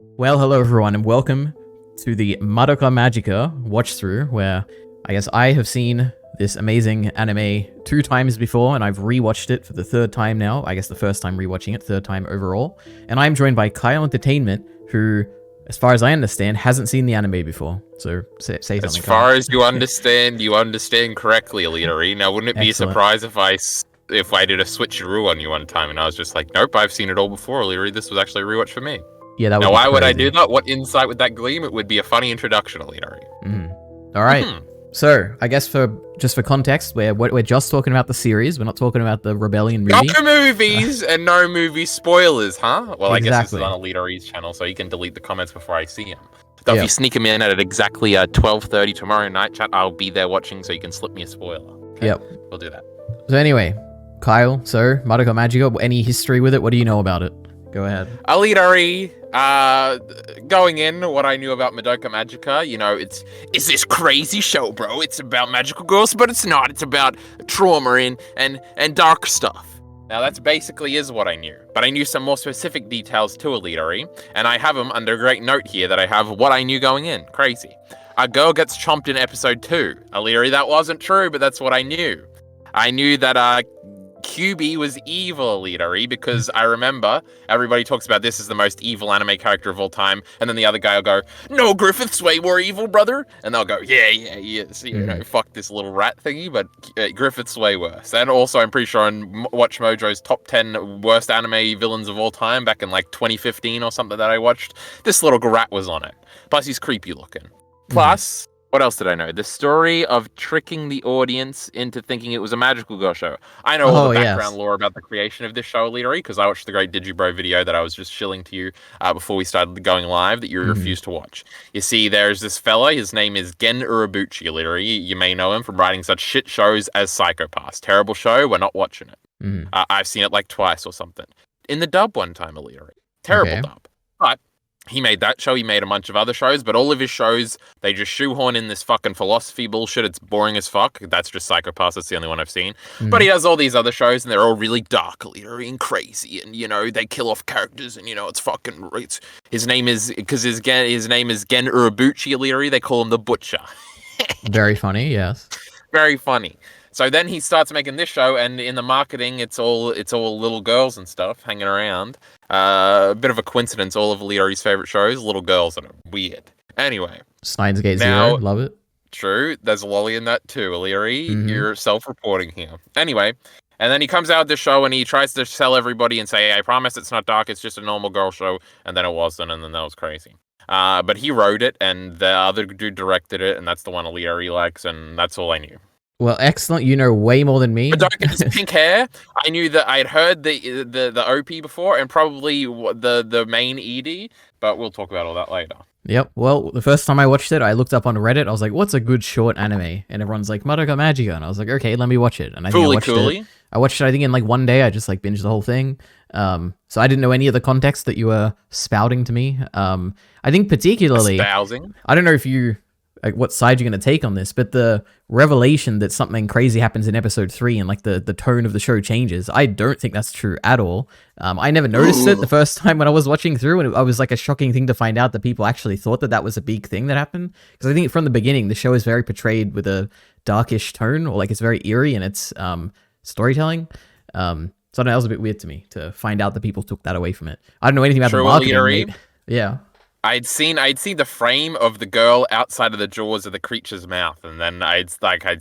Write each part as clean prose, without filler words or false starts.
Well, hello everyone, and welcome to the Madoka Magica watch through, where I guess I have seen this amazing anime 2 times before, and I've rewatched it for the 3rd time now. I guess the first time rewatching it, 3rd time overall. And I'm joined by Kyle Entertainment, who, as far as I understand, hasn't seen the anime before. So say something. As far as you understand correctly, EliteAri. Now, wouldn't it be a surprise if I did a switcheroo on you one time and I was just like, nope, I've seen it all before, EliteAri. This was actually a rewatch for me. Yeah, that would Now, be why crazy. would I do that? What insight would that gleam? It would be a funny introduction, EliteAri. All right. So, I guess for context, we're just talking about the series. We're not talking about the Rebellion movie. No movies and no movie spoilers, huh? Well, I guess this is Exactly. on EliteAri's channel, so you can delete the comments before I see them. So if you sneak them in at exactly 12:30 tomorrow night, chat, I'll be there watching, so you can slip me a spoiler. Okay? Yep. We'll do that. So anyway, Kyle, so Madoka Magica, any history with it? What do you know about it? Go ahead. EliteAri, going in, what I knew about Madoka Magica, it's this crazy show, bro. It's about magical girls, but it's not. It's about trauma and dark stuff. Now, that's basically is what I knew. But I knew some more specific details to EliteAri, and I have them under a great note here that I have what I knew going in. Crazy. A girl gets chomped in episode 2. EliteAri, that wasn't true, but that's what I knew. I knew that, QB was evil, EliteAri, because I remember everybody talks about this as the most evil anime character of all time, and then the other guy will go, "No, Griffith's way more evil, brother," and they'll go, "Yeah, so, fuck this little rat thingy," but Griffith's way worse. And also, I'm pretty sure on Watch Mojo's top 10 worst anime villains of all time back in like 2015 or something that I watched, this little rat was on it. Plus, he's creepy looking. Plus, what else did I know? The story of tricking the audience into thinking it was a magical girl show. I know all the background lore about the creation of this show, EliteAri, because I watched the great Digibro video that I was just shilling to you before we started going live that you refused to watch. You see, there's this fella. His name is Gen Urobuchi, EliteAri. You may know him from writing such shit shows as Psycho Pass. Terrible show. We're not watching it. I've seen it like twice or something. In the dub one time, EliteAri. Terrible dub. But he made that show, he made a bunch of other shows, but all of his shows, they just shoehorn in this fucking philosophy bullshit. It's boring as fuck. That's just Psycho Pass. That's the only one I've seen. But he does all these other shows, and they're all really dark, EliteAri, and crazy, and, they kill off characters, and, it's fucking... his name is... Because his name is Gen Urobuchi, EliteAri, they call him the Butcher. Very funny, yes. Very funny. So then he starts making this show, and in the marketing, it's all little girls and stuff hanging around. A bit of a coincidence. All of EliteAri's favorite shows, little girls that are weird. Anyway, Steins Gate Zero, love it. True, there's a lolly in that too, EliteAri. You're self-reporting here. Anyway, and then he comes out with this show, and he tries to tell everybody and say, "I promise it's not dark. It's just a normal girl show." And then it wasn't, and then that was crazy. But he wrote it, and the other dude directed it, and that's the one EliteAri likes, and that's all I knew. Well, excellent. You know way more than me. But don't get his pink hair. I knew that I had heard the OP before and probably the main ED, but we'll talk about all that later. Yep. Well, the first time I watched it, I looked up on Reddit. I was like, "What's a good short anime?" And everyone's like, "Madoka Magica," and I was like, "Okay, let me watch it." And I think I watched it. I watched it. I think in like one day. I just like binged the whole thing. So I didn't know any of the context that you were spouting to me. I think particularly, espousing. I don't know if you. Like what side you're going to take on this, but the revelation that something crazy happens in episode 3 and like the tone of the show changes, I don't think that's true at all. I never noticed it the first time when I was watching through, and I was like a shocking thing to find out that people actually thought that was a big thing that happened. Because I think from the beginning, the show is very portrayed with a darkish tone, or like it's very eerie in its storytelling. So I don't know, that was a bit weird to me to find out that people took that away from it. I don't know anything about the marketing. Yeah. I'd seen the frame of the girl outside of the jaws of the creature's mouth, and then I'd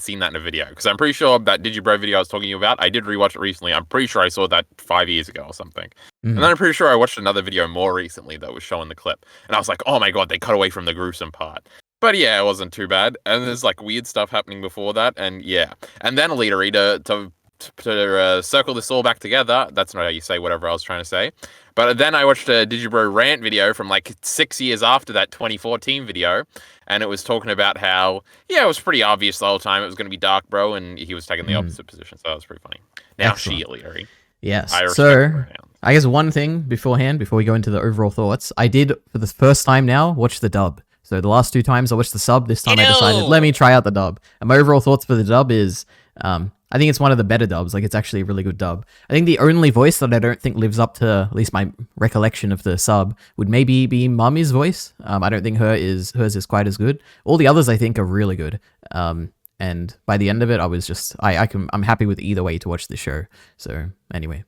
seen that in a video, because I'm pretty sure that Digibro video I was talking about, I did rewatch it recently. I'm pretty sure I saw that 5 years ago or something. And then I'm pretty sure I watched another video more recently that was showing the clip, and I was like, oh my god, they cut away from the gruesome part. But yeah, it wasn't too bad, and there's like weird stuff happening before that, and yeah. And then EliteAri, to circle this all back together, that's not how you say whatever I was trying to say. But then I watched a Digibro rant video from like 6 years after that 2014 video, and it was talking about how, it was pretty obvious the whole time it was going to be dark, bro, and he was taking the opposite position, so that was pretty funny. Now EliteAri. Yes. So, I guess one thing beforehand, before we go into the overall thoughts, I did, for the first time now, watch the dub. So the last 2 times I watched the sub, this time I decided, let me try out the dub. And my overall thoughts for the dub is, I think it's one of the better dubs. Like, it's actually a really good dub. I think the only voice that I don't think lives up to at least my recollection of the sub would maybe be Mami's voice. I don't think hers is quite as good. All the others I think are really good. And by the end of it, I was just I'm happy with either way to watch the show. So anyway,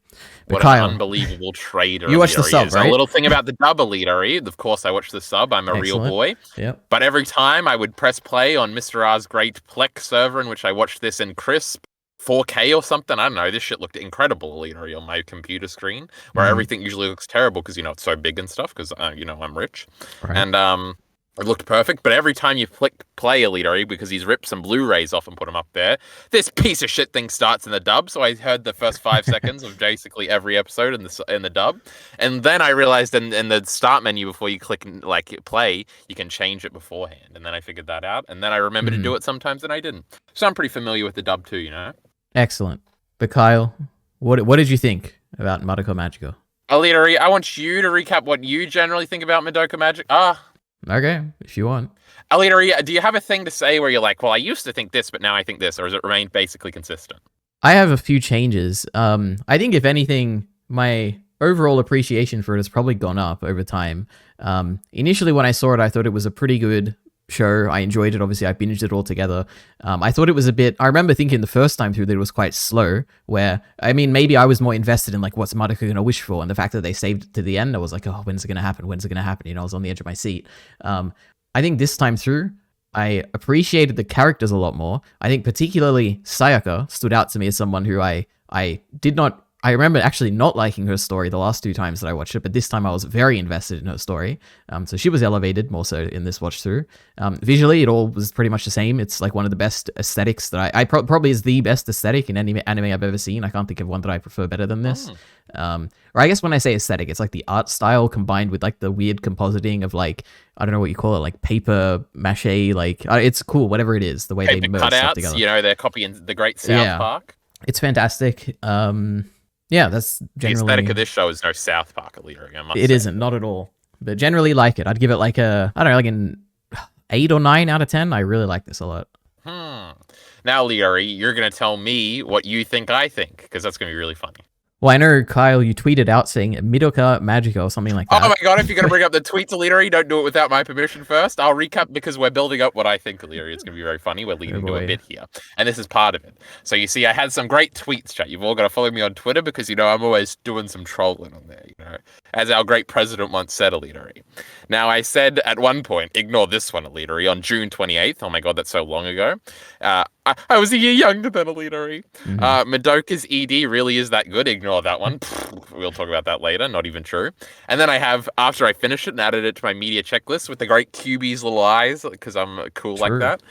but what Kyle, an unbelievable trader. you watched the EliteAri sub, is. right? A little thing about the dub EliteAri. Of course, I watched the sub. I'm a real Excellent. boy. Yep. But every time I would press play on Mr. R's great Plex server, in which I watched this in crisp 4K or something. I don't know. This shit looked incredible, EliteAri, on my computer screen, where everything usually looks terrible because, you know, it's so big and stuff because, you know, I'm rich. Right. And it looked perfect. But every time you click play EliteAri, because he's ripped some Blu-rays off and put them up there, this piece of shit thing starts in the dub. So I heard the first 5 seconds of basically every episode in the dub. And then I realized in the start menu, before you click like play, you can change it beforehand. And then I figured that out. And then I remember to do it sometimes and I didn't. So I'm pretty familiar with the dub too, you know? Excellent. But Kyle, what did you think about Madoka Magica? EliteAri, I want you to recap what you generally think about Madoka Magica. Okay, if you want. EliteAri, do you have a thing to say where you're like, well, I used to think this, but now I think this, or has it remained basically consistent? I have a few changes. I think if anything, my overall appreciation for it has probably gone up over time. Initially, when I saw it, I thought it was a pretty good show. I enjoyed it. Obviously, I binged it all together. I thought it was a bit... I remember thinking the first time through that it was quite slow, where, I mean, maybe I was more invested in, like, what's Madoka going to wish for, and the fact that they saved it to the end, I was like, oh, when's it going to happen? When's it going to happen? You know, I was on the edge of my seat. I think this time through, I appreciated the characters a lot more. I think particularly Sayaka stood out to me as someone who I did not... I remember actually not liking her story the last 2 times that I watched it, but this time I was very invested in her story. So she was elevated more so in this watch through. Visually, it all was pretty much the same. It's like one of the best aesthetics that I probably is the best aesthetic in any anime I've ever seen. I can't think of one that I prefer better than this. Or I guess when I say aesthetic, it's like the art style combined with like the weird compositing of like, I don't know what you call it, like paper mache, like it's cool, whatever it is, the way Paper they merge stuff cutouts, together. you know, they're copying the great South Park. It's fantastic. Yeah, that's generally... The aesthetic of this show is no South Park EliteAri, I must say. It isn't, not at all. But generally like it. I'd give it like a, I don't know, like an 8 or 9 out of 10. I really like this a lot. Now, EliteAri, you're going to tell me what you think I think, because that's going to be really funny. Well, I know, Kyle, you tweeted out saying Madoka Magica or something like that. Oh my god, if you're going to bring up the tweets, EliteAri, don't do it without my permission first. I'll recap because we're building up what I think, EliteAri. It's going to be very funny. We're leading to a bit here. And this is part of it. So you see, I had some great tweets, chat. You've all got to follow me on Twitter because, you know, I'm always doing some trolling on there, you know. As our great president once said, EliteAri. Now, I said at one point, ignore this one, EliteAri, on June 28th. Oh my god, that's so long ago. I was a year younger than EliteAri. Madoka's ED really is that good. Ignore that one. We'll talk about that later. Not even true. And then I have, after I finished it and added it to my media checklist with the great QB's little eyes, because I'm cool like that.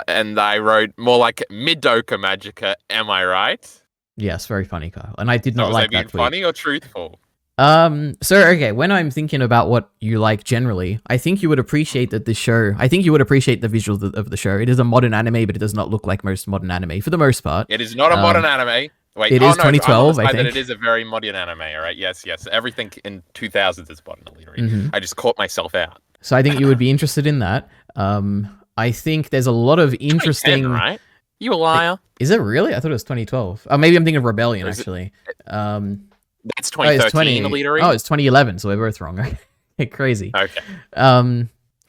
And I wrote more like Madoka Magica. Am I right? Yes, very funny, Kyle. And I did not like that tweet. Was I being funny or truthful? So okay, when I'm thinking about what you like generally, I think you would appreciate that this show, I think you would appreciate the visuals of the show. It is a modern anime, but it does not look like most modern anime for the most part. It is not a modern anime. Wait, it is 2012, I think. That it is a very modern anime, all right? Yes. Everything in 2000s is modern, EliteAri. I just caught myself out. So I think you would be interested in that. I think there's a lot of interesting... 2010, right? You a liar. Is it really? I thought it was 2012. Oh, maybe I'm thinking of Rebellion, actually. That's 2013, EliteAri. Oh, it's 2011, so we're both wrong, right? Crazy. Okay.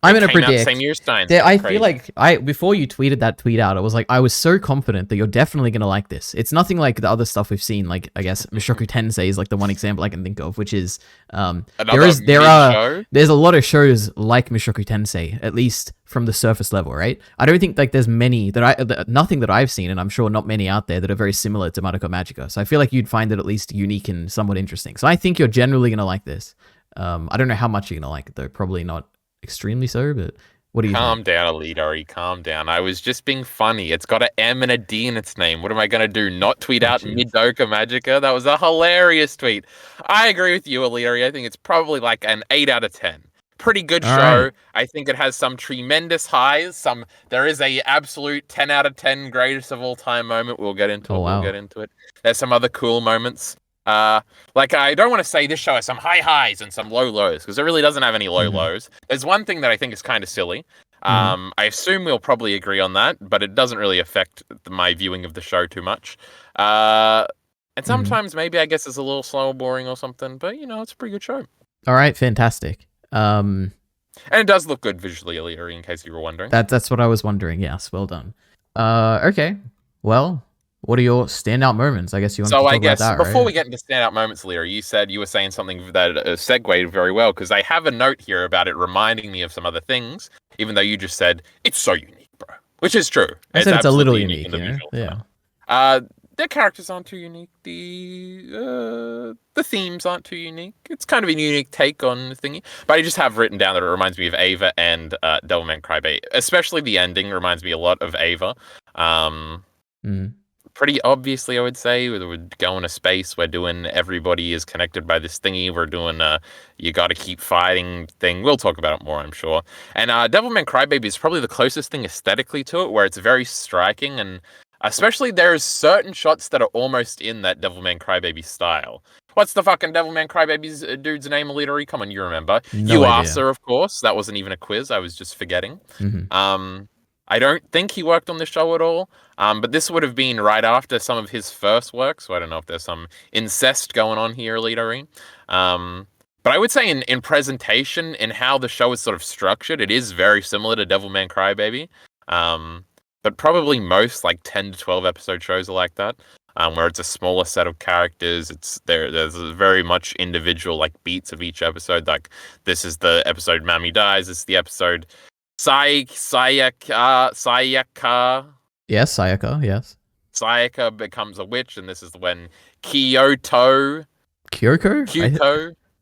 I'm going to predict... Same year, Stein. I feel like, before you tweeted that tweet out, I was so confident that you're definitely going to like this. It's nothing like the other stuff we've seen, like, I guess, Mushoku Tensei is like the one example I can think of, which is... there's a lot of shows like Mushoku Tensei, at least from the surface level, right? I don't think like there's many nothing that I've seen, and I'm sure not many out there that are very similar to Madoka Magica. So I feel like you'd find it at least unique and somewhat interesting. So I think you're generally going to like this. I don't know how much you're going to like it though. Probably not extremely so, but what do you Calm think? down, EliteAri. Calm down. I was just being funny. It's got an M and a D in its name. What am I going to do? Not tweet out Madoka Magica? That was a hilarious tweet. I agree with you, EliteAri. I think it's probably like an 8 out of 10. Pretty good show. Right. I think it has some tremendous highs. There is a absolute 10 out of 10 greatest of all time moment. We'll get into it. Wow. We'll get into it. There's some other cool moments. Like, I don't want to say this show has some high highs and some low lows, because it really doesn't have any low lows. There's one thing that I think is kind of silly. I assume we'll probably agree on that, but it doesn't really affect my viewing of the show too much. And sometimes maybe I guess it's a little slow or boring or something, but it's a pretty good show. All right, fantastic. And it does look good visually, EliteAri, in case you were wondering. That's what I was wondering. Yes, well done. Okay, well, what are your standout moments? I guess you want to talk about that, before right? we get into standout moments, EliteAri, you said you were saying something that segued very well, because I have a note here about it reminding me of some other things, even though you just said it's so unique, bro. Which is true. I said it's a little absolutely unique, in the visuals. Yeah. Their characters aren't too unique. The themes aren't too unique. It's kind of a unique take on the thingy. But I just have written down that it reminds me of Ava and Devilman Crybaby. Especially the ending reminds me a lot of Ava. Pretty obviously, I would say. We're going to space. We're doing everybody is connected by this thingy. We're doing you got to keep fighting thing. We'll talk about it more, I'm sure. And Devilman Crybaby is probably the closest thing aesthetically to it, where it's very striking, and especially there's certain shots that are almost in that Devilman Crybaby style. What's the fucking Devilman Crybaby's dude's name, EliteAri? Come on, you remember. No idea. Yuasa, of course. That wasn't even a quiz. I was just forgetting. I don't think he worked on the show at all, but this would have been right after some of his first work, so I don't know if there's some incest going on here, EliteAri. But I would say in presentation, in how the show is sort of structured, it is very similar to Devilman Crybaby. But probably most like 10 to 12 episode shows are like that, where it's a smaller set of characters. There's very much individual like beats of each episode. Like this is the episode Mami dies. This is the episode Sayaka. Yes, Sayaka. Yes. Sayaka becomes a witch, and this is when Kyoko.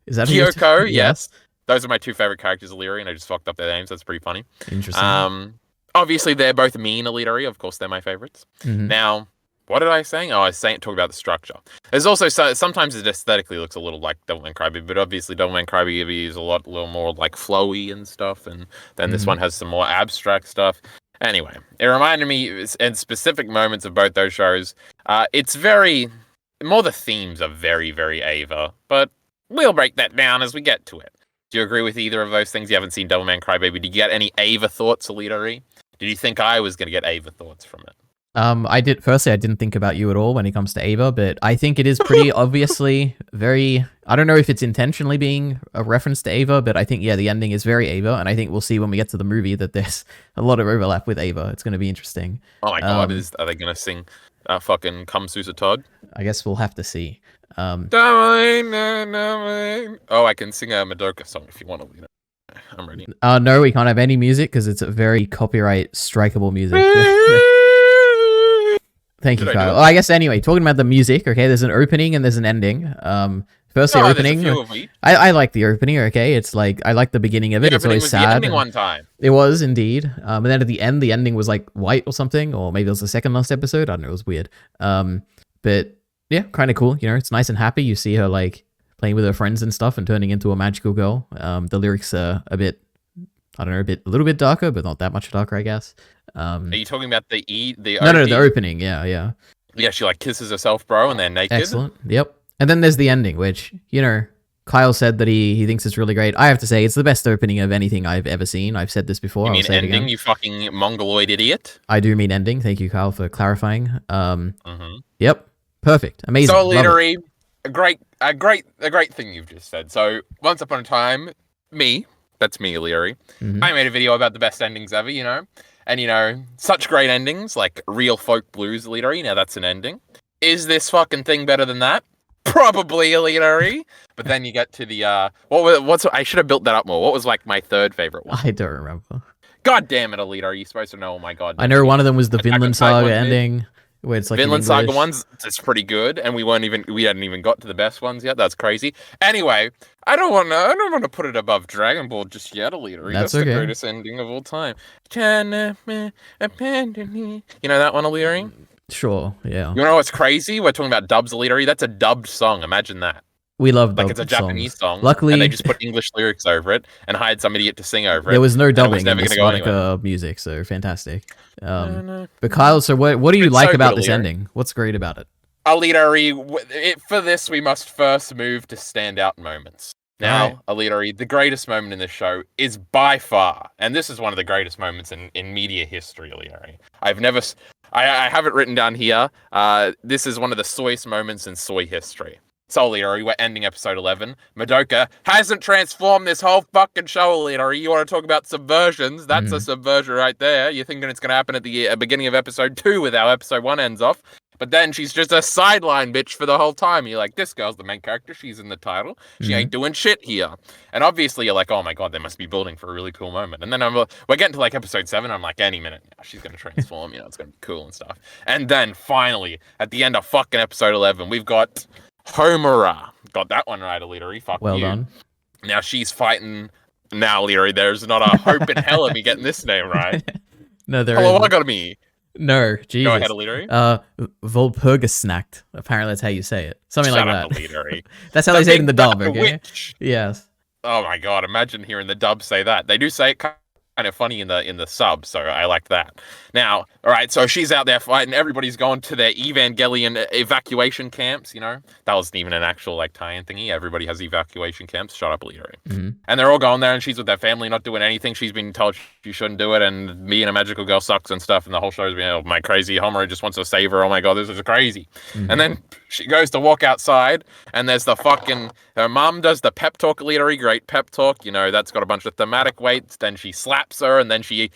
Is that Kyoko? Yes. Those are my two favorite characters, EliteAri, and I just fucked up their names. That's pretty funny. Interesting. Obviously, they're both mean, EliteAri. Of course, they're my favorites. Now, what did I say? Oh, I was talking about the structure. There's also sometimes it aesthetically looks a little like Devilman Crybaby, but obviously Devilman Crybaby is a little more like flowy and stuff, and then this one has some more abstract stuff. Anyway, it reminded me in specific moments of both those shows. It's very more the themes are very, very Ava, but we'll break that down as we get to it. Do you agree with either of those things? You haven't seen Devilman Crybaby. Did you get any Ava thoughts, EliteAri? Did you think I was going to get Ava thoughts from it? I did. Firstly, I didn't think about you at all when it comes to Ava, but I think it is pretty obviously very. I don't know if it's intentionally being a reference to Ava, but I think the ending is very Ava, and I think we'll see when we get to the movie that there's a lot of overlap with Ava. It's going to be interesting. Oh my god! Are they going to sing fucking "Come Susa Todd"? I guess we'll have to see. Oh, I can sing a Madoka song if you want to. I'm ready. No, we can't have any music because it's a very copyright strikeable music. Thank you, Kyle. I guess anyway, talking about the music, okay, there's an opening and there's an ending. First the opening. I like the opening, okay? It's like I like the beginning of it. It's always sad. The ending one time. It was indeed. And then at the ending was like white or something, or maybe it was the second last episode. I don't know, it was weird. But yeah, kind of cool. It's nice and happy. You see her like playing with her friends and stuff and turning into a magical girl. The lyrics are a bit, I don't know, a little bit darker, but not that much darker, I guess. Are you talking about the No, the opening. Yeah. Yeah, she like kisses herself, bro, and they're naked. Excellent. Yep. And then there's the ending, which Kyle said that he thinks it's really great. I have to say it's the best opening of anything I've ever seen. I've said this before. You I'll mean say it ending? again. You fucking mongoloid idiot. I do mean ending. Thank you, Kyle, for clarifying. Yep. Perfect. Amazing. So, EliteAri, a great thing you've just said. So, once upon a time, that's me, EliteAri. I made a video about the best endings ever, and such great endings like Real Folk Blues, EliteAri. Now that's an ending. Is this fucking thing better than that? Probably, EliteAri. But then you get to the I should have built that up more. What was like my third favorite one? I don't remember. God damn it, EliteAri. You're supposed to know. Oh my god. I know one of them was the Vinland Saga ending. Where it's like Vinland Saga ones, it's pretty good, and we hadn't even got to the best ones yet. That's crazy. Anyway, I don't want to put it above Dragon Ball just yet, EliteAri. That's okay. The greatest ending of all time. You know that one, EliteAri? Sure, yeah. You know what's crazy? We're talking about dubs, EliteAri. That's a dubbed song. Imagine that. We love like it's a Japanese song. Luckily, and they just put English lyrics over it and hired some idiot to sing over it. There was no dubbing in this Madoka music, so fantastic. But Kyle, so what do you like about this ending? What's great about it? EliteAri, for this we must first move to standout moments. Now, EliteAri, the greatest moment in this show is by far, and this is one of the greatest moments in media history, EliteAri. I have it written down here. This is one of the soyest moments in soy history. So, EliteAri, we're ending episode 11. Madoka hasn't transformed this whole fucking show, EliteAri. You want to talk about subversions? That's a subversion right there. You're thinking it's going to happen at the beginning of episode 2 with how episode 1 ends off. But then she's just a sideline bitch for the whole time. You're like, this girl's the main character. She's in the title. She ain't doing shit here. And obviously, you're like, oh my god, they must be building for a really cool moment. And then we're getting to like episode 7. I'm like, any minute now, she's going to transform. It's going to be cool and stuff. And then finally, at the end of fucking episode 11, we've got Homura. Got that one right, EliteAri. Fuck well you. Done. Now she's fighting. Now, EliteAri, there's not a hope in hell of me getting this name right. No, there Hello, isn't. what got me? No, Jesus. Go ahead, EliteAri. Volpurgisnacht. Apparently that's how you say it. Something Shut like up, that. EliteAri. That's how they say it in the dub, okay? Witch. Yes. Oh my god, imagine hearing the dub say that. They do say it kind of funny in the sub, so I like that. Now, all right, so she's out there fighting. Everybody's going to their Evangelion evacuation camps, That wasn't even an actual, tie-in thingy. Everybody has evacuation camps. Shut up, EliteAri. And they're all going there, and she's with their family, not doing anything. She's been told she shouldn't do it, and being a magical girl sucks and stuff, and the whole show's being, oh, my crazy Homer just wants to save her. Oh my god, this is crazy. And then she goes to walk outside, and there's the fucking... Her mom does the pep talk, EliteAri, great pep talk. That's got a bunch of thematic weights. Then she slaps her, and then she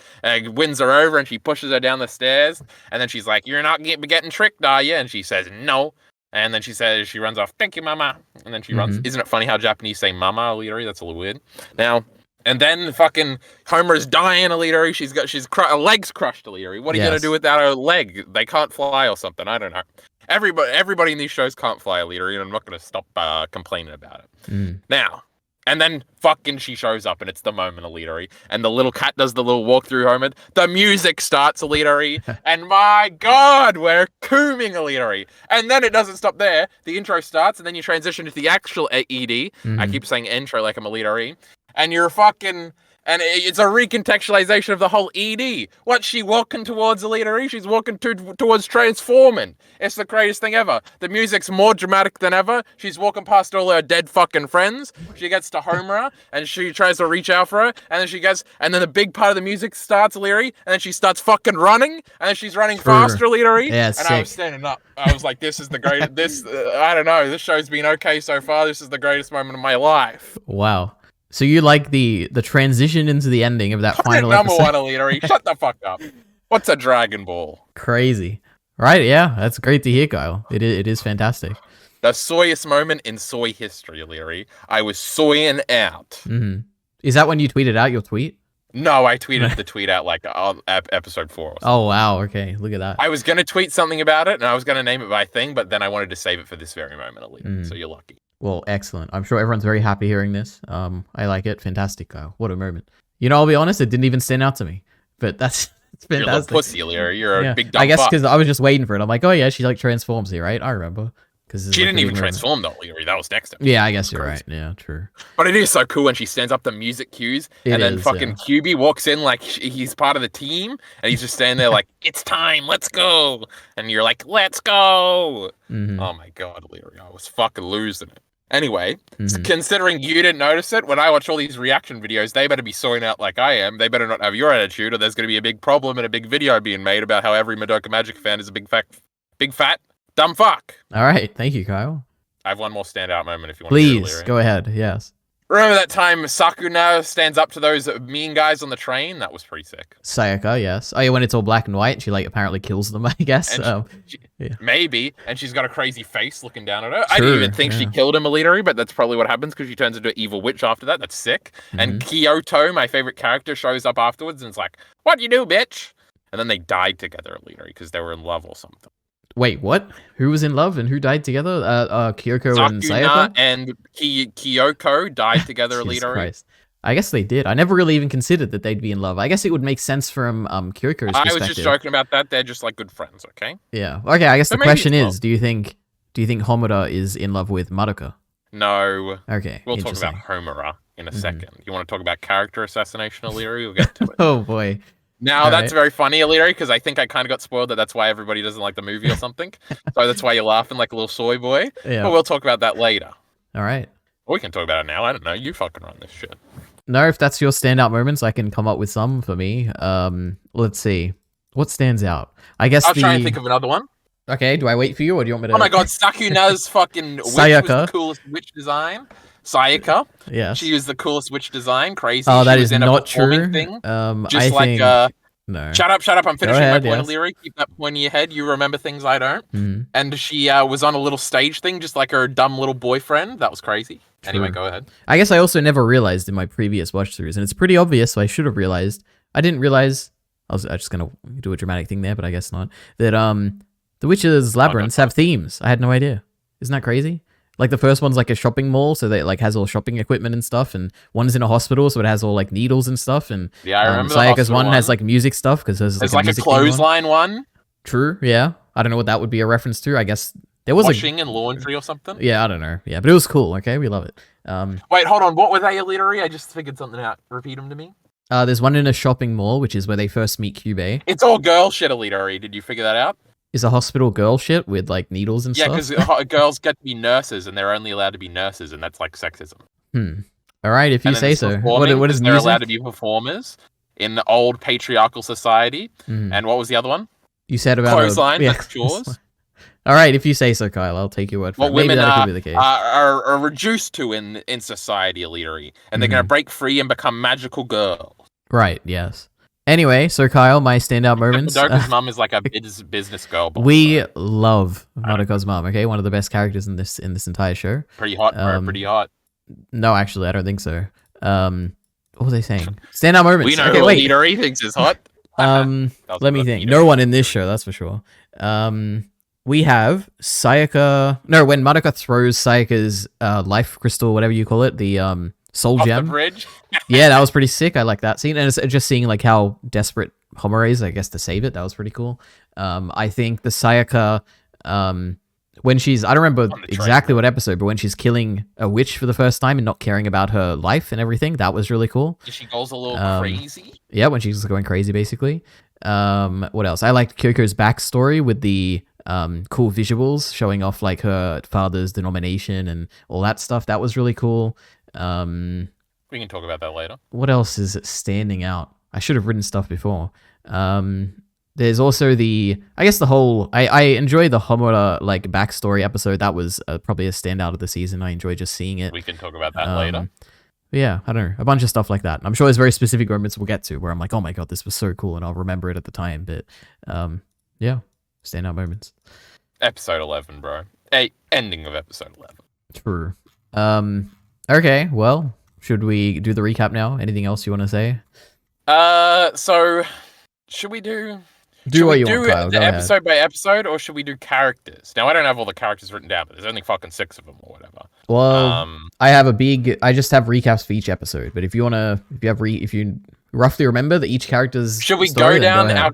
wins her over, and she pushes her down the stairs. And then she's like, you're not getting tricked, are you? And she says, no. And then she runs off, thank you, mama. And then she runs. Isn't it funny how Japanese say mama, EliteAri? That's a little weird. Now... And then fucking Homer's dying, EliteAri. She's her legs crushed, EliteAri. What are you gonna do without her leg? They can't fly or something. I don't know. Everybody in these shows can't fly, EliteAri, and I'm not gonna stop complaining about it. Now, and then fucking she shows up, and it's the moment, EliteAri. And the little cat does the little walk through Homer. The music starts, EliteAri, and my god, we're cooming, EliteAri. And then it doesn't stop there. The intro starts, and then you transition to the actual ED. I keep saying intro like I'm EliteAri. And you're fucking... And it's a recontextualization of the whole ED. What's she walking towards, EliteAri? She's walking towards transforming. It's the greatest thing ever. The music's more dramatic than ever. She's walking past all her dead fucking friends. She gets to Homura, and she tries to reach out for her. And then the big part of the music starts, EliteAri. And then she starts fucking running. And then she's running faster, EliteAri. Yeah, and sick. I was standing up. I was like, this is the greatest... I don't know. This show's been okay so far. This is the greatest moment of my life. Wow. So you like the transition into the ending of that final number episode? one, EliteAri. Shut the fuck up. What's a Dragon Ball? Crazy. Right, yeah. That's great to hear, Kyle. It is fantastic. The soyest moment in soy history, EliteAri. I was soying out. Is that when you tweeted out your tweet? No, I tweeted the tweet out on episode 4 or something. Oh, wow. Okay, look at that. I was going to tweet something about it, and I was going to name it by thing, but then I wanted to save it for this very moment, EliteAri. So you're lucky. Well, excellent. I'm sure everyone's very happy hearing this. I like it. Fantastic, Kyle. What a moment. I'll be honest, it didn't even stand out to me. But it's fantastic. You're a little pussy, EliteAri. You're a big dumb I guess fuck. because I was just waiting for it. I'm like, oh yeah, she transforms here, right? I remember. She didn't even transform though, EliteAri. That was next episode. Yeah, I guess you're right. Yeah, true. But it is so cool when she stands up the music cues, and then fucking QB walks in like he's part of the team, and he's just standing there like, it's time, let's go. And you're like, let's go. Oh my god, EliteAri. I was fucking losing it. Anyway, considering you didn't notice it, when I watch all these reaction videos, they better be sorting out like I am. They better not have your attitude, or there's going to be a big problem and a big video being made about how every Madoka Magica fan is a big fat, dumb fuck. All right. Thank you, Kyle. I have one more standout moment if you want Please, to go ahead. Yes. Remember that time Sakuna stands up to those mean guys on the train? That was pretty sick. Sayaka, yes. Oh, yeah, when it's all black and white, she apparently kills them, I guess. Maybe, and she's got a crazy face looking down at her. I didn't even think she killed him, EliteAri, but that's probably what happens because she turns into an evil witch after that. That's sick. And Kyoto, my favorite character, shows up afterwards and it's like, what you do, bitch? And then they died together, EliteAri, because they were in love or something. Wait, what? Who was in love and who died together? Kyoko and Sayaka? and Kyoko died together, EliteAri. I guess they did. I never really even considered that they'd be in love. I guess it would make sense from Kyoko's perspective. I was just joking about that. They're just like good friends, okay? Yeah. Okay, I guess the question is, do you think Homura is in love with Madoka? No. Okay. We'll talk about Homura in a second. You want to talk about character assassination, EliteAri? We'll get to it. Oh boy. Now, that's very funny, EliteAri, because I think I kind of got spoiled that's why everybody doesn't like the movie or something. So that's why you're laughing like a little soy boy. Yeah. But we'll talk about that later. All right. We can talk about it now. I don't know. You fucking run this shit. No, if that's your standout moments, I can come up with some for me. Let's see. What stands out? I guess I'll try and think of another one. Okay, do I wait for you, or do you want me to... Oh my god, Sakuna's fucking witch was the coolest witch design. Sayaka. Yeah. She was the coolest witch design. Crazy. Oh, that she is was in not a true. Thing. Just no. Shut up. I'm finishing ahead, my point, Leary. Keep that point in your head. You remember things I don't. Mm-hmm. And she was on a little stage thing, just like her dumb little boyfriend. That was crazy. True. Anyway, go ahead. I guess I also never realized in my previous watch throughs, and it's pretty obvious, so I should have realized. I didn't realize... I was just going to do a dramatic thing there, but I guess not. That the Witch's Labyrinths have themes. I had no idea. Isn't that crazy? Like the first one's like a shopping mall, so they like has all shopping equipment and stuff, and one's in a hospital, so it has all like needles and stuff. And yeah, I remember Sayaka's one has like music stuff because there's like a clothesline one. True. Yeah, I don't know what that would be a reference to. I guess there was washing and laundry or something. Yeah, I don't know. Yeah, but it was cool. Okay, we love it. Wait, hold on. What were they, EliteAri? I just figured something out. Repeat them to me. There's one in a shopping mall, which is where they first meet Kyubey. It's all girl shit, EliteAri. Did you figure that out? Is a hospital girl shit with like needles and stuff? Yeah, because girls get to be nurses, and they're only allowed to be nurses, and that's like sexism. All right, if you say so. What is they're music? allowed to be performers in the old patriarchal society. And what was the other one? You said about clothesline. That's chores. All right, if you say so, Kyle, I'll take your word for it. Maybe that could be the case. Are reduced to in society, EliteAri, and they're going to break free and become magical girls. Right. Yes. Anyway, so Kyle, my standout moments. Madoka's mum is like a business girl. We love Madoka's mum. Okay, one of the best characters in this entire show. Pretty hot, bro. Pretty hot. No, actually, I don't think so. What was I saying? Standout moments. We know who EliteAri thinks is hot. Let me think. No one in this show, that's for sure. We have Sayaka. No, when Madoka throws Sayaka's life crystal, whatever you call it, the soul gem. The bridge. Yeah, that was pretty sick. I like that scene, and it's just seeing like how desperate Homura is, I guess, to save it. That was pretty cool. I think the Sayaka, when she's, I don't remember exactly what episode, but when she's killing a witch for the first time and not caring about her life and everything, that was really cool. She goes a little crazy. Yeah, when she's going crazy, basically. What else? I liked Kyoko's backstory with the cool visuals showing off like her father's denomination and all that stuff. That was really cool. We can talk about that later. What else is standing out? I should have written stuff before. There's also I enjoy the Homura like backstory episode. That was probably a standout of the season. I enjoy just seeing it. We can talk about that later. Yeah, I don't know. A bunch of stuff like that. I'm sure there's very specific moments we'll get to where I'm like, oh my god, this was so cool, and I'll remember it at the time. But yeah, standout moments. Episode 11, bro. Ending of episode 11. True. Okay, well, should we do the recap now? Anything else you want to say? So should we do what you want, Kyle. Go episode by episode, or should we do characters? Now I don't have all the characters written down, but there's only fucking 6 of them or whatever. Well, I just have recaps for each episode. But if you roughly remember that each character's should we story, go down our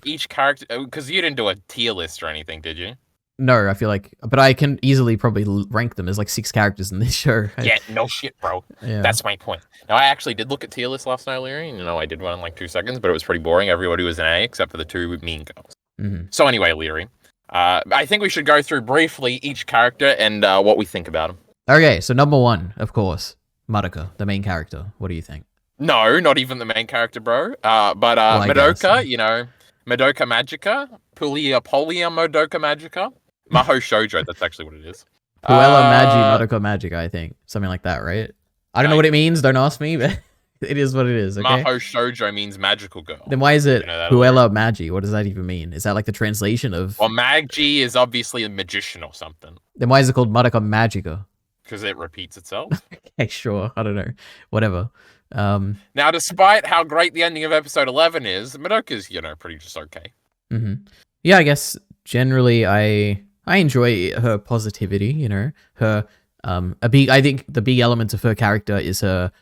each character? Because you didn't do a tier list or anything, did you? No, I feel like, but I can easily probably rank them as like 6 characters in this show. Yeah, no shit, bro. Yeah. That's my point. Now, I actually did look at tier list last night, Larry. I did one in like 2 seconds, but it was pretty boring. Everybody was an A except for the 2 mean girls. Mm-hmm. So anyway, Larry, I think we should go through briefly each character and what we think about them. Okay, so number 1, of course, Madoka, the main character. What do you think? No, not even the main character, bro. But Madoka, Madoka Magica, Pulia Madoka Magica. Maho Shoujo, that's actually what it is. Puella Magi Madoka Magica, I think. Something like that, right? I don't know what it means, don't ask me, but it is what it is, okay? Maho Shoujo means magical girl. Then why is it Puella Magi? What does that even mean? Is that like the translation of... Well, Magi is obviously a magician or something. Then why is it called Madoka Magica? Because it repeats itself. Okay, sure. I don't know. Whatever. Now, despite how great the ending of episode 11 is, Madoka's, pretty just okay. Mm-hmm. Yeah, I guess generally I enjoy her positivity, her I think the big element of her character is her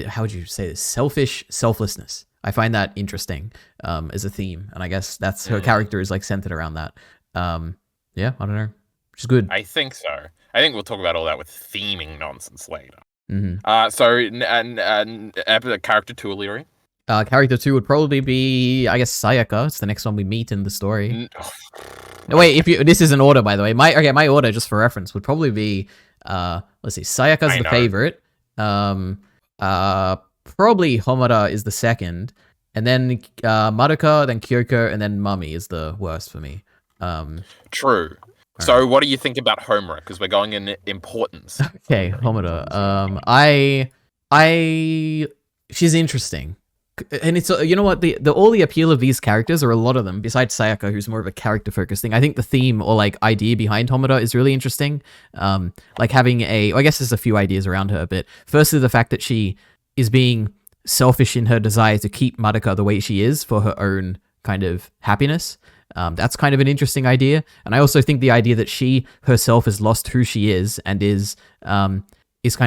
how would you say this? Selfish selflessness. I find that interesting as a theme, and I guess that's her character is like centered around that. Yeah, I don't know. Which is good. I think so. I think we'll talk about all that with theming nonsense later. Mm-hmm. So character 2, EliteAri. Character 2 would probably be, I guess, Sayaka. It's the next one we meet in the story. No, wait, this is an order, by the way. My order, just for reference, would probably be Let's see, Sayaka's I the know. favorite. Um, Probably Homura is the second, and then Madoka, then Kyoko, and then Mami is the worst for me. True. So, Alright. what do you think about Homura? Because we're going in importance. Okay, Homura. She's interesting, and it's you know what, the all the appeal of these characters, or a lot of them, besides Sayaka, who's more of a character focused thing. I think the theme or like idea behind Homura is really interesting. Like having I guess there's a few ideas around her, but firstly, the fact that she is being selfish in her desire to keep Madoka the way she is for her own kind of happiness. That's kind of an interesting idea. And I also think the idea that she herself has lost who she is and is kind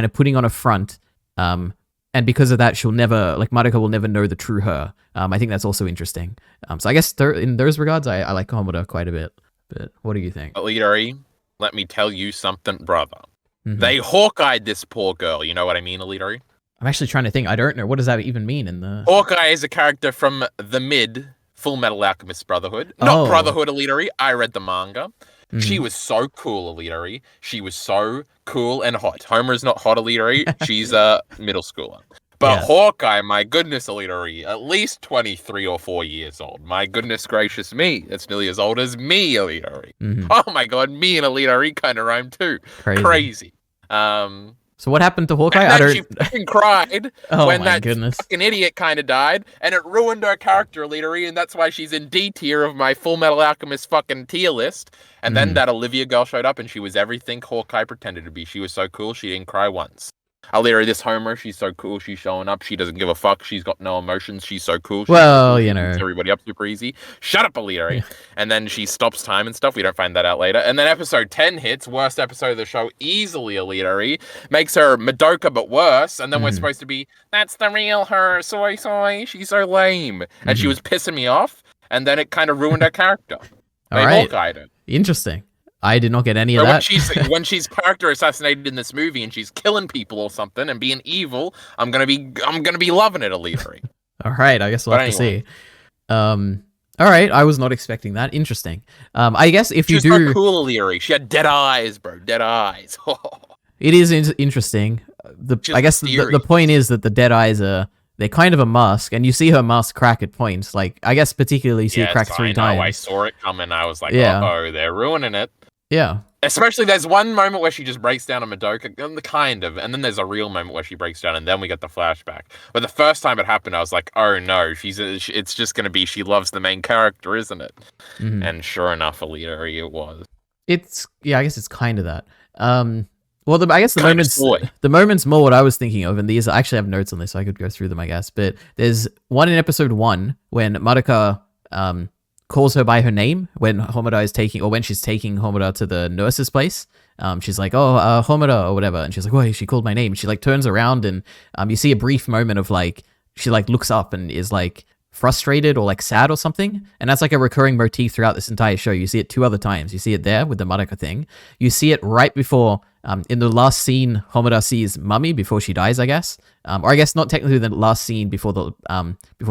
of putting on a front. And because of that, she'll never, like, Madoka will never know the true her. I think that's also interesting. So I guess in those regards, I like Homura quite a bit. But what do you think? EliteAri, let me tell you something, brother. Mm-hmm. They Hawkeyed this poor girl. You know what I mean, EliteAri? I'm actually trying to think. I don't know. What does that even mean in the... Hawkeye is a character from the mid Full Metal Alchemist Brotherhood. Not Brotherhood, EliteAri. I read the manga. Mm-hmm. She was so cool, EliteAri. She was so cool and hot. Homer's not hot, EliteAri. She's a middle schooler. But yeah. Hawkeye, my goodness, EliteAri, at least 23 or 4 years old. My goodness gracious me. That's nearly as old as me, EliteAri. Mm-hmm. Oh my god, me and EliteAri kind of rhyme too. Crazy. So what happened to Hawkeye? And then she fucking cried when that goodness. fucking idiot kind of died, and it ruined her character, EliteAri, and that's why she's in D tier of my Full Metal Alchemist fucking tier list. And then that Olivia girl showed up, and she was everything Hawkeye pretended to be. She was so cool, she didn't cry once. EliteAri, this Homer, she's so cool, she's showing up, she doesn't give a fuck, she's got no emotions, she's so cool. Well, you know. Everybody up super easy. Shut up, EliteAri. Yeah. And then she stops time and stuff, we don't find that out later. And then episode 10 hits, worst episode of the show, easily, EliteAri. Makes her Madoka, but worse, and then we're supposed to be, that's the real her, soy, she's so lame. And she was pissing me off, and then it kind of ruined her character. They Hawkeyed it. Interesting. I did not get any of that. When she's character assassinated in this movie and she's killing people or something and being evil, I'm gonna be loving it, EliteAri. All right, I guess we'll have to see. All right, I was not expecting that. Interesting. I guess if you do, so cool, EliteAri. She had dead eyes, bro. Dead eyes. It is interesting. I guess the point is that the dead eyes they're kind of a mask, and you see her mask crack at points. Like, I guess particularly you see it crack 3 times. I saw it coming. I was like, oh, they're ruining it. Yeah. Especially there's one moment where she just breaks down a Madoka, kind of, and then there's a real moment where she breaks down, and then we get the flashback. But the first time it happened, I was like, oh no, it's just going to be she loves the main character, isn't it? Mm-hmm. And sure enough, EliteAri, it was. I guess it's kind of that. Well, I guess the moments more what I was thinking of, and these I actually have notes on this, so I could go through them, I guess. But there's one in episode 1 when Madoka calls her by her name when Homura is when she's taking Homura to the nurse's place. She's like, oh, Homura or whatever, and she's like, oh, she called my name. She like turns around and you see a brief moment of like she like looks up and is like frustrated or like sad or something, and that's like a recurring motif throughout this entire show. You see it 2 other times. You see it there with the Madoka thing. You see it right before in the last scene Homura sees Mami before she dies, I guess, or I guess not technically the last scene before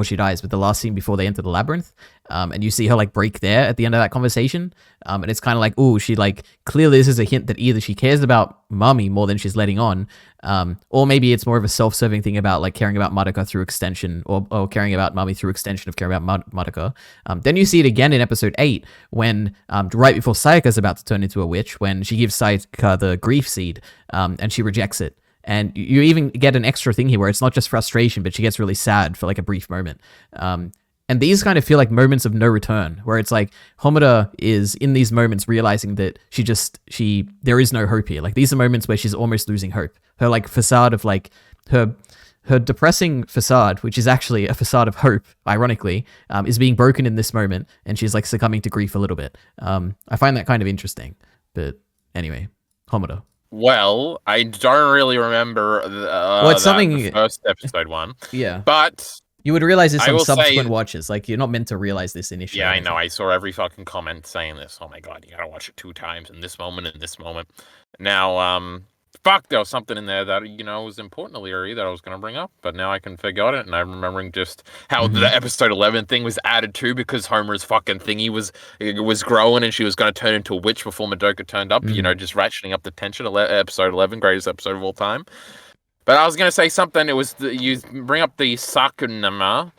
she dies, but the last scene before they enter the labyrinth. And you see her like break there at the end of that conversation. And it's kind of like, oh, she like, clearly this is a hint that either she cares about Mami more than she's letting on, or maybe it's more of a self-serving thing about like caring about Madoka through extension, or caring about Mami through extension of caring about Madoka. Then you see it again in episode 8 when, right before Sayaka's about to turn into a witch, when she gives Sayaka the grief seed, and she rejects it. And you even get an extra thing here where it's not just frustration, but she gets really sad for like a brief moment. And these kind of feel like moments of no return, where it's like Homura is in these moments realizing that there is no hope here. Like, these are moments where she's almost losing hope. Her like facade of like her depressing facade, which is actually a facade of hope, ironically, is being broken in this moment, and she's like succumbing to grief a little bit. I find that kind of interesting. But anyway, Homura. Well, I don't really remember the first episode one. Yeah. But you would realize this on subsequent watches. Like, you're not meant to realize this initially. Yeah, I know. I saw every fucking comment saying this. Oh my god, you gotta watch it 2 times in this moment and this moment. Now, Fuck, there was something in there that, was important to EliteAri that I was going to bring up, but now I can forget it, and I'm remembering just how Mm-hmm. the episode 11 thing was added to because Homer's fucking thingy was growing and she was going to turn into a witch before Madoka turned up, just ratcheting up the tension. Episode 11, greatest episode of all time. But I was going to say something, you bring up the Sakunama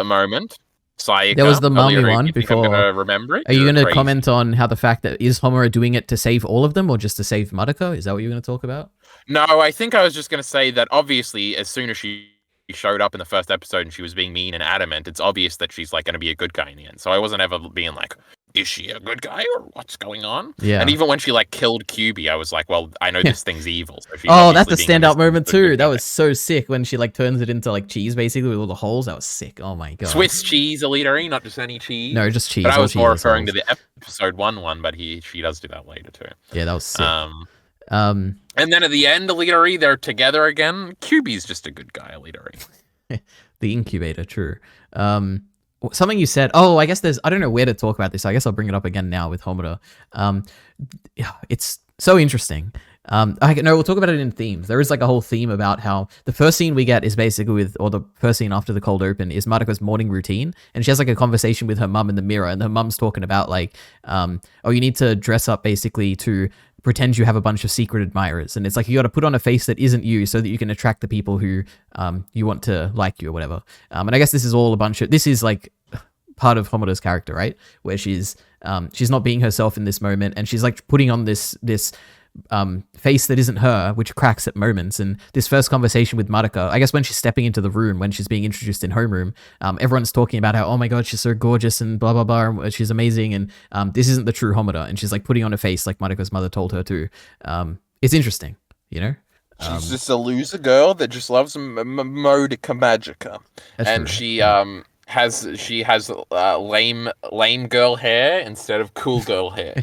moment. Sayaka. There was the mummy one you think before. I'm going to remember it? Are you going to crazy. comment on how the fact that is Homura doing it to save all of them or just to save Madoka? Is that what you're going to talk about? No, I think I was just going to say that obviously as soon as she showed up in the first episode and she was being mean and adamant, it's obvious that she's like going to be a good guy in the end. So I wasn't ever being like, is she a good guy or what's going on? Yeah. And even when she like killed QB, I was like, well, I know this thing's evil. So that's the standout moment too. That was so sick when she like turns it into like cheese basically with all the holes. That was sick. Oh my god. Swiss cheese, EliteAri, not just any cheese. No, just cheese. But I was more referring to the episode 1, but she does do that later too. Yeah, that was sick. And then at the end, EliteAri, they're together again. QB's just a good guy, EliteAri. The incubator, true. Something you said. Oh, I guess I don't know where to talk about this. I guess I'll bring it up again now with Homura. It's so interesting. We'll talk about it in themes. There is like a whole theme about how the first scene we get is basically or the first scene after the cold open is Madoka's morning routine, and she has like a conversation with her mum in the mirror, and her mum's talking about like, you need to dress up basically to pretend you have a bunch of secret admirers, and it's like you got to put on a face that isn't you so that you can attract the people who you want to like you or whatever. And I guess this is all this is like part of Homura's character, right? Where she's not being herself in this moment, and she's like putting on this face that isn't her, which cracks at moments. And this first conversation with Madoka, I guess when she's stepping into the room, when she's being introduced in homeroom, everyone's talking about how, oh my god, she's so gorgeous and blah blah blah, and she's amazing, and this isn't the true Homura, and she's like putting on a face like Madoka's mother told her to. It's interesting, you know. She's just a loser girl that just loves Madoka Magica, and true. She has lame girl hair instead of cool girl hair,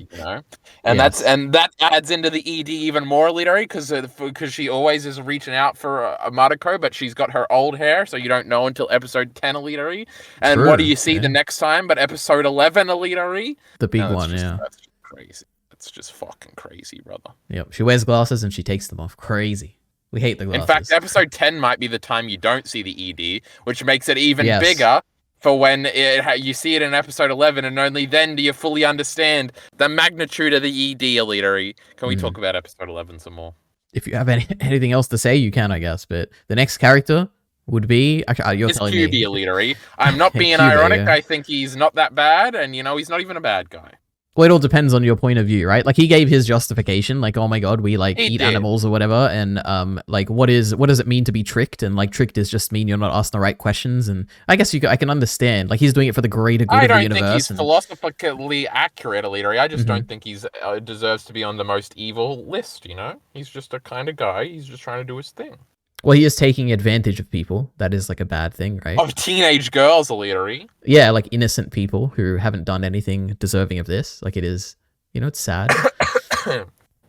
and yes. that adds into the ED even more, EliteAri, because she always is reaching out for a Madoka, but she's got her old hair, so you don't know until episode 10, EliteAri. And true, what do you see the next time? But episode 11, EliteAri, the big one, yeah. That's just crazy. It's just fucking crazy, brother. Yep, she wears glasses and she takes them off. Crazy. We hate the glasses. In fact, episode 10 might be the time you don't see the ED, which makes it even bigger for when you see it in episode 11, and only then do you fully understand the magnitude of the ED, EliteAri. Can we talk about episode 11 some more? If you have anything else to say, you can, I guess. But the next character would be... You're telling me. It's QB, EliteAri. I'm not being ironic. Yeah. I think he's not that bad, and, he's not even a bad guy. Well, it all depends on your point of view, right? Like, he gave his justification, like, oh my god, we, like, eat animals or whatever, and, like, what does it mean to be tricked? And, like, tricked is just mean you're not asking the right questions, and I guess I can understand. Like, he's doing it for the greater good of the universe. I don't think he's philosophically accurate, EliteAri. I just don't think he's deserves to be on the most evil list, He's just a kind of guy. He's just trying to do his thing. Well, he is taking advantage of people. That is like a bad thing, right? Of teenage girls, EliteAri. Yeah, like innocent people who haven't done anything deserving of this. Like it is, it's sad.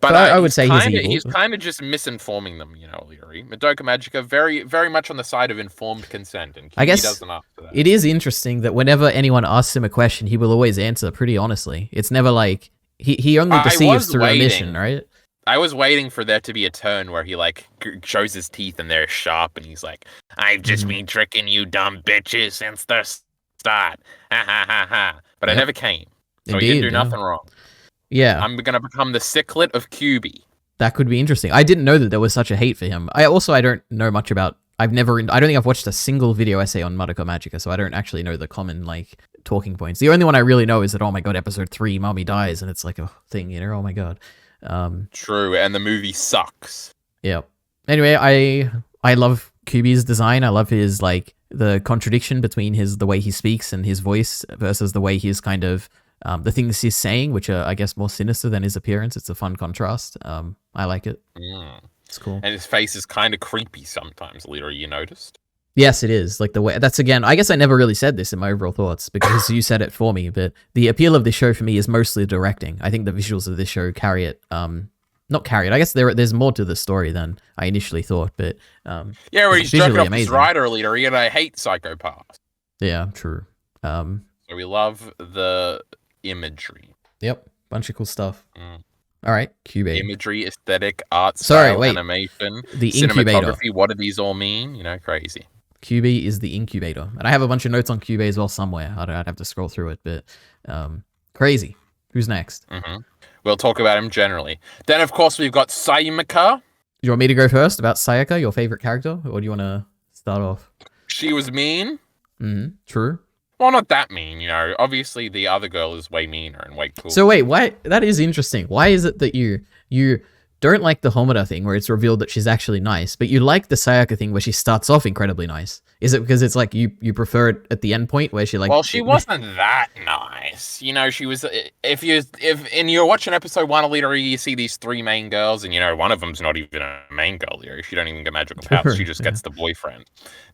but I would say he's evil. He's kind of just misinforming them, EliteAri. Madoka Magica, very, very much on the side of informed consent, and I guess doesn't ask for that. It is interesting that whenever anyone asks him a question, he will always answer pretty honestly. It's never like he only deceives through omission, right? I was waiting for there to be a turn where he like shows his teeth and they're sharp, and he's like, "I've just been tricking you dumb bitches since the start." Ha ha ha ha. But it never came. So he didn't do nothing wrong. Yeah. I'm gonna become the Ciclet of QB. That could be interesting. I didn't know that there was such a hate for him. I don't know much about I don't think I've watched a single video essay on Madoka Magica, so I don't actually know the common like talking points. The only one I really know is that, oh my god, episode 3, mommy dies, and it's like a thing, oh my god. True, and the movie sucks. Yeah. Anyway, I love QB's design. I love his like the contradiction between the way he speaks and his voice versus the way he's kind of the things he's saying, which are I guess more sinister than his appearance. It's a fun contrast. I like it. It's cool. And his face is kind of creepy sometimes. EliteAri, you noticed? Yes, it is. Like the way that's again. I guess I never really said this in my overall thoughts because you said it for me. But the appeal of this show for me is mostly directing. I think the visuals of this show carry it. Not carry it. I guess there's more to the story than I initially thought. But yeah, where he's jerking off his rider, EliteAri, and I hate psychopaths. Yeah, true. So we love the imagery. Yep, bunch of cool stuff. All right, Cube. Imagery, aesthetic, art Sorry, style, wait. animation, The incubator. cinematography. What do these all mean? You know, crazy. QB is the incubator. And I have a bunch of notes on QB as well somewhere. I'd have to scroll through it, but crazy. Who's next? We'll talk about him generally. Then, of course, we've got Sayaka. Do you want me to go first about Sayaka, your favorite character? Or do you want to start off? She was mean. True. Well, not that mean, you know. Obviously, the other girl is way meaner and way cooler. So wait, why? That is interesting. Why is it that you don't like the Homura thing where it's revealed that she's actually nice, but you like the Sayaka thing where she starts off incredibly nice? Is it because it's like you prefer it at the end point where she like? Well, she wasn't that nice. You know, she was. If you're watching episode 1 of EliteAri, you see these 3 main girls, and you know one of them's not even a main girl here. She don't even get magical powers. She just gets the boyfriend.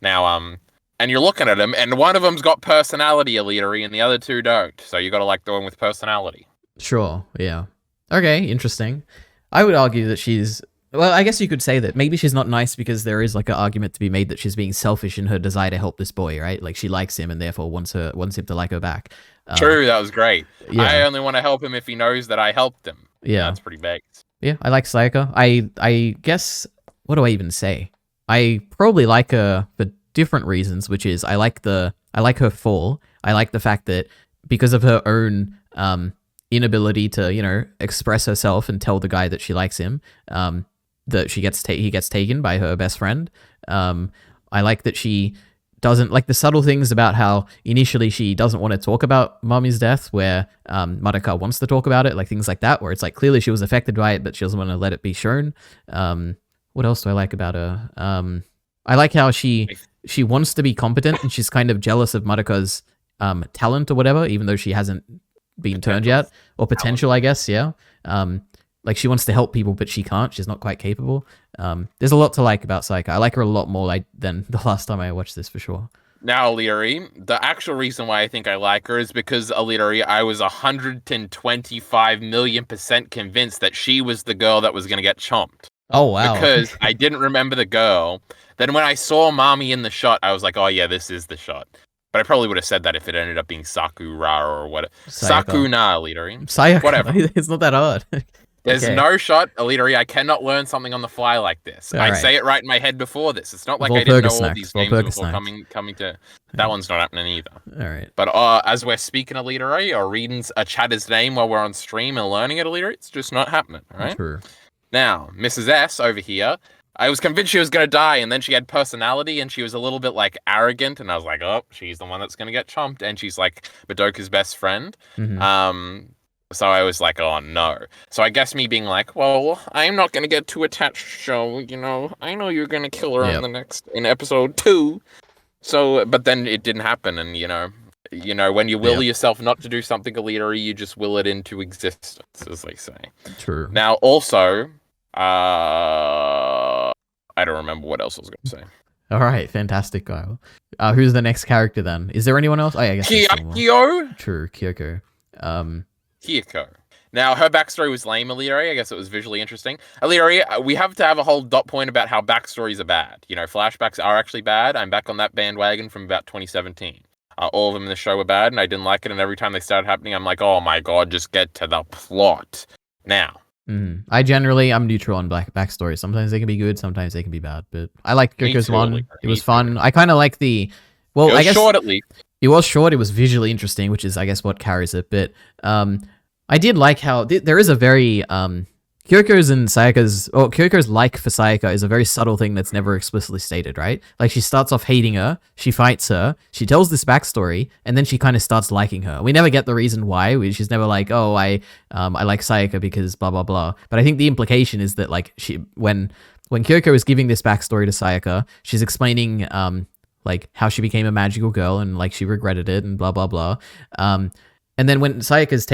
Now, and you're looking at them, and one of them's got personality, EliteAri, and the other 2 don't. So you got to like the one with personality. Sure. Yeah. Okay. Interesting. I would argue that she's. Well, I guess you could say that maybe she's not nice because there is like an argument to be made that she's being selfish in her desire to help this boy, right? Like she likes him and therefore wants him to like her back. True, that was great. Yeah. I only want to help him if he knows that I helped him. Yeah, that's pretty baked. Yeah, I like Sayaka. I guess, what do I even say? I probably like her for different reasons, which is I like her fall. I like the fact that because of her own inability to, you know, express herself and tell the guy that she likes him, that he gets taken by her best friend. I like that she doesn't like the subtle things about how initially she doesn't want to talk about Mommy's death, where Madoka wants to talk about it, like things like that, where it's like clearly she was affected by it, but she doesn't want to let it be shown. What else do I like about her? I like how she wants to be competent and she's kind of jealous of Madoka's talent or whatever, even though she hasn't been turned yet, or potential, I guess. Yeah. Like she wants to help people, but she can't. She's not quite capable. There's a lot to like about Sayaka. I like her a lot more than the last time I watched this, for sure. Now, EliteAri, the actual reason why I think I like her is because EliteAri, I was 125 million% convinced that she was the girl that was going to get chomped. Oh, wow. Because I didn't remember the girl. Then when I saw Mami in the shot, I was like, oh yeah, this is the shot. But I probably would have said that if it ended up being Sakura or what. Sakuna, EliteAri. Sayaka. Whatever. It's not that hard. There's no shot, EliteAri. I cannot learn something on the fly like this. I say it right in my head before this. It's not like I didn't know all these names before coming to. That one's not happening either. All right. But as we're speaking EliteAri or reading a chatter's name while we're on stream and learning it EliteAri, it's just not happening. All right. True. Now, Mrs. S over here, I was convinced she was going to die, and then she had personality, and she was a little bit, like, arrogant, and I was like, oh, she's the one that's going to get chomped, and she's, like, Madoka's best friend. So I was like, oh, no. So I guess me being like, well, I'm not going to get too attached, so, you know, I know you're going to kill her in episode 2. So, but then it didn't happen, and, you know, when you will yourself not to do something EliteAri, you just will it into existence, as they say. True. Now, also, I don't remember what else I was going to say. All right, fantastic, Kyle. Who's the next character then? Is there anyone else? I guess Kyoko. True, Kyoko. Kyoko. Now, her backstory was lame, EliteAri. I guess it was visually interesting. EliteAri, we have to have a whole dot point about how backstories are bad. You know, flashbacks are actually bad. I'm back on that bandwagon from about 2017. All of them in the show were bad, and I didn't like it, and every time they started happening, I'm like, oh my god, just get to the plot. Now. I'm neutral on backstories. Sometimes they can be good, sometimes they can be bad, but I liked Kyoko's one. It was fun. I kind of like the... Well, I guess... short, at least. It was short, it was visually interesting, which is, I guess, what carries it, but I did like how... There is a very... Kyoko's like for Sayaka is a very subtle thing that's never explicitly stated, right? Like she starts off hating her, she fights her, she tells this backstory, and then she kind of starts liking her. We never get the reason why. She's never like, oh, I like Sayaka because blah blah blah. But I think the implication is that like when Kyoko is giving this backstory to Sayaka, she's explaining like how she became a magical girl and like she regretted it and blah blah blah. And then when Sayaka's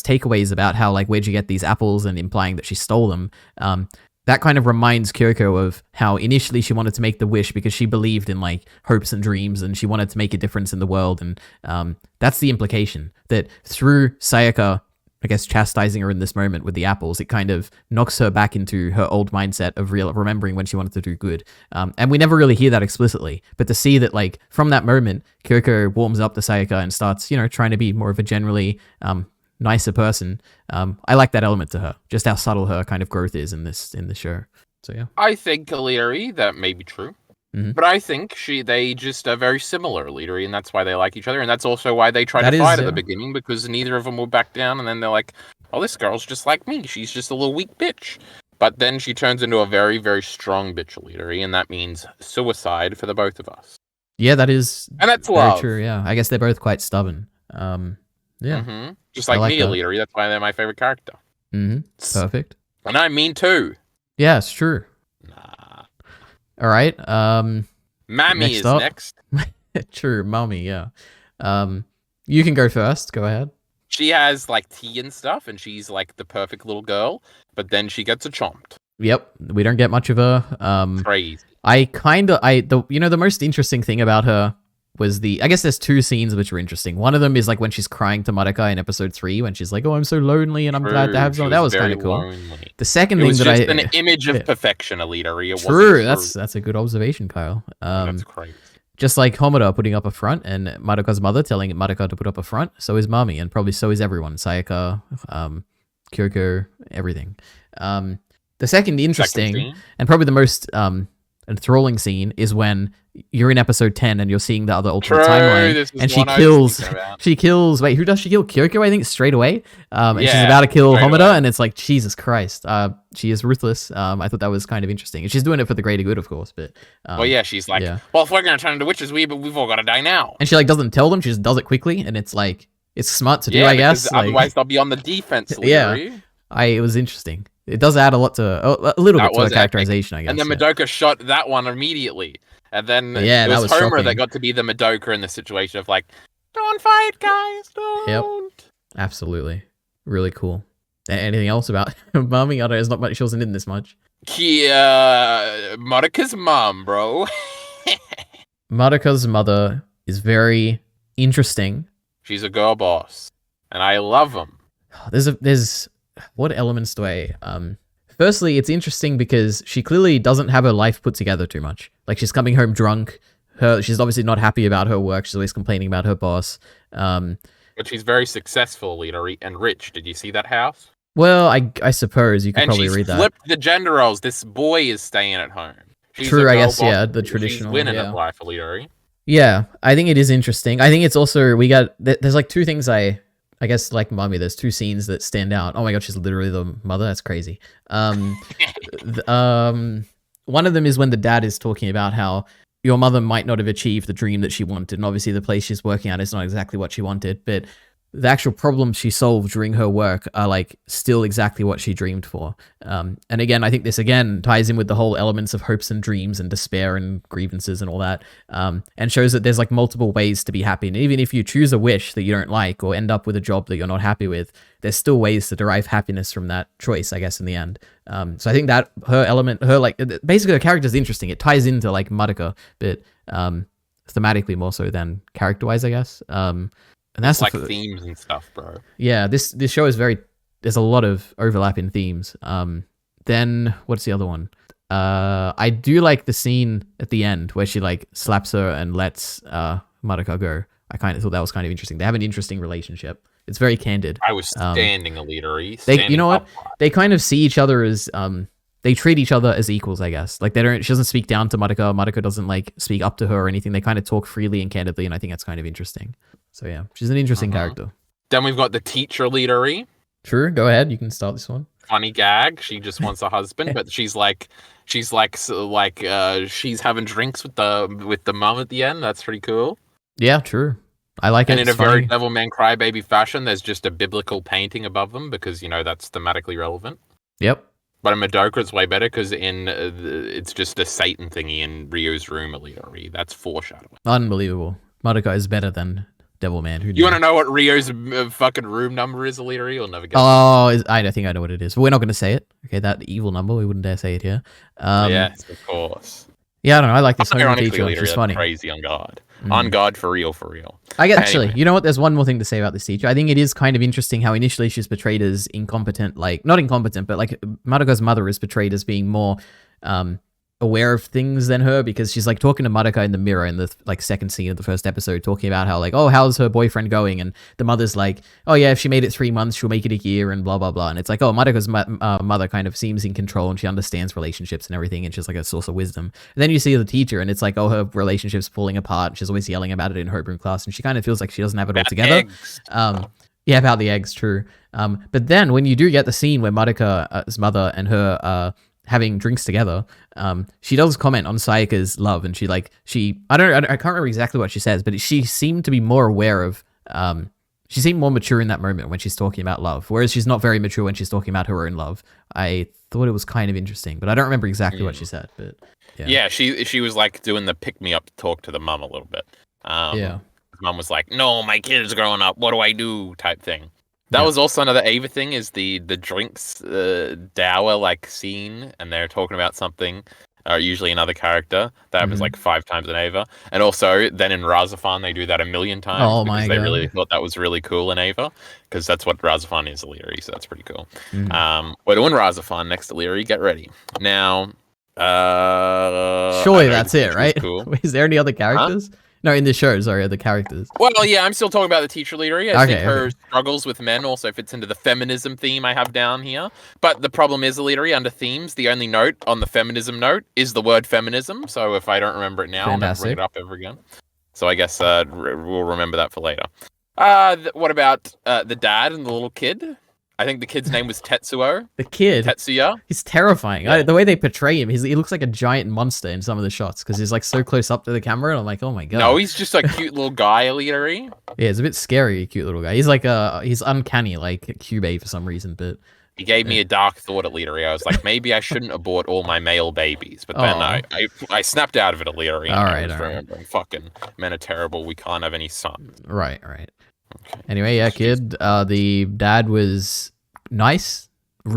takeaways about how, like, where'd you get these apples and implying that she stole them, that kind of reminds Kyoko of how initially she wanted to make the wish because she believed in, like, hopes and dreams and she wanted to make a difference in the world. And that's the implication, that through Sayaka, I guess, chastising her in this moment with the apples, it kind of knocks her back into her old mindset of remembering when she wanted to do good. And we never really hear that explicitly, but to see that, like, from that moment, Kyoko warms up to Sayaka and starts, you know, trying to be more of a generally nicer person. I like that element to her, just how subtle her kind of growth is in the show. So yeah, I think EliteAri, that may be true. Mhm. But I think they just are very similar, EliteAri, and that's why they like each other, and that's also why they try That to is, fight at yeah. the beginning, because neither of them will back down, and then they're like, oh, this girl's just like me, she's just a little weak bitch. But then she turns into a very, very strong bitch, EliteAri, and that means suicide for the both of us. Yeah, that is And that's very love. true. Yeah, I guess they're both quite stubborn. Yeah, Just like, I like me, that. EliteAri, that's why they're my favorite character. Perfect. And I mean too. Yeah, it's true. Nah. All right. Mammy Next is up. next. True, mommy. Yeah. You can go first. Go ahead. She has like tea and stuff, and she's like the perfect little girl. But then she gets a chomped. Yep, we don't get much of her. Crazy. The most interesting thing about her was I guess there's two scenes which are interesting. One of them is like when she's crying to Madoka in episode 3 when she's like, "Oh, I'm so lonely and I'm glad to have someone." That was kind of cool. Lonely. The second It thing was that just an image of perfection, EliteAri. It true, wasn't that's a good observation, Kyle. that's crazy. Just like Homura putting up a front and Madoka's mother telling Madoka to put up a front, so is Mami, and probably so is everyone. Sayaka, Kyoko, everything. The second interesting and probably the most enthralling scene is when you're in episode 10 and you're seeing the other alternate timeline, and she kills. Wait, who does she kill? Kyoko, I think, straight away. And she's about to kill Homura, and it's like, Jesus Christ. She is ruthless. I thought that was kind of interesting, and she's doing it for the greater good, of course. But she's like, well, if we're gonna turn into witches, we've all got to die now. And she like doesn't tell them; she just does it quickly, and it's like it's smart to do, I guess. Otherwise, they'll be on the defense. It was interesting. It does add a lot to a little bit to the characterization, I guess. And then Madoka shot that one immediately. And then it was Homura that got to be the Madoka in the situation of like, don't fight, guys, don't. Yep, absolutely. Really cool. Anything else about Mami? I don't know, there's not much, she wasn't in this much. Madoka's mom, bro. Madoka's mother is very interesting. She's a girl boss. And I love them. There's what elements do I firstly, it's interesting because she clearly doesn't have her life put together too much. Like, she's coming home drunk. She's obviously not happy about her work. She's always complaining about her boss. But she's very successful, EliteAri, and rich. Did you see that house? Well, I suppose you could probably read that. And she's flipped the gender roles. This boy is staying at home. True, I guess, the traditional. She's winning at life, EliteAri. Yeah, I think it is interesting. I think it's also, there's like two things I guess, like Mami, there's two scenes that stand out. Oh my god, she's literally the mother. That's crazy. One of them is when the dad is talking about how your mother might not have achieved the dream that she wanted, and obviously the place she's working at is not exactly what she wanted, but the actual problems she solved during her work are like still exactly what she dreamed for. And again, I think this again ties in with the whole elements of hopes and dreams and despair and grievances and all that, and shows that there's like multiple ways to be happy. And even if you choose a wish that you don't like or end up with a job that you're not happy with, there's still ways to derive happiness from that choice, I guess, in the end. So I think that basically her character is interesting. It ties into like Madoka, but thematically more so than character-wise, I guess. And that's like themes and stuff, bro. Yeah, this show is there's a lot of overlap in themes. Then what's the other one? I do like the scene at the end where she like slaps her and lets Madoka go. I kind of thought that was kind of interesting. They have an interesting relationship. It's very candid. I was standing EliteAri. You know what? They kind of see each other as they treat each other as equals, I guess. Like she doesn't speak down to Madoka. Madoka doesn't like speak up to her or anything. They kind of talk freely and candidly, and I think that's kind of interesting. So yeah, she's an interesting character. Then we've got the teacher EliteAri. True, go ahead. You can start this one. Funny gag. She just wants a husband, but she's having drinks with the mom at the end. That's pretty cool. Yeah, true. I like it. And in a very Devilman Crybaby fashion, there's just a biblical painting above them because that's thematically relevant. Yep. But in Madoka, it's way better because it's just a Satan thingy in Ryu's room EliteAri. That's foreshadowing. Unbelievable. Madoka is better than Devilman. You want to know what Ryu's fucking room number is, EliteAri? You'll never guess. Oh, I don't think I know what it is. But we're not going to say it. Okay, that evil number. We wouldn't dare say it here. Yes, of course. Yeah, I don't know. I like this homie teacher. She's funny. Crazy on God. On God, for real, for real. Actually, you know what? There's one more thing to say about this teacher. I think it is kind of interesting how initially she's portrayed as incompetent, like, not incompetent, but like Madoka's mother is portrayed as being more aware of things than her, because she's like talking to Madoka in the mirror in the like second scene of the first episode, talking about how like, oh, how's her boyfriend going, and the mother's like, oh yeah, if she made it 3 months, she'll make it a year, and blah blah blah. And it's like, oh, Madoka's mother kind of seems in control, and she understands relationships and everything, and she's like a source of wisdom. And then you see the teacher, and it's like, oh, her relationship's falling apart, and she's always yelling about it in homeroom class, and she kind of feels like she doesn't have it all together. Yeah, about the eggs, true. But then when you do get the scene where Madoka's mother and her having drinks together, she does comment on Sayaka's love, and she I can't remember exactly what she says, but she seemed to be more aware of, she seemed more mature in that moment when she's talking about love, whereas she's not very mature when she's talking about her own love. I thought it was kind of interesting, but I don't remember exactly what she said. But yeah, she was like doing the pick me up talk to the mum a little bit. Yeah, mum was like, "No, my kid is growing up. What do I do?" type thing. That was also another Ava thing, is the drinks dower like scene, and they're talking about something, usually another character. That happens like 5 times in Ava, and also then in Razafan they do that a million times. Oh my because God. They really thought that was really cool in Ava, because that's what Razafan is, EliteAri, so that's pretty cool. We're doing Razafan next, EliteAri. Get ready now. surely that's it, right? Cool. Is there any other characters? No, in the show, sorry, the characters. Well, yeah, I'm still talking about the teacher EliteAri. I think her struggles with men also fits into the feminism theme I have down here. But the problem is, EliteAri, under themes, the only note on the feminism note is the word feminism. So if I don't remember it now, I'll never bring it up ever again. So I guess we'll remember that for later. What about the dad and the little kid? I think the kid's name was Tetsuo. The kid? Tetsuya. He's terrifying. Yeah. The way they portray him, he looks like a giant monster in some of the shots, because he's like so close up to the camera, and I'm like, oh my God. No, he's just a cute little guy, EliteAri. Yeah, it's a bit scary, cute little guy. He's like he's uncanny, like Cubase for some reason, but... He gave me a dark thought at EliteAri. I was like, maybe I shouldn't abort all my male babies. But then I snapped out of it at EliteAri. All right. Fucking men are terrible. We can't have any sons. Right. Okay. Anyway, yeah, kid. The dad was nice. We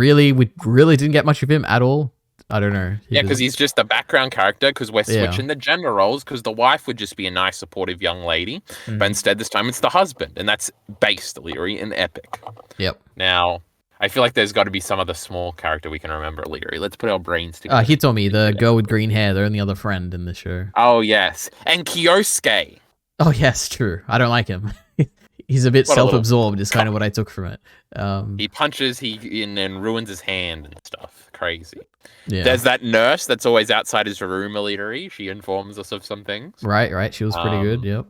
really didn't get much of him at all. I don't know. Yeah, because he's just a background character, because we're switching the gender roles, because the wife would just be a nice, supportive young lady. But instead, this time, it's the husband. And that's based, EliteAri, in Epic. Yep. Now... I feel like there's got to be some other small character we can remember, EliteAri. Let's put our brains together. Hitomi, the girl with green hair, the only other friend in the show. Oh, yes. And Kyosuke. Oh, yes, true. I don't like him. He's a bit self-absorbed, is kind of what I took from it. He punches and ruins his hand and stuff. Crazy. Yeah. There's that nurse that's always outside his room, EliteAri. She informs us of some things. Right. She was pretty good, yep.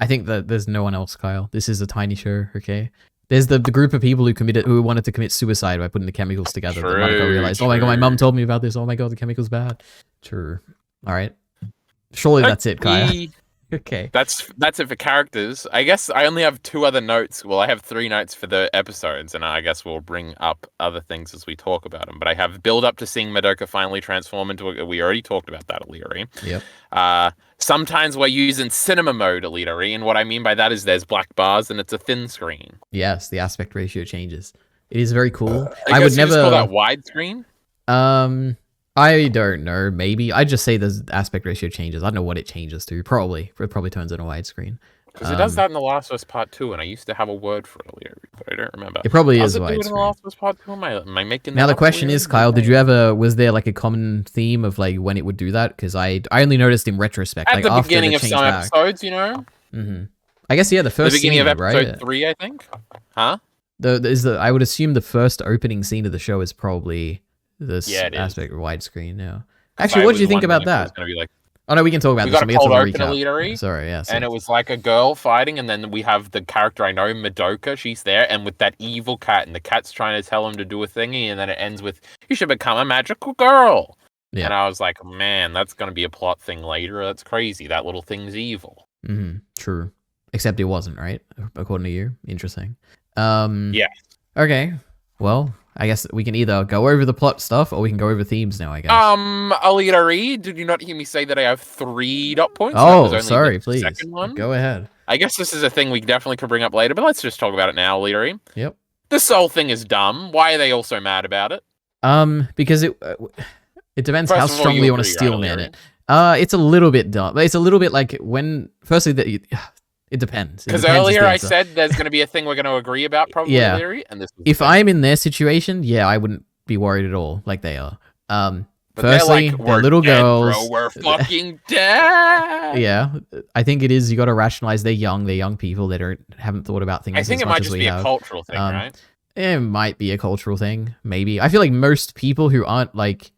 I think that there's no one else, Kyle. This is a tiny show, okay? There's the group of people who wanted to commit suicide by putting the chemicals together. True, that Madoka realized, oh my God, my mum told me about this. Oh my God, the chemical's bad. True. All right. Surely that's it, Kaya. Okay. That's it for characters. I guess I only have 2 other notes. Well, I have 3 notes for the episodes, and I guess we'll bring up other things as we talk about them. But I have build up to seeing Madoka finally transform into we already talked about that, EliteAri. Yep. Sometimes we're using cinema mode, EliteAri, and what I mean by that is there's black bars and it's a thin screen. Yes, the aspect ratio changes. It is very cool. I would never call that widescreen. I don't know. Maybe I just say the aspect ratio changes. I don't know what it changes to. It probably turns into widescreen. Because it does that in The Last of Us Part 2, and I used to have a word for it earlier, but I don't remember. It probably is widescreen. In The Last of Us Part 2? Am I making that now the up question is, Kyle, was there like a common theme of like when it would do that? Because I only noticed in retrospect. At the beginning of some episodes, you know? Mm-hmm. I guess, yeah, the beginning of episode right? 3, I think. Huh? I would assume the first opening scene of the show is probably this aspect of widescreen, yeah. Actually, what did you think about that? Oh no, we can talk about this. We got a cold open, EliteAri. Sorry, yeah. And it was like a girl fighting, and then we have the character I know, Madoka. She's there, and with that evil cat, and the cat's trying to tell him to do a thingy, and then it ends with, "You should become a magical girl." Yeah. And I was like, man, that's gonna be a plot thing later. That's crazy. That little thing's evil. Mm-hmm. True. Except it wasn't, right? According to you. Interesting. Yeah. Okay. Well, I guess we can either go over the plot stuff or we can go over themes now, I guess. EliteAri, did you not hear me say that I have 3 dot points? Oh, sorry, please. Second one? Go ahead. I guess this is a thing we definitely could bring up later, but let's just talk about it now, EliteAri. Yep. The soul thing is dumb. Why are they all so mad about it? Because it depends how strongly you want to steel man it. It's a little bit dumb. It's a little bit like when, firstly, it depends. Because earlier I said there's going to be a thing we're going to agree about, probably, EliteAri, and this. If I'm in their situation, yeah, I wouldn't be worried at all, like they are. But Firstly, they're like, they're we're little dead, girls. bro. We're fucking dead. Yeah, I think it is. You got to rationalize they're young people. They haven't thought about things I think as it much might as just we be a have. cultural thing, right? It might be a cultural thing, maybe. I feel like most people who aren't like,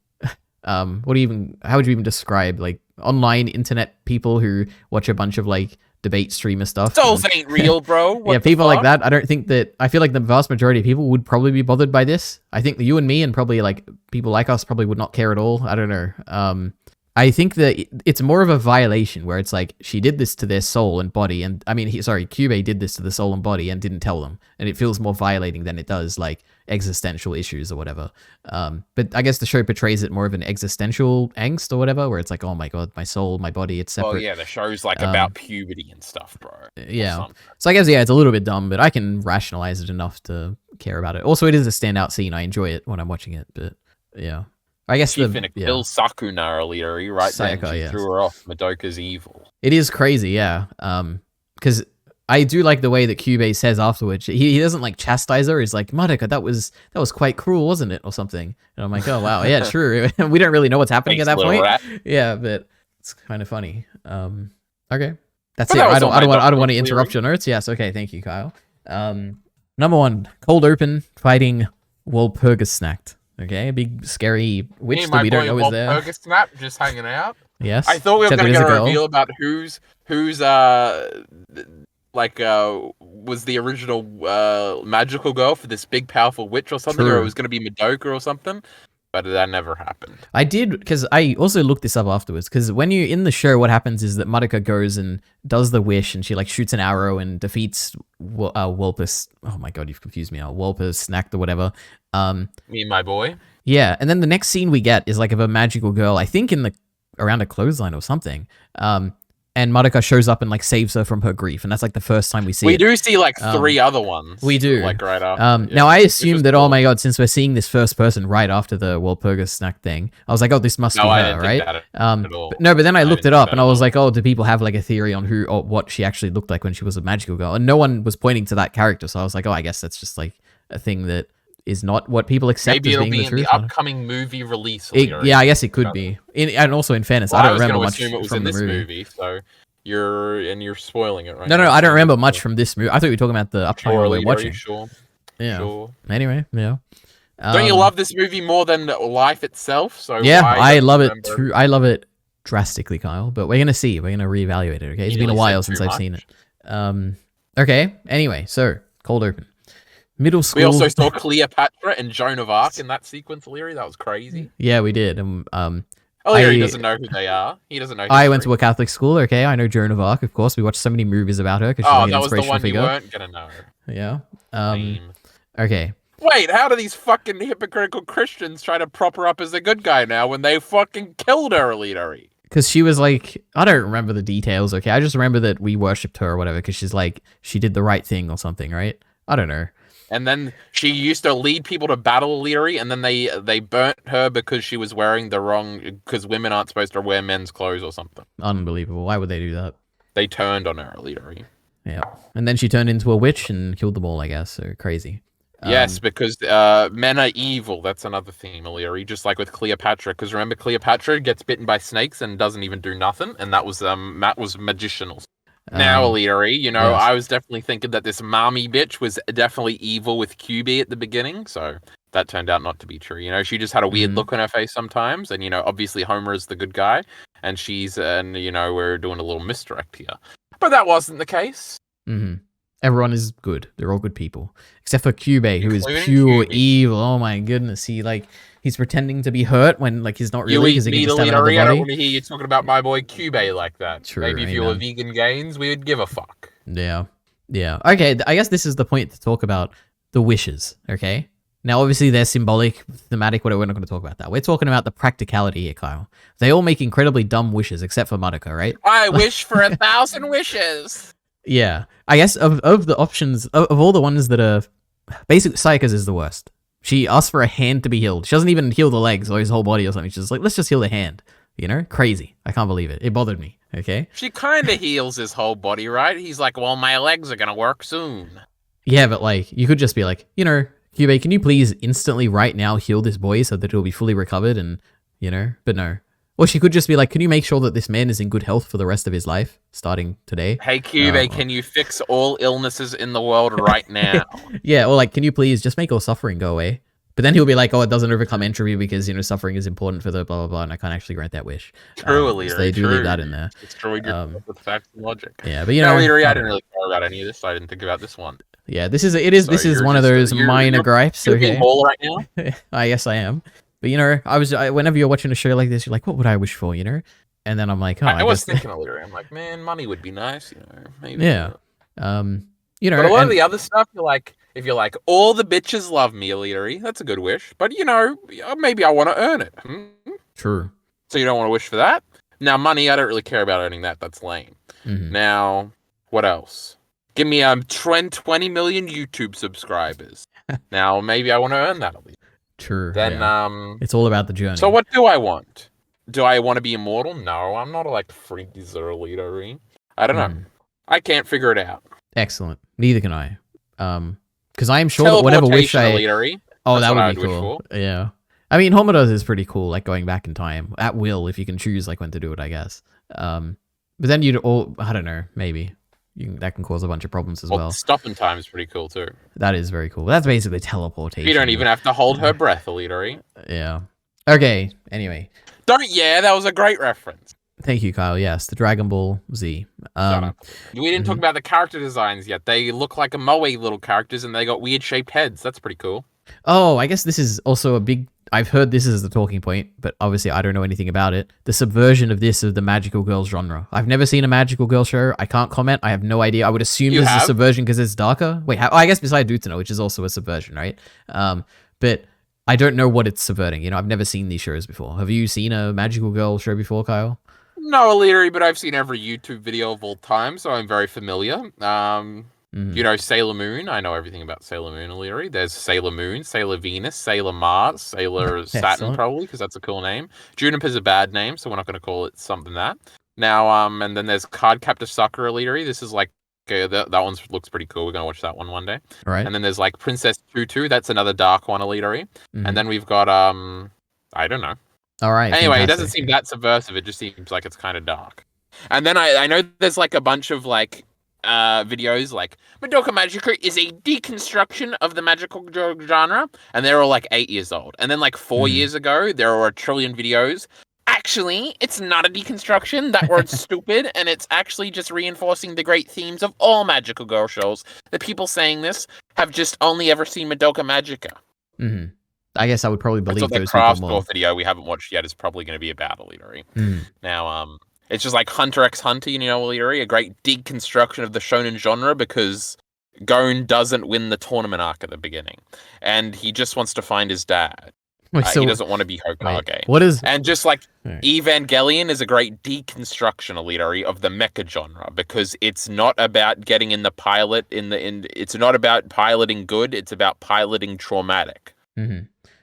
how would you even describe like online internet people who watch a bunch of like debate streamer stuff? Souls ain't real, bro. What Yeah, the people like fuck? that. I feel like the vast majority of people would probably be bothered by this. I think that you and me and probably like people like us probably would not care at all. I don't know. I think that it's more of a violation where it's like she did this to their soul and body, and I mean, Kyubey did this to the soul and body and didn't tell them, and it feels more violating than it does like existential issues or whatever. But I guess the show portrays it more of an existential angst or whatever, where it's like, oh my god, my soul, my body, it's separate. Well, yeah, the show's like about puberty and stuff, bro. Yeah. So I guess it's a little bit dumb, but I can rationalize it enough to care about it. Also, it is a standout scene. I enjoy it when I'm watching it, but yeah. I guess She finna kill Sakuna earlier, right? Sayaka, then she yes. threw her off. Madoka's evil. It is crazy, yeah. Because I do like the way that Kyubey says afterwards. He doesn't like chastise her. He's like, Madoka, that was quite cruel, wasn't it, or something? And I'm like, oh wow, yeah, true. We don't really know what's happening at that point. Rat. Yeah, but it's kind of funny. Okay, that's But it. that I was all don't want to my interrupt your notes. Yes, okay, thank you, Kyle. Number one, cold open fighting Walpurgisnacht. Okay, a big scary witch that we don't know is there. Snap just hanging out. Yes. I thought we were Except going it to is get a a girl. reveal about who's was the original magical girl for this big powerful witch or something, or True. it was going to be Madoka or something. But that never happened. I did, because I also looked this up afterwards, because when you're in the show, what happens is that Madoka goes and does the wish, and she like shoots an arrow and defeats Walpus. Oh my god, you've confused me now. Walpurgisnacht or whatever. Me and my boy. Yeah, and then the next scene we get is like of a magical girl, I think around a clothesline or something. And Madoka shows up and like saves her from her grief, and that's like the first time we see it. We do see like three other ones. We do. Like right after. Now I assumed that, cool. oh my god, since we're seeing this first person right after the Walpurgisnacht thing, I was like, oh, this must be I her, didn't right? think that at all. But then I looked it didn't up think and that I at was all. like, oh, do people have like a theory on who or what she actually looked like when she was a magical girl? And no one was pointing to that character, so I was like, oh, I guess that's just like a thing that is not what people accept Maybe as it'll being be the in truth. the upcoming movie release. Yeah, I guess it could be. And also, in fairness, Well, I don't was remember gonna much assume it was from in the this movie. so you're spoiling it right No, now. I don't remember much from this movie. I thought you were talking about the upcoming one we're watching. Sure. Yeah. Sure. Anyway, yeah. Don't you love this movie more than life itself? So Yeah, why I don't love you it remember- too. I love it drastically, Kyle. But we're gonna see. We're gonna reevaluate it. Okay, it's You been a nearly while said since too I've much. seen it. Okay. Anyway, so cold open, middle school. We also saw Cleopatra and Joan of Arc in that sequence, Leary. That was crazy. Yeah, we did. Leary doesn't know who they are. He doesn't know. I went history. to a Catholic school. Okay, I know Joan of Arc. Of course, we watched so many movies about her because she's Oh, like an that was the inspirational one figure. you weren't gonna know. Yeah. Lame. Okay. Wait, how do these fucking hypocritical Christians try to prop her up as a good guy now when they fucking killed her, EliteAri? Because she was like, I don't remember the details. Okay, I just remember that we worshipped her or whatever. Because she's like, she did the right thing or something, right? I don't know. And then she used to lead people to battle EliteAri, and then they burnt her because she was wearing the wrong. Because women aren't supposed to wear men's clothes or something. Unbelievable. Why would they do that? They turned on her, EliteAri. Yeah. And then she turned into a witch and killed them all, I guess. So crazy. Yes, because men are evil. That's another theme, EliteAri. Just like with Cleopatra. Because remember, Cleopatra gets bitten by snakes and doesn't even do nothing. And that was Matt was magicianal. Now, EliteAri, you know, yes. I was definitely thinking that this mommy bitch was definitely evil with QB at the beginning. So that turned out not to be true. You know, she just had a weird look on her face sometimes. And, you know, obviously Homer is the good guy. And you know, we're doing a little misdirect here. But that wasn't the case. Mm-hmm. Everyone is good. They're all good people. Except for Kyubey, who is Including pure Kyubey. evil. Oh my goodness. He's pretending to be hurt when like he's not really because he can just have another EliteAri. I don't body. want to hear you talking about my boy QB like that. True, Maybe if you were amen. vegan gains, we would give a fuck. Yeah. Yeah. Okay, I guess this is the point to talk about the wishes, okay? Now, obviously, they're symbolic, thematic, whatever. We're not going to talk about that. We're talking about the practicality here, Kyle. They all make incredibly dumb wishes, except for Madoka, right? I wish for 1,000 wishes. Yeah. I guess of the options, of all the ones that are... Basically, Sayaka's is the worst. She asks for a hand to be healed. She doesn't even heal the legs or his whole body or something. She's just like, let's just heal the hand. You know? Crazy. I can't believe it. It bothered me, okay? She kind of heals his whole body, right? He's like, well, my legs are going to work soon. Yeah, but like, you could just be like, you know, Kyubey, can you please instantly right now heal this boy so that he'll be fully recovered and you know? But no. Or she could just be like, can you make sure that this man is in good health for the rest of his life, starting today? Hey, Cube, can you fix all illnesses in the world right now? Yeah, or like, can you please just make all suffering go away? But then he'll be like, oh, it doesn't overcome entropy because, you know, suffering is important for the blah, blah, blah, and I can't actually grant that wish. True, So they do leave that in there. Destroyed your with facts and logic. Yeah, but you know, Eliteari, I didn't really care about any of this. I didn't think about this one. Yeah, this is one of those minor gripes. You're okay, being mole right now. I guess I am. But you know, whenever you're watching a show like this, you're like, what would I wish for, you know? And then I'm like, oh, I was thinking Eliteari. I'm like, man, money would be nice, you know. Maybe. Yeah. You know, but a lot of the other stuff, if you're like, all the bitches love me, Eliteari, that's a good wish. But you know, maybe I want to earn it. True. So you don't want to wish for that? Now, money, I don't really care about earning that. That's lame. Now, what else? Give me 20 million YouTube subscribers. Now, maybe I want to earn that at least. True. Then, it's all about the journey. So what do I want? Do I want to be immortal? No, I'm not like freakies or EliteAri. I don't know. I can't figure it out. Excellent. Neither can I. Because I am sure that whatever wish I... EliteAri. Oh, that would be cool. Yeah. I mean, Homedos is pretty cool, like going back in time at will if you can choose like when to do it, I guess. But then you'd all, I don't know, maybe that can cause a bunch of problems as well. Stopping time is pretty cool too. That is very cool. That's basically teleportation. You don't even have to hold her breath, EliteAri. Yeah. Okay. Anyway. That was a great reference. Thank you, Kyle. Yes, the Dragon Ball Z. We didn't talk about the character designs yet. They look like a Moe little characters, and they got weird shaped heads. That's pretty cool. Oh, I guess this is also a big... I've heard this as the talking point, but obviously I don't know anything about it. The subversion of the magical girl genre. I've never seen a magical girl show. I can't comment. I have no idea. I would assume this is a subversion because it's darker. Wait, I guess besides Utano, which is also a subversion, right? But I don't know what it's subverting. You know, I've never seen these shows before. Have you seen a magical girl show before, Kyle? No, EliteAri, but I've seen every YouTube video of all time, so I'm very familiar. You know, Sailor Moon. I know everything about Sailor Moon, EliteAri. There's Sailor Moon, Sailor Venus, Sailor Mars, Sailor Saturn, probably, because that's a cool name. Juniper's a bad name, so we're not going to call it something that. Now, and then there's Cardcaptor Sakura, EliteAri. This is like, that one looks pretty cool. We're going to watch that one day. Right. And then there's like Princess Tutu. That's another dark one, EliteAri. And then we've got, I don't know. All right. Anyway, It doesn't seem that subversive. It just seems like it's kind of dark. And then I know there's like a bunch of like videos like Madoka Magica is a deconstruction of the magical genre, and they're all like 8 years old. And then like 4 years ago, there were a trillion videos. Actually, it's not a deconstruction. That word's stupid, and it's actually just reinforcing the great themes of all magical girl shows. The people saying this have just only ever seen Madoka Magica. I guess I would probably believe those people more. The craft store video we haven't watched yet is probably going to be about EliteAri. Now, it's just like Hunter x Hunter, you know, EliteAri, a great deconstruction of the shonen genre because Gon doesn't win the tournament arc at the beginning, and he just wants to find his dad. He doesn't want to be Hokage. What is? And just like Evangelion is a great deconstruction, EliteAri, of the mecha genre because it's not about getting in the pilot it's not about piloting good. It's about piloting traumatic.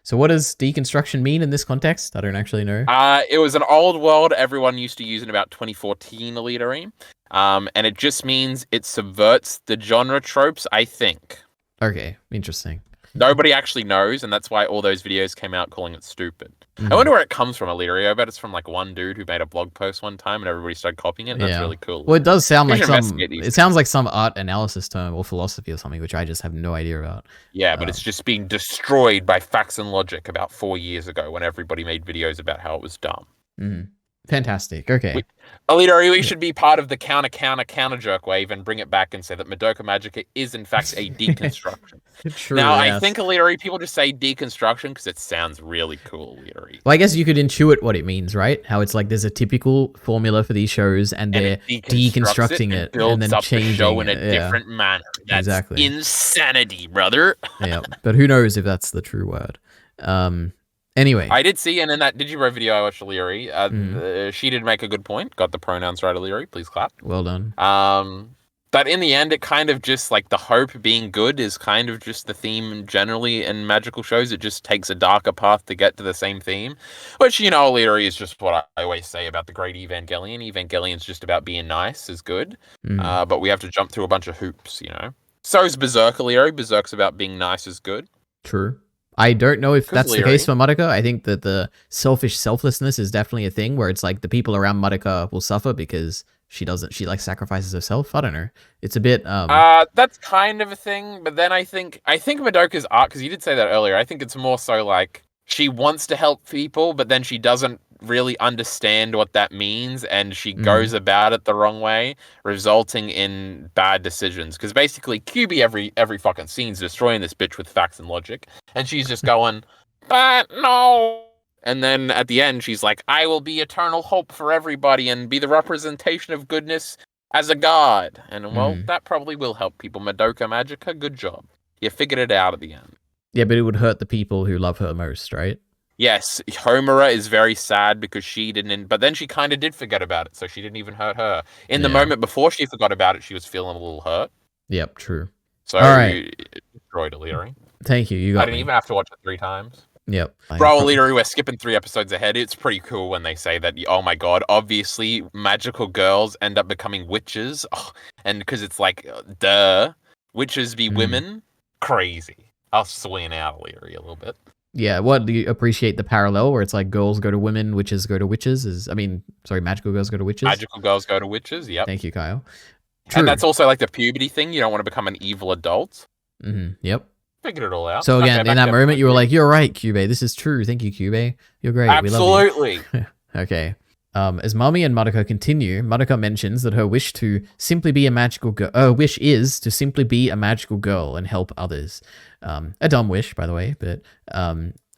So what does deconstruction mean in this context? I don't actually know. It was an old world everyone used to use in about 2014, EliteAri. And it just means it subverts the genre tropes, I think. Okay, interesting. Nobody actually knows, and that's why all those videos came out calling it stupid. I wonder where it comes from, EliteAri. I bet it's from like one dude who made a blog post one time and everybody started copying it. And that's really cool. Well, it does sound like some art analysis term or philosophy or something, which I just have no idea about. Yeah, but it's just being destroyed by facts and logic about 4 years ago when everybody made videos about how it was dumb. Fantastic. Okay. EliteAri, we should be part of the counter jerk wave and bring it back and say that Madoka Magica is in fact a deconstruction. True, now, I think EliteAri people just say deconstruction because it sounds really cool, EliteAri. Well, I guess you could intuit what it means, right? How it's like there's a typical formula for these shows and they're deconstructing it and then changing the show in a different manner. That's insanity, brother. Yeah, but who knows if that's the true word. Anyway, I did see, and in that Digibro video I watched, EliteAri, she did make a good point. Got the pronouns right, EliteAri. Please clap. Well done. But in the end, it kind of just like the hope being good is kind of just the theme generally in magical shows. It just takes a darker path to get to the same theme, which, you know, EliteAri is just what I always say about the great Evangelion. Evangelion's just about being nice is good, but we have to jump through a bunch of hoops, you know. So is Berserk, EliteAri. Berserk's about being nice is good. True. I don't know if 'Cause that's the case Leary. for Madoka. I think that the selfish selflessness is definitely a thing where it's like the people around Madoka will suffer because she like sacrifices herself. I don't know. It's a bit That's kind of a thing, but then I think Madoka's art, because you did say that earlier. I think it's more so like she wants to help people, but then she doesn't really understand what that means, and she goes about it the wrong way, resulting in bad decisions. Because basically, QB every fucking scene's destroying this bitch with facts and logic, and she's just going, but no. And then at the end, she's like, I will be eternal hope for everybody and be the representation of goodness as a god. And, well, that probably will help people. Madoka Magica, good job. You figured it out at the end. yeah, but it would hurt the people who love her most, right? Yes, Homura is very sad because she didn't, but then she kind of did forget about it, so she didn't even hurt her. In the moment before she forgot about it, she was feeling a little hurt. Yep, true. So, all right. it destroyed EliteAri. Thank you. You got I didn't even have to watch it 3 times. Yep. Bro, EliteAri, we're skipping 3 episodes ahead. It's pretty cool when they say that, oh my god, obviously magical girls end up becoming witches. Oh, and because it's like, duh, witches be women? Crazy. I'll swing out EliteAri a little bit. Yeah, what do you appreciate the parallel where it's like girls go to women, witches go to witches? Magical girls go to witches. Magical girls go to witches, yep. Thank you, Kyle. True. And that's also like the puberty thing. You don't want to become an evil adult. Yep. Figured it all out. So again, in that moment, you were like, "You're right, Cube. This is true. Thank you, Cube. You're great. Absolutely." We love you." Okay. As Mami and Madoka continue, Madoka mentions that her wish to simply be a magical girl. Wish is to simply be a magical girl and help others. A dumb wish, by the way, but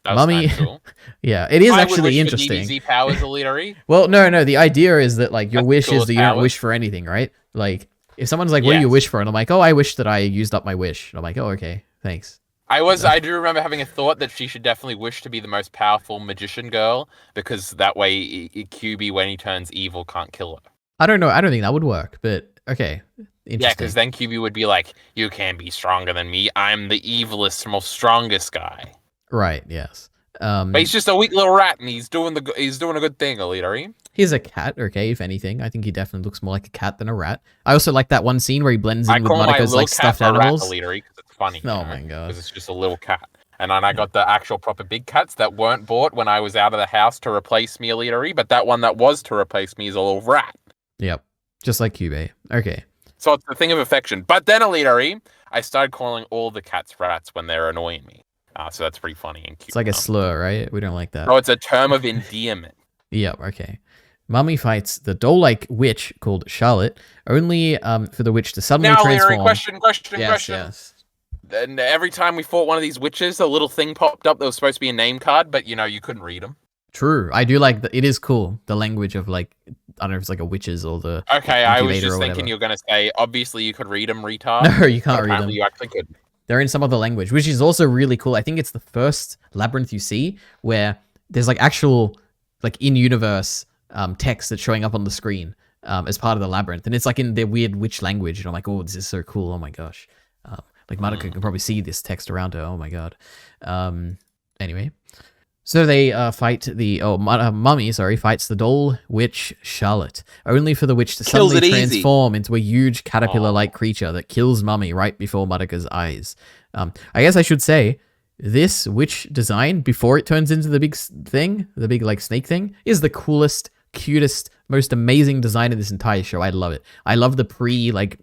Mami. Cool. Yeah, it is actually wish interesting. For DBZ powers, EliteAri. Well, no. The idea is that like your wish is that you don't powers. wish for anything, right? Like if someone's like, "What do you wish for?" and I'm like, "Oh, I wish that I used up my wish." And I'm like, "Oh, okay, thanks." I do remember having a thought that she should definitely wish to be the most powerful magician girl, because that way QB, when he turns evil, can't kill her. I don't know. I don't think that would work, but okay. Interesting. Yeah, because then QB would be like, you can't be stronger than me. I'm the evilest, most strongest guy. Right, yes. But he's just a weak little rat, and he's doing a good thing, EliteAri. He's a cat, okay, if anything. I think he definitely looks more like a cat than a rat. I also like that one scene where he blends in with Madoka's like stuffed animals. EliteAri, because it's funny. Oh my god. Because it's just a little cat. And then I got the actual proper big cats that weren't bought when I was out of the house to replace me, EliteAri, but that one that was to replace me is a little rat. Yep. Just like Cube. Okay. So it's a thing of affection. But then, EliteAri, I started calling all the cats rats when they're annoying me. So that's pretty funny and cute. It's like a slur, right? We don't like that. No, it's a term of endearment. Yep, okay. Mami fights the doll-like witch called Charlotte, only for the witch to suddenly transform. Now, EliteAri, question. Yes. And every time we fought one of these witches, a little thing popped up that was supposed to be a name card, but, you couldn't read them. True. I do like it is cool, the language of, like, I don't know if it's like a witches or the Okay, I was just thinking you were going to say, obviously you could read them, retard. No, you can't read them. You actually could. They're in some other language, which is also really cool. I think it's the first labyrinth you see where there's like actual like in-universe text that's showing up on the screen as part of the labyrinth. And it's like in their weird witch language. And I'm like, oh, this is so cool. Oh my gosh. Like Madoka can probably see this text around her. Oh my god. Anyway. So they fight Mummy, fights the doll witch Charlotte, only for the witch to suddenly transform into a huge caterpillar-like creature that kills Mummy right before Madoka's eyes. I guess I should say, this witch design, before it turns into the big thing, the big like snake thing, is the coolest, cutest, most amazing design in this entire show. I love it. I love the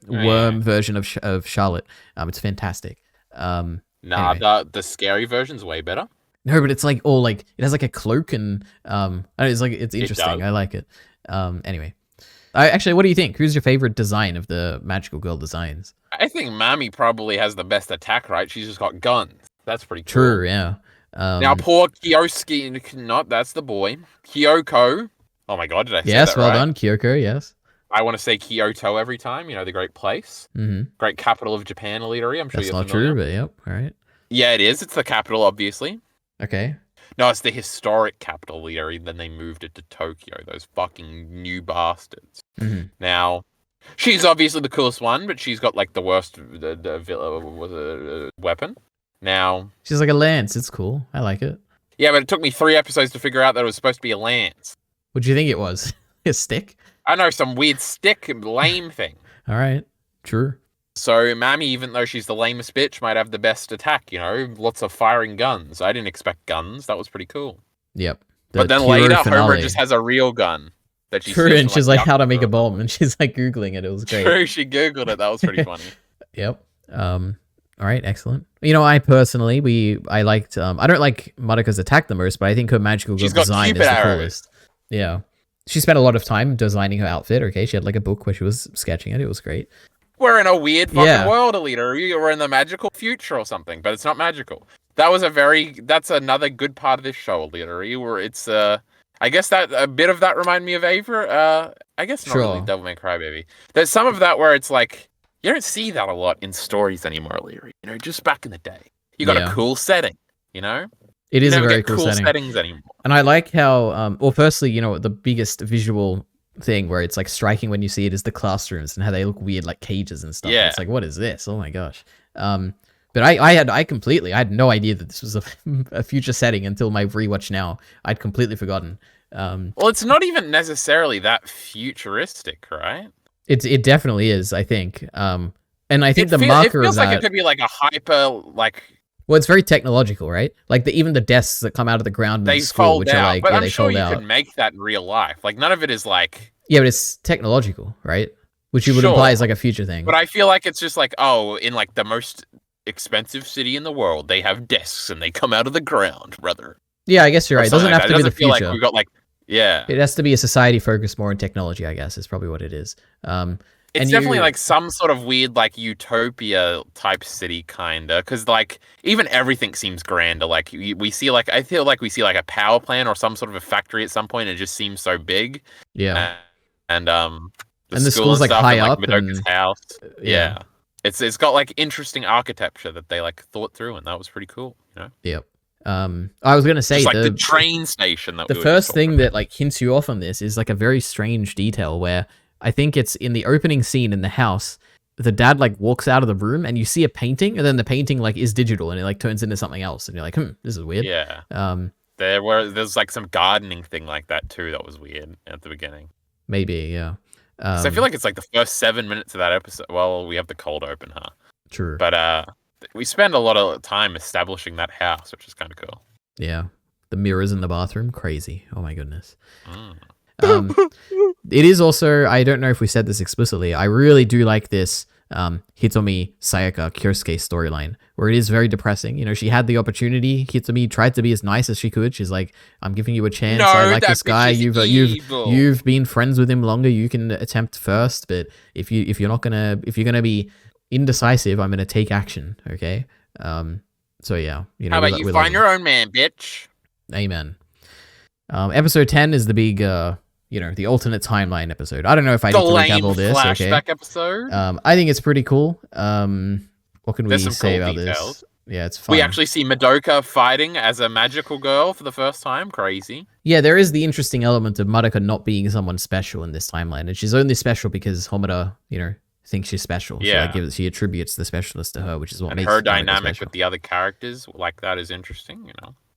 worm version of Charlotte. It's fantastic. Anyway. The scary version's way better. No, but it's like all like it has like a cloak and it's interesting. I like it. Anyway, actually, what do you think? Who's your favorite design of the magical girl designs? I think Mami probably has the best attack, right? She's just got guns. That's pretty cool. True, yeah. Now poor Kyosuke, that's the boy. Kyoko. Oh my god, did I say yes, that well right? done, Kyoko. Yes. I want to say Kyoto every time. The great place, great capital of Japan, EliteAri. I'm sure that's you're not familiar. true, but yep. All right. Yeah, it is. It's the capital, obviously. Okay. No, it's the historic capital, EliteAri. Then they moved it to Tokyo. Those fucking new bastards. Now, she's obviously the coolest one, but she's got like the worst weapon. Now, she's like a lance. It's cool. I like it. Yeah, but it took me 3 episodes to figure out that it was supposed to be a lance. What do you think it was? A stick? I know, some weird stick lame thing. All right. True. So Mammy, even though she's the lamest bitch, might have the best attack, you know? Lots of firing guns. I didn't expect guns. That was pretty cool. Yep. But then Kiro later, finale. Homer just has a real gun that she True, steals and from, she's like, how to Yakuza make a or bomb, something. and she's like Googling it. It was great. True, she Googled it. That was pretty funny. Yep. All right, excellent. You know, I personally, I liked, I don't like Madoka's attack the most, but I think her magical girl design is the coolest. Yeah. She spent a lot of time designing her outfit, okay? She had like a book where she was sketching it. It was great. We're in a weird fucking world, EliteAri. We're in the magical future or something, but it's not magical. That's another good part of this show, EliteAri, where it's, I guess that a bit of that reminded me of Ava. I guess not really Devil May Cry Baby. There's some of that where it's like, you don't see that a lot in stories anymore, EliteAri. You know, just back in the day. You got a cool setting, you know? It is you a never very get cool setting. settings anymore. And I like how, well, firstly, you know, the biggest visual thing where it's like striking when you see it is the classrooms and how they look weird, like cages and stuff. Yeah. It's like, what is this? Oh my gosh. But I had no idea that this was a future setting until my rewatch now. I'd completely forgotten. Well, it's not even necessarily that futuristic, right? It definitely is, I think. And I think the marker it of feels that, like it could be like a hyper, like, well, it's very technological, right? Like even the desks that come out of the ground in they the school, fold which out. are like, But yeah, I'm they sure fold you out. could make that in real life. Like, none of it is like... Yeah, but it's technological, right? Which you would imply is like a future thing. But I feel like it's just like, oh, in like the most expensive city in the world, they have desks and they come out of the ground, brother. Yeah, I guess you're right. It doesn't have to be the future. Like we've got like, yeah. It has to be a society focused more on technology, I guess, is probably what it is. It's definitely like some sort of weird, like utopia type city, kinda, because like even everything seems grander. Like we see, like I feel like we see like a power plant or some sort of a factory at some point. And it just seems so big. Yeah, and the school's like high up, like Madoka's house. Yeah, it's got like interesting architecture that they like thought through, and that was pretty cool. You know. Yep. I was gonna say just like the train station. The first thing that like hints you off on this is like a very strange detail where. I think it's in the opening scene in the house, the dad like walks out of the room and you see a painting and then the painting like is digital and it like turns into something else and you're like, this is weird. Yeah. There's like some gardening thing like that too that was weird at the beginning. Maybe, yeah. So I feel like it's like the first 7 minutes of that episode. Well, we have the cold open, huh? True. But we spend a lot of time establishing that house, which is kind of cool. Yeah. The mirrors in the bathroom, crazy. Oh my goodness. It is also, I don't know if we said this explicitly, I really do like this Hitomi Sayaka Kyosuke storyline where it is very depressing. You know, she had the opportunity. Hitomi tried to be as nice as she could. She's like, I'm giving you a chance. No, I like that this guy. evil. You've been friends with him longer. You can attempt first, but if you're gonna be indecisive, I'm gonna take action. Okay. So yeah, you know. How about you find your own man, bitch? Amen. Episode 10 is the big, the alternate timeline episode. I don't know if I need to recap all this. Flashback episode. I think it's pretty cool. What can we say about details. this? Yeah, it's fun. We actually see Madoka fighting as a magical girl for the first time. Crazy. Yeah, there is the interesting element of Madoka not being someone special in this timeline, and she's only special because Homura, thinks she's special. Yeah. So she attributes the specialness to her, which is what and makes her Madoka dynamic special. with the other characters like that is interesting.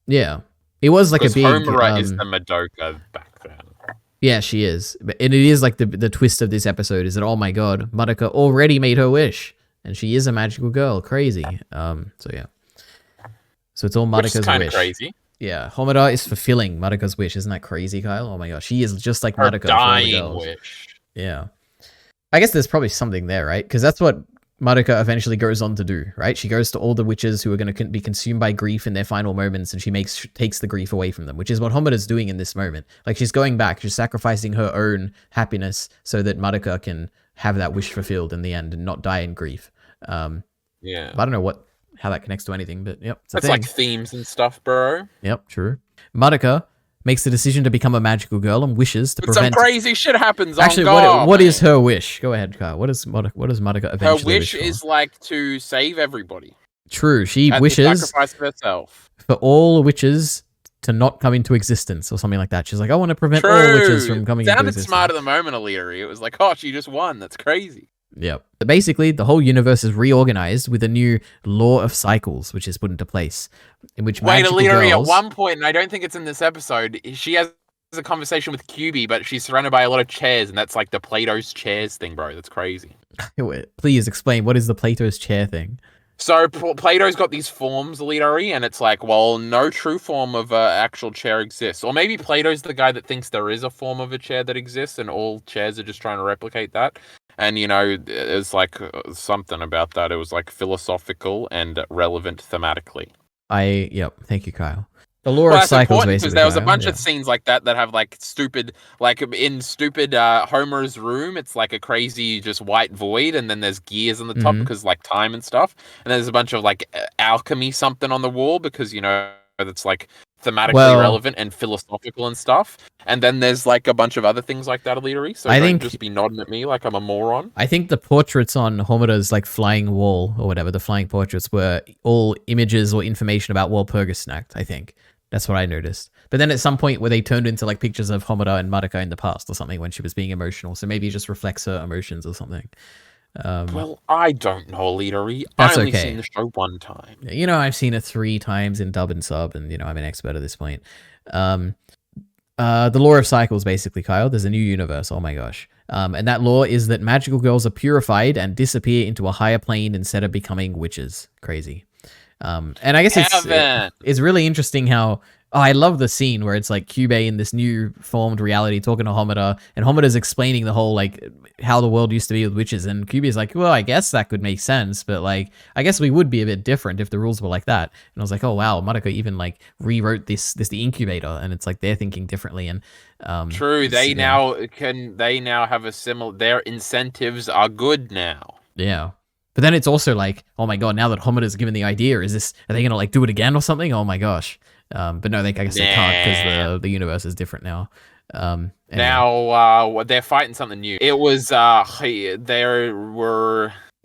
Yeah, it was like a big. Homura is the Madoka back then. Yeah, she is. And it is like the twist of this episode is that, oh my god, Madoka already made her wish. And she is a magical girl. Crazy. So yeah. So it's all Madoka's Which is kind wish. of crazy. Yeah. Homura is fulfilling Madoka's wish. Isn't that crazy, Kyle? Oh my gosh. She is just like Her Madoka for all the dying girls. wish. Yeah. I guess there's probably something there, right? Because that's what Madoka eventually goes on to do, right? She goes to all the witches who are going to be consumed by grief in their final moments, and she takes the grief away from them, which is what Homura's doing in this moment. Like, she's going back, she's sacrificing her own happiness so that Madoka can have that wish fulfilled in the end and not die in grief. Yeah. I don't know how that connects to anything, but yep, it's a That's thing. like themes and stuff, bro. Yep, true. Madoka makes the decision to become a magical girl and wishes to But prevent. some crazy shit happens. Actually, on God, what man. is her wish? Go ahead, Kyle. What does Madoka eventually Her wish for? is like to save everybody. True. She At the wishes sacrifice of herself. for all witches to not come into existence or something like that. She's like, I want to prevent all witches from coming into Sounded existence. smart at the moment, EliteAri. It was like, oh, she just won. That's crazy. Yep. But basically, the whole universe is reorganized with a new law of cycles, which is put into place, in which Wait, magical EliteAri, at girls... one point, and I don't think it's in this episode, she has a conversation with QB, but she's surrounded by a lot of chairs, and that's like the Plato's chairs thing, bro. That's crazy. Wait, please explain, what is the Plato's chair thing? So Plato's got these forms, EliteAri, and it's like, well, no true form of an actual chair exists. Or maybe Plato's the guy that thinks there is a form of a chair that exists, and all chairs are just trying to replicate that. And, you know, it's like something about that. It was like philosophical and relevant thematically. Yep, thank you, Kyle. The lore of cycles, basically. Because there was a bunch of scenes like that have like stupid, like in stupid Homer's room, it's like a crazy just white void, and then there's gears on the top because like time and stuff, and there's a bunch of like alchemy something on the wall because, you know, that's like thematically relevant and philosophical and stuff. And then there's like a bunch of other things like that, EliteAri. So don't just be nodding at me like I'm a moron. I think the portraits on Homoda's like flying wall or whatever, the flying portraits, were all images or information about Walpurgisnacht, I think. That's what I noticed. But then at some point where they turned into like pictures of Homoda and Madoka in the past or something when she was being emotional. So maybe it just reflects her emotions or something. Well, I don't know, EliteAri. That's I only okay. seen the show one time. You know, I've seen it 3 times in dub and sub, and, you know, I'm an expert at this point. The lore of cycles, basically, Kyle. There's a new universe. Oh my gosh. And that lore is that magical girls are purified and disappear into a higher plane instead of becoming witches. Crazy. And I guess it's really interesting how I love the scene where it's like Kyubey in this new formed reality talking to Homoda, and Homoda's explaining the whole like how the world used to be with witches, and Kyubey's like, well, I guess that could make sense, but like I guess we would be a bit different if the rules were like that. And I was like, oh wow, Madoka even like rewrote this the incubator, and it's like they're thinking differently. And true, they now have a similar, their incentives are good now. Yeah. But then it's also like, oh my god, now that Homoda's given the idea, are they gonna like do it again or something? Oh my gosh. But no, I guess they can't because the universe is different now. Anyway. Now they're fighting something new. It was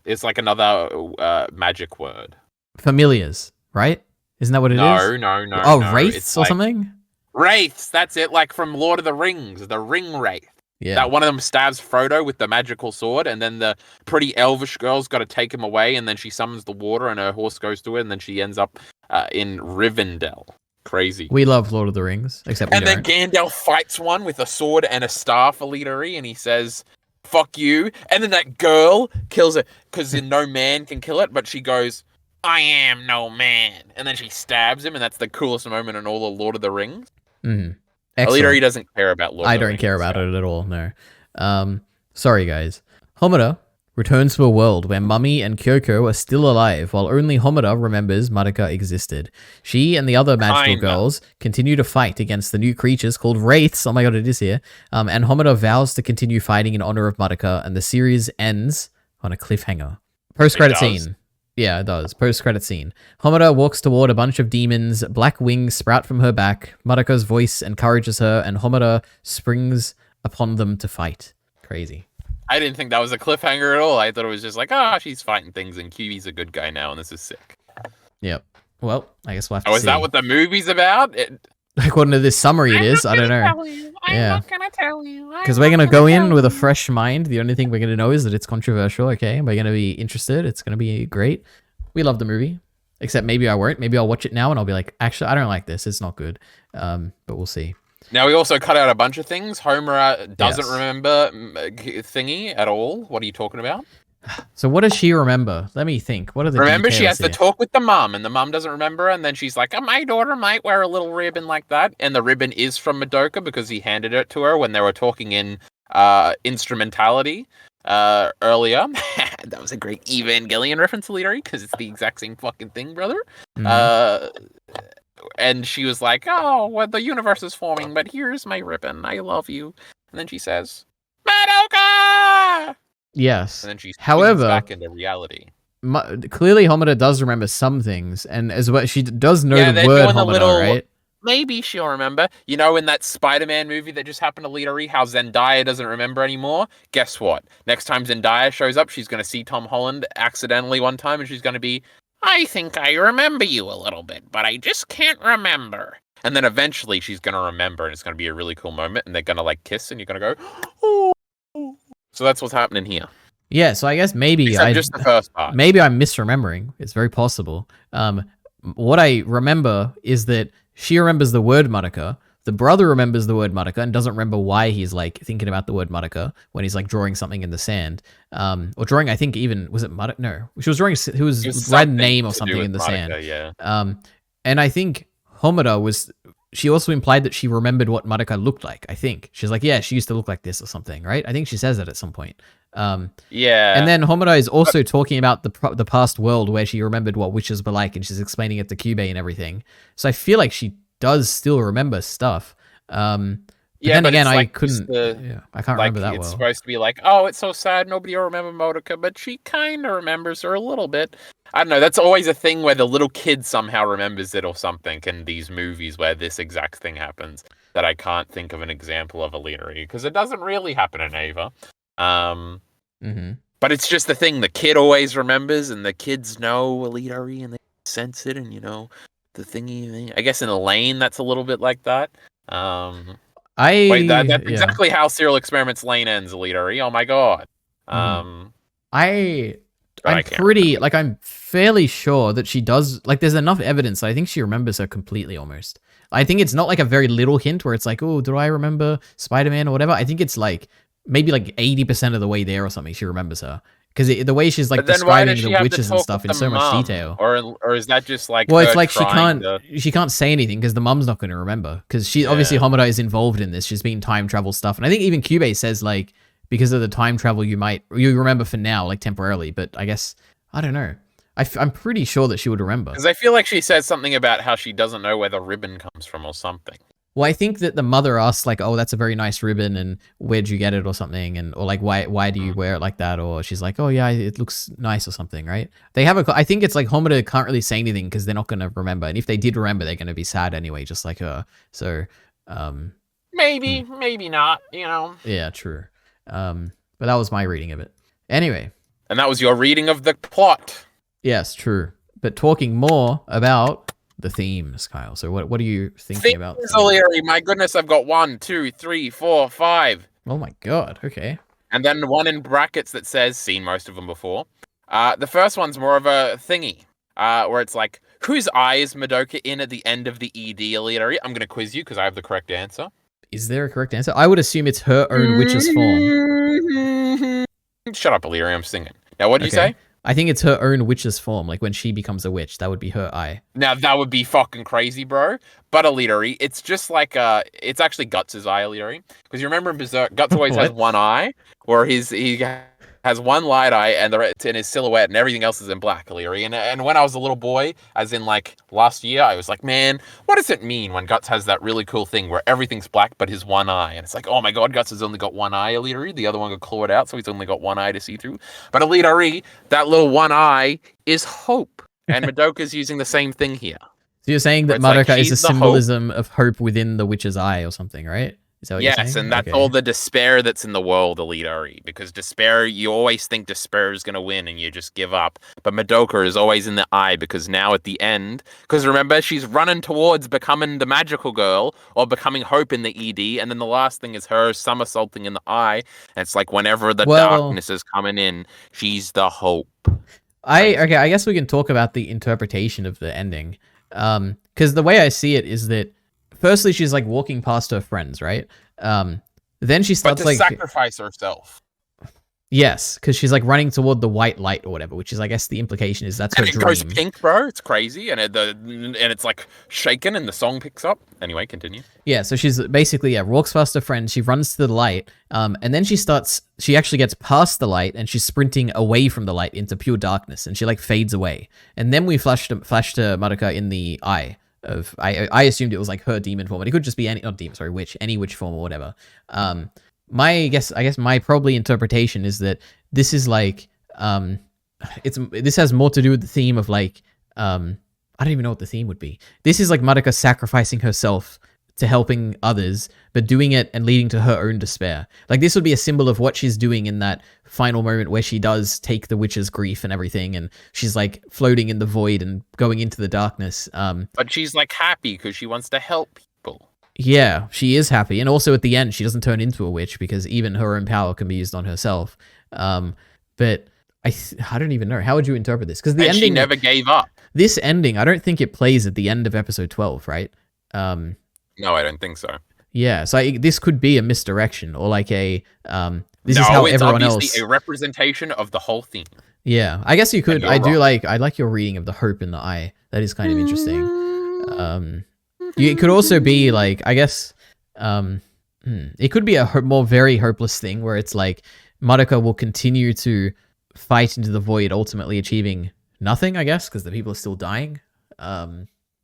it's like another magic word. Familiars, right? Isn't that what it is? No. Oh, wraiths or like, something? Wraiths, that's it, like from Lord of the Rings, the ring wraith. Yeah. That one of them stabs Frodo with the magical sword, and then the pretty elvish girl's got to take him away, and then she summons the water, and her horse goes to it, and then she ends up in Rivendell. Crazy. We love Lord of the Rings, except and then Gandalf fights one with a sword and a staff, EliteAri, and he says, "Fuck you!" And then that girl kills it because no man can kill it, but she goes, "I am no man," and then she stabs him, and that's the coolest moment in all of Lord of the Rings. Mm-hmm. EliteAri doesn't care about Lord of the Rings. I don't care about it at all, no. Sorry, guys. Homoda returns to a world where Mummy and Kyoko are still alive, while only Homoda remembers Madoka existed. She and the other magical girls continue to fight against the new creatures called wraiths. Oh my god, it is here. And Homoda vows to continue fighting in honor of Madoka, and the series ends on a cliffhanger. Post-credit scene. Yeah, it does. Post-credit scene. Homoda walks toward a bunch of demons. Black wings sprout from her back. Madoka's voice encourages her, and Homoda springs upon them to fight. Crazy. I didn't think that was a cliffhanger at all. I thought it was just like, she's fighting things, and Kyuubi's a good guy now, and this is sick. Yep. Well, I guess we'll have to see. Is that what the movie's about? According to this summary, it is. I don't know. I'm not gonna tell you. Because we're gonna go in with a fresh mind. The only thing we're gonna know is that it's controversial. Okay, we're gonna be interested. It's gonna be great. We love the movie, except maybe I won't. Maybe I'll watch it now and I'll be like, actually, I don't like this. It's not good. But we'll see. Now, we also cut out a bunch of things. Homer doesn't remember Thingy at all. What are you talking about? So what does she remember? Let me think. What are the Remember, she has here? to talk with the mom, and the mom doesn't remember, and then she's like, my daughter might wear a little ribbon like that. And the ribbon is from Madoka because he handed it to her when they were talking in instrumentality earlier. That was a great Evangelion reference, EliteAri, because it's the exact same fucking thing, brother. And she was like, well, the universe is forming, but here's my ribbon. I love you. And then she says, Madoka! Yes. And then she however, back into reality. Clearly, Homoda does remember some things, and as well, she does know the word Homoda, right? Maybe she'll remember. You know, in that Spider-Man movie that just happened to EliteAri, how Zendaya doesn't remember anymore? Guess what? Next time Zendaya shows up, she's going to see Tom Holland accidentally one time, and she's going to be, I think I remember you a little bit, but I just can't remember. And then eventually she's going to remember, and it's going to be a really cool moment, and they're going to, like, kiss, and you're going to go, oh. So that's what's happening here. Yeah, so I guess maybe just the first part. Maybe I'm misremembering. It's very possible. What I remember is that she remembers the word Madoka The brother remembers the word Madoka and doesn't remember why he's like thinking about the word Madoka when he's like drawing something in the sand. Or drawing, I think even, was it Madoka? No, she was drawing, he was writing a name or something in the Madoka, sand. yeah. And I think Homura she also implied that she remembered what Madoka looked like, I think. She's like, yeah, she used to look like this or something, right? I think she says that at some point. Yeah. And then Homura is also talking about the past world where she remembered what witches were like, and she's explaining it to Kyubey and everything. So I feel like she does still remember stuff. But then again, I couldn't. I can't remember that well. It's supposed to be like, oh, it's so sad, nobody will remember Madoka, but she kind of remembers her a little bit. I don't know. That's always a thing where the little kid somehow remembers it or something in these movies where this exact thing happens. That I can't think of an example of EliteAri because it doesn't really happen in Ava. But it's just the thing the kid always remembers, and the kids know EliteAri and they sense it, and the thingy. I guess in Elaine, that's a little bit like that. That's exactly how Serial Experiments Lane ends, EliteAri. Oh my god. I'm fairly sure that she does, like, there's enough evidence that I think she remembers her completely almost. I think it's not like a very little hint where it's like, oh, do I remember Spider-Man or whatever? I think it's like maybe like 80% of the way there or something she remembers her. Because the way she's like describing the witches and stuff in so much detail, or is that just like? Well, it's like she can't say anything because the mum's not going to remember. Because she obviously Homura is involved in this. She's been time travel stuff, and I think even Kyubey says like because of the time travel you remember for now, like temporarily. But I guess I don't know. I'm pretty sure that she would remember. Because I feel like she says something about how she doesn't know where the ribbon comes from or something. Well, I think that the mother asks like, "Oh, that's a very nice ribbon, and where'd you get it, or something?" And or like, "Why do you wear it like that?" Or she's like, "Oh yeah, it looks nice," or something, right? They have I think it's like Homura can't really say anything because they're not going to remember, and if they did remember, they're going to be sad anyway, just like her. So, maybe not, Yeah, true. But that was my reading of it. Anyway, and that was your reading of the plot. Yes, true. But talking more about the themes, Kyle. So what are you thinking about? EliteAri, my goodness, I've got 1, 2, 3, 4, 5. Oh my god, okay. And then one in brackets that says, seen most of them before. The first one's more of a thingy, where it's like, whose eye is Madoka in at the end of the ED EliteAri? I'm going to quiz you because I have the correct answer. Is there a correct answer? I would assume it's her own witch's form. Shut up, EliteAri, I'm singing. Now, what did you say? I think it's her own witch's form, like when she becomes a witch, that would be her eye. Now that would be fucking crazy, bro. But EliteAri, it's just like it's actually Guts' eye, EliteAri, because you remember in Berserk, Guts always has one eye, where he has one light eye and it's in his silhouette, and everything else is in black, EliteAri. And when I was a little boy, as in like last year, I was like, man, what does it mean when Guts has that really cool thing where everything's black but his one eye? And it's like, oh my god, Guts has only got one eye, EliteAri. The other one got clawed out, so he's only got one eye to see through. But EliteAri, that little one eye is hope, and Madoka's using the same thing here. So you're saying that Madoka is a symbolism of hope within the witch's eye or something, right? Is that what you're saying? Yes, and that's all the despair that's in the world, EliteAri. Because despair, you always think despair is going to win and you just give up. But Madoka is always in the eye because now at the end, because remember, she's running towards becoming the magical girl or becoming hope in the ED. And then the last thing is her somersaulting in the eye. And it's like whenever the darkness is coming in, she's the hope. I guess we can talk about the interpretation of the ending. Because the way I see it is that firstly, she's like walking past her friends, right? Then she starts to sacrifice herself. Yes, because she's like running toward the white light or whatever, which is, I guess, the implication is that's her dream. It goes pink, bro. It's crazy, and it's like shaken, and the song picks up. Anyway, continue. Yeah, so she's basically walks past her friends. She runs to the light, and then she actually gets past the light, and she's sprinting away from the light into pure darkness, and she like fades away. And then we flash to Madoka in the eye. I assumed it was like her demon form, but it could just be witch, any witch form or whatever. I guess my probably interpretation is that this is like this has more to do with the theme of like I don't even know what the theme would be. This is like Madoka sacrificing herself to helping others, but doing it and leading to her own despair. Like this would be a symbol of what she's doing in that final moment where she does take the witch's grief and everything, and she's like floating in the void and going into the darkness. But she's like happy because she wants to help people. Yeah, she is happy, and also at the end she doesn't turn into a witch because even her own power can be used on herself. But I don't even know, how would you interpret this? Because the ending, she never gave up. This ending, I don't think it plays at the end of episode 12, right? No, I don't think so. Yeah, so this could be a misdirection or like a this is how No, it's everyone obviously else. a representation of the whole theme. Yeah, I guess you And could. you're wrong. I like your reading of the hope in the eye. That is kind of interesting. It could also be like, I guess, it could be a more very hopeless thing where it's like Madoka will continue to fight into the void, ultimately achieving nothing. I guess because the people are still dying.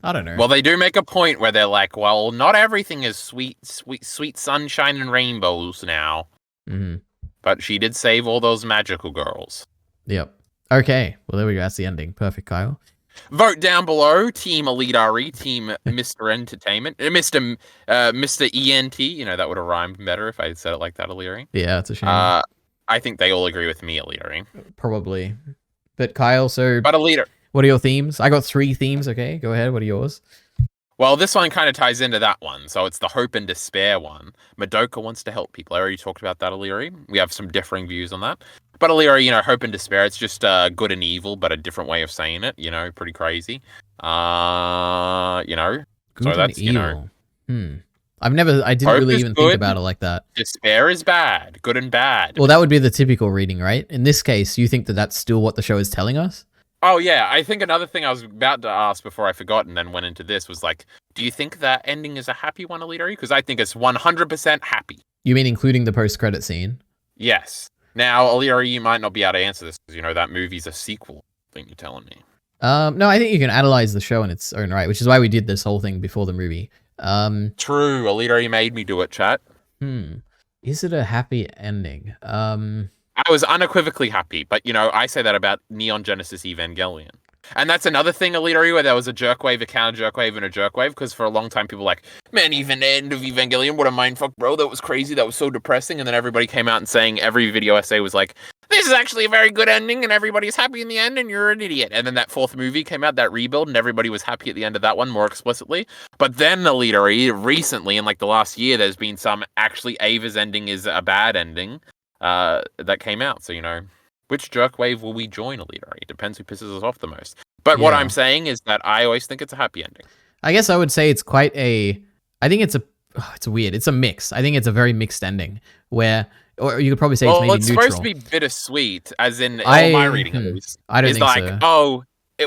I don't know. Well, they do make a point where they're like, well, not everything is sweet sunshine and rainbows now. Mm-hmm. But she did save all those magical girls. Yep. Okay. Well, there we go. That's the ending. Perfect, Kyle. Vote down below. Team EliteAri, Team Mr. Entertainment, Mr. ENT. You know, that would have rhymed better if I had said it like that, EliteAri. Yeah, it's a shame. I think they all agree with me, EliteAri. Probably. But Kyle, so... But EliteAri... What are your themes? I got 3 themes, okay? Go ahead. What are yours? Well, this one kind of ties into that one. So it's the hope and despair one. Madoka wants to help people. I already talked about that, EliteAri. We have some differing views on that. But EliteAri, you know, hope and despair, it's just good and evil, but a different way of saying it, you know, pretty crazy. You know. Good so and that's, evil. you know. I didn't really even think about it like that. Despair is bad. Good and bad. Well, that would be the typical reading, right? In this case, you think that that's still what the show is telling us? Oh, yeah. I think another thing I was about to ask before I forgot and then went into this was like, do you think that ending is a happy one, EliteAri? Because I think it's 100% happy. You mean including the post-credit scene? Yes. Now, EliteAri, you might not be able to answer this because, you know, that movie's a sequel thing you're telling me. No, I think you can analyze the show in its own right, which is why we did this whole thing before the movie. True. EliteAri made me do it, chat. Is it a happy ending? I was unequivocally happy, but, you know, I say that about Neon Genesis Evangelion. And that's another thing, EliteAri, where there was a jerkwave, a counter jerkwave, and a jerkwave, because for a long time people were like, man, even the end of Evangelion, what a mindfuck, bro, that was crazy, that was so depressing, and then everybody came out and saying, every video essay was like, this is actually a very good ending, and everybody's happy in the end, and you're an idiot. And then that 4th movie came out, that rebuild, and everybody was happy at the end of that one, more explicitly. But then, EliteAri, recently, in like the last year, there's been some, actually, Ava's ending is a bad ending, that came out, so, you know, which jerkwave will we join, EliteAri? It depends who pisses us off the most. But what I'm saying is that I always think it's a happy ending. I guess I would say it's quite a... I think it's weird. It's a mix. I think it's a very mixed ending where... Or you could probably say it's maybe neutral. Well, it's supposed to be bittersweet, as in all my reading at least. I don't think like, so. Oh,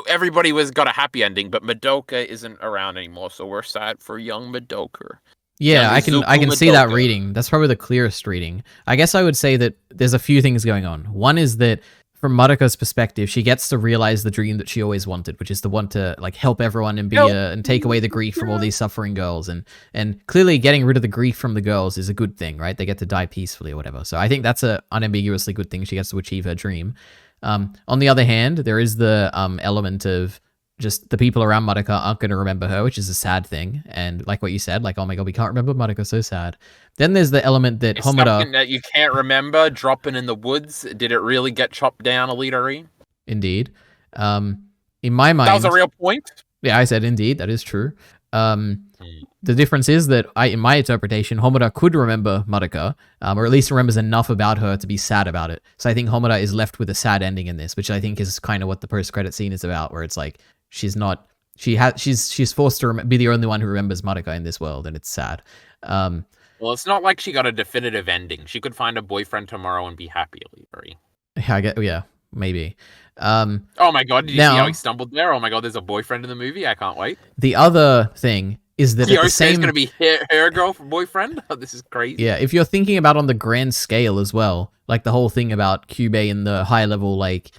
everybody got a happy ending, but Madoka isn't around anymore, so we're sad for young Madoka. Yeah, I can see that reading. That's probably the clearest reading. I guess I would say that there's a few things going on. One is that from Madoka's perspective, she gets to realize the dream that she always wanted, which is to want to like help everyone and and take away the grief from all these suffering girls. And clearly getting rid of the grief from the girls is a good thing, right? They get to die peacefully or whatever. So I think that's a unambiguously good thing. She gets to achieve her dream. On the other hand, there is the element of just the people around Madoka aren't going to remember her, which is a sad thing. And like what you said, like, oh my god, we can't remember Madoka, so sad. Then there's the element that it's Homura... something that you can't remember, dropping in the woods. Did it really get chopped down, EliteAri? Indeed. In my mind... That was a real point? Yeah, I said indeed, that is true. The difference is that in my interpretation, Homura could remember Madoka, or at least remembers enough about her to be sad about it. So I think Homura is left with a sad ending in this, which I think is kind of what the post-credit scene is about, where it's like, she's forced to be the only one who remembers Madoka in this world, and it's sad. Well, it's not like she got a definitive ending. She could find a boyfriend tomorrow and be happy, EliteAri. Yeah, maybe. Oh my god, did you see how he stumbled there? Oh my god, there's a boyfriend in the movie? I can't wait. The other thing is that is going to be hair girl for boyfriend? Oh, this is crazy. Yeah, if you're thinking about on the grand scale as well, like the whole thing about Kyubey and the high level, like,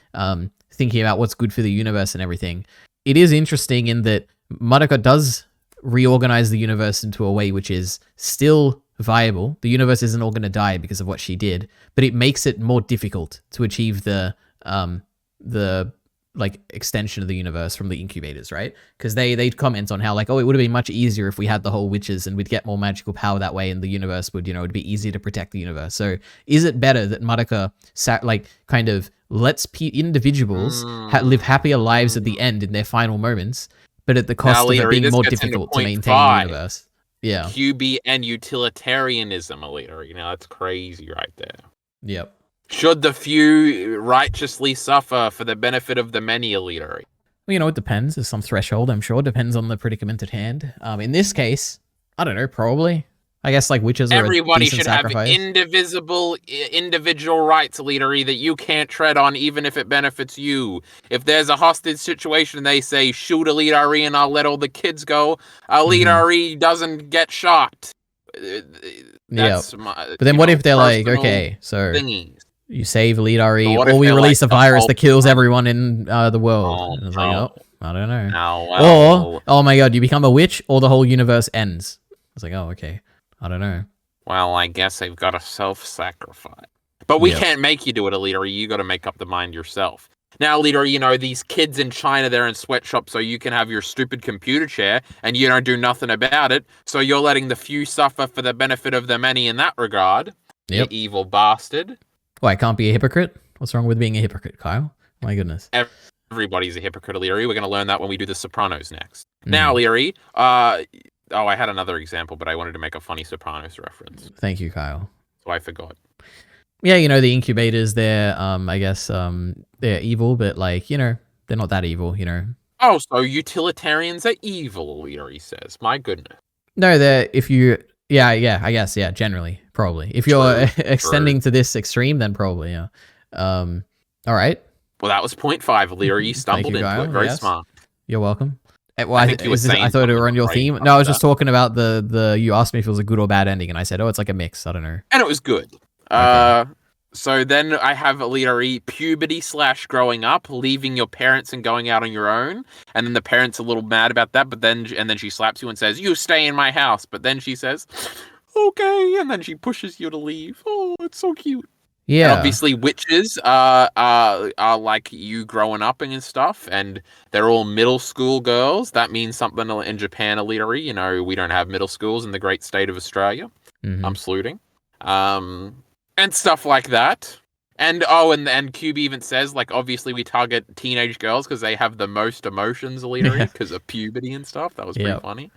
thinking about what's good for the universe and everything, it is interesting in that Madoka does reorganize the universe into a way which is still viable. The universe isn't all going to die because of what she did, but it makes it more difficult to achieve the like extension of the universe from the incubators, right? Because they comment on how like, oh, it would have been much easier if we had the whole witches and we'd get more magical power that way, and the universe would, it'd be easier to protect the universe. So is it better that Madoka kind of lets individuals live happier lives at the end in their final moments, but at the cost of it being more difficult to maintain the universe? Yeah. QB and utilitarianism, EliteAri. That's crazy right there. Yep. Should the few righteously suffer for the benefit of the many, EliteAri? Well, it depends. There's some threshold, I'm sure. Depends on the predicament at hand. In this case, I don't know, probably. I guess like witches are a Everybody decent should have sacrifice. individual rights, EliteAri, that you can't tread on, even if it benefits you. If there's a hostage situation, they say shoot EliteAri and I'll let all the kids go. EliteAri doesn't get shot. Yeah. That's my, But then what if they're like, personal okay, so thingies. you save But EliteAri, what or if we they're release like a the virus whole that kills time? everyone in the world? Oh, And I was like, no. oh, I don't know. No, Or, well, oh my god, you become a witch, or the whole universe ends. I was like, oh, okay. I don't know. well, I guess they've got to self-sacrifice. But we Yep. can't make you do it, EliteAri. You got to make up the mind yourself. Now, EliteAri, you know, these kids in China, they're in sweatshops so you can have your stupid computer chair and you don't do nothing about it. So you're letting the few suffer for the benefit of the many in that regard. Yep. You evil bastard. Why, I can't be a hypocrite? What's wrong with being a hypocrite, Kyle? My goodness. Everybody's a hypocrite, EliteAri. We're going to learn that when we do The Sopranos next. Now, EliteAri, oh, I had another example, but I wanted to make a funny Sopranos reference. Thank you, Kyle. So I forgot. Yeah, you know, the incubators, they're, I guess, they're evil, but, like, you know, they're not that evil, you know. Oh, so utilitarians are evil, EliteAri says. My goodness. No, they're, if you, yeah, I guess, yeah, generally, probably. If you're extending to this extreme, then probably, yeah. All right. Well, that was 0.5, EliteAri. You stumbled into it. Very smart. You're welcome. Well, I think you were saying I thought it were on your something theme. right No, I was after just talking about the. You asked me if it was a good or bad ending, and I said, "Oh, it's like a mix." I don't know. And it was good. Okay. So then I have EliteAri puberty / growing up, leaving your parents and going out on your own. And then the parents are a little mad about that, but then she slaps you and says, "You stay in my house." But then she says, "Okay," and then she pushes you to leave. Oh, it's so cute. Yeah. And obviously, witches are like you growing up and stuff, and they're all middle school girls. That means something in Japan, EliteAri. You know, we don't have middle schools in the great state of Australia. I'm saluting. And stuff like that. And Cube even says, like, obviously we target teenage girls because they have the most emotions, EliteAri, because of puberty and stuff. That was pretty funny.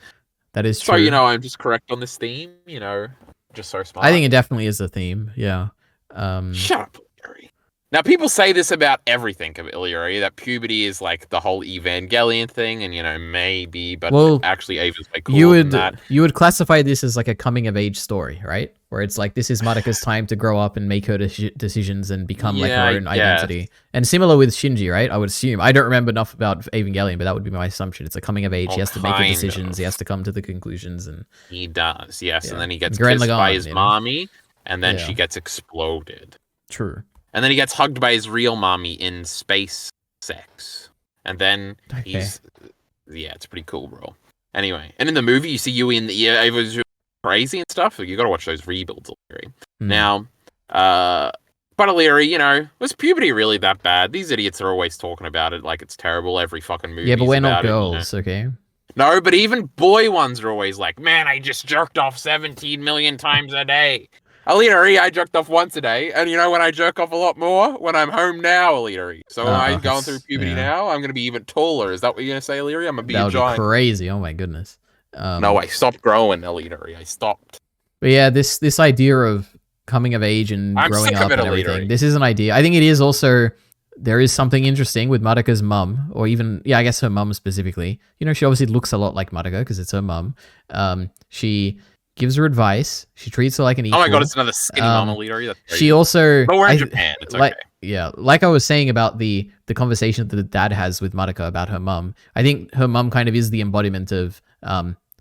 That is true. So, you know, I'm just correct on this theme, you know, just so smart. I think it definitely is a theme, yeah. Shut up, EliteAri. Now, people say this about everything of EliteAri, that puberty is like the whole Evangelion thing, and, you know, maybe, but actually Ava's way cooler than that. You would classify this as like a coming-of-age story, right? Where it's like, this is Madoka's time to grow up and make her decisions and become like her own identity. And similar with Shinji, right? I would assume. I don't remember enough about Evangelion, but that would be my assumption. It's a coming of age. He has to make the decisions. He has to come to the conclusions. And he does, yes. And then he gets kissed by his mommy, and then she gets exploded. True. And then he gets hugged by his real mommy in space sex. And then he's... Yeah, it's pretty cool, bro. Anyway, and in the movie, you see Yui and it was crazy and stuff. You gotta watch those rebuilds, EliteAri. Now, but EliteAri, you know, was puberty really that bad? These idiots are always talking about it like it's terrible. Every fucking movie. Yeah, but we're not girls, okay? No, but even boy ones are always like, man, I just jerked off 17 million times a day. EliteAri, I jerked off once a day, and you know when I jerk off a lot more? When I'm home now, EliteAri. So when I'm going through puberty now, I'm going to be even taller. Is that what you're going to say, EliteAri? I'm going to be a giant. That would be crazy. Oh my goodness. No, I stopped growing, EliteAri. I stopped. But yeah, this idea of coming of age and growing up and everything, this is an idea. I think it is also, there is something interesting with Madoka's mum, or even, I guess her mum specifically. You know, she obviously looks a lot like Madoka because it's her mum. She gives her advice. She treats her like an equal. Oh my god, it's another skinny mama, EliteAri. She also... But we're in Japan, it's okay. Like I was saying about the conversation that the dad has with Madoka about her mum, I think her mum kind of is the embodiment of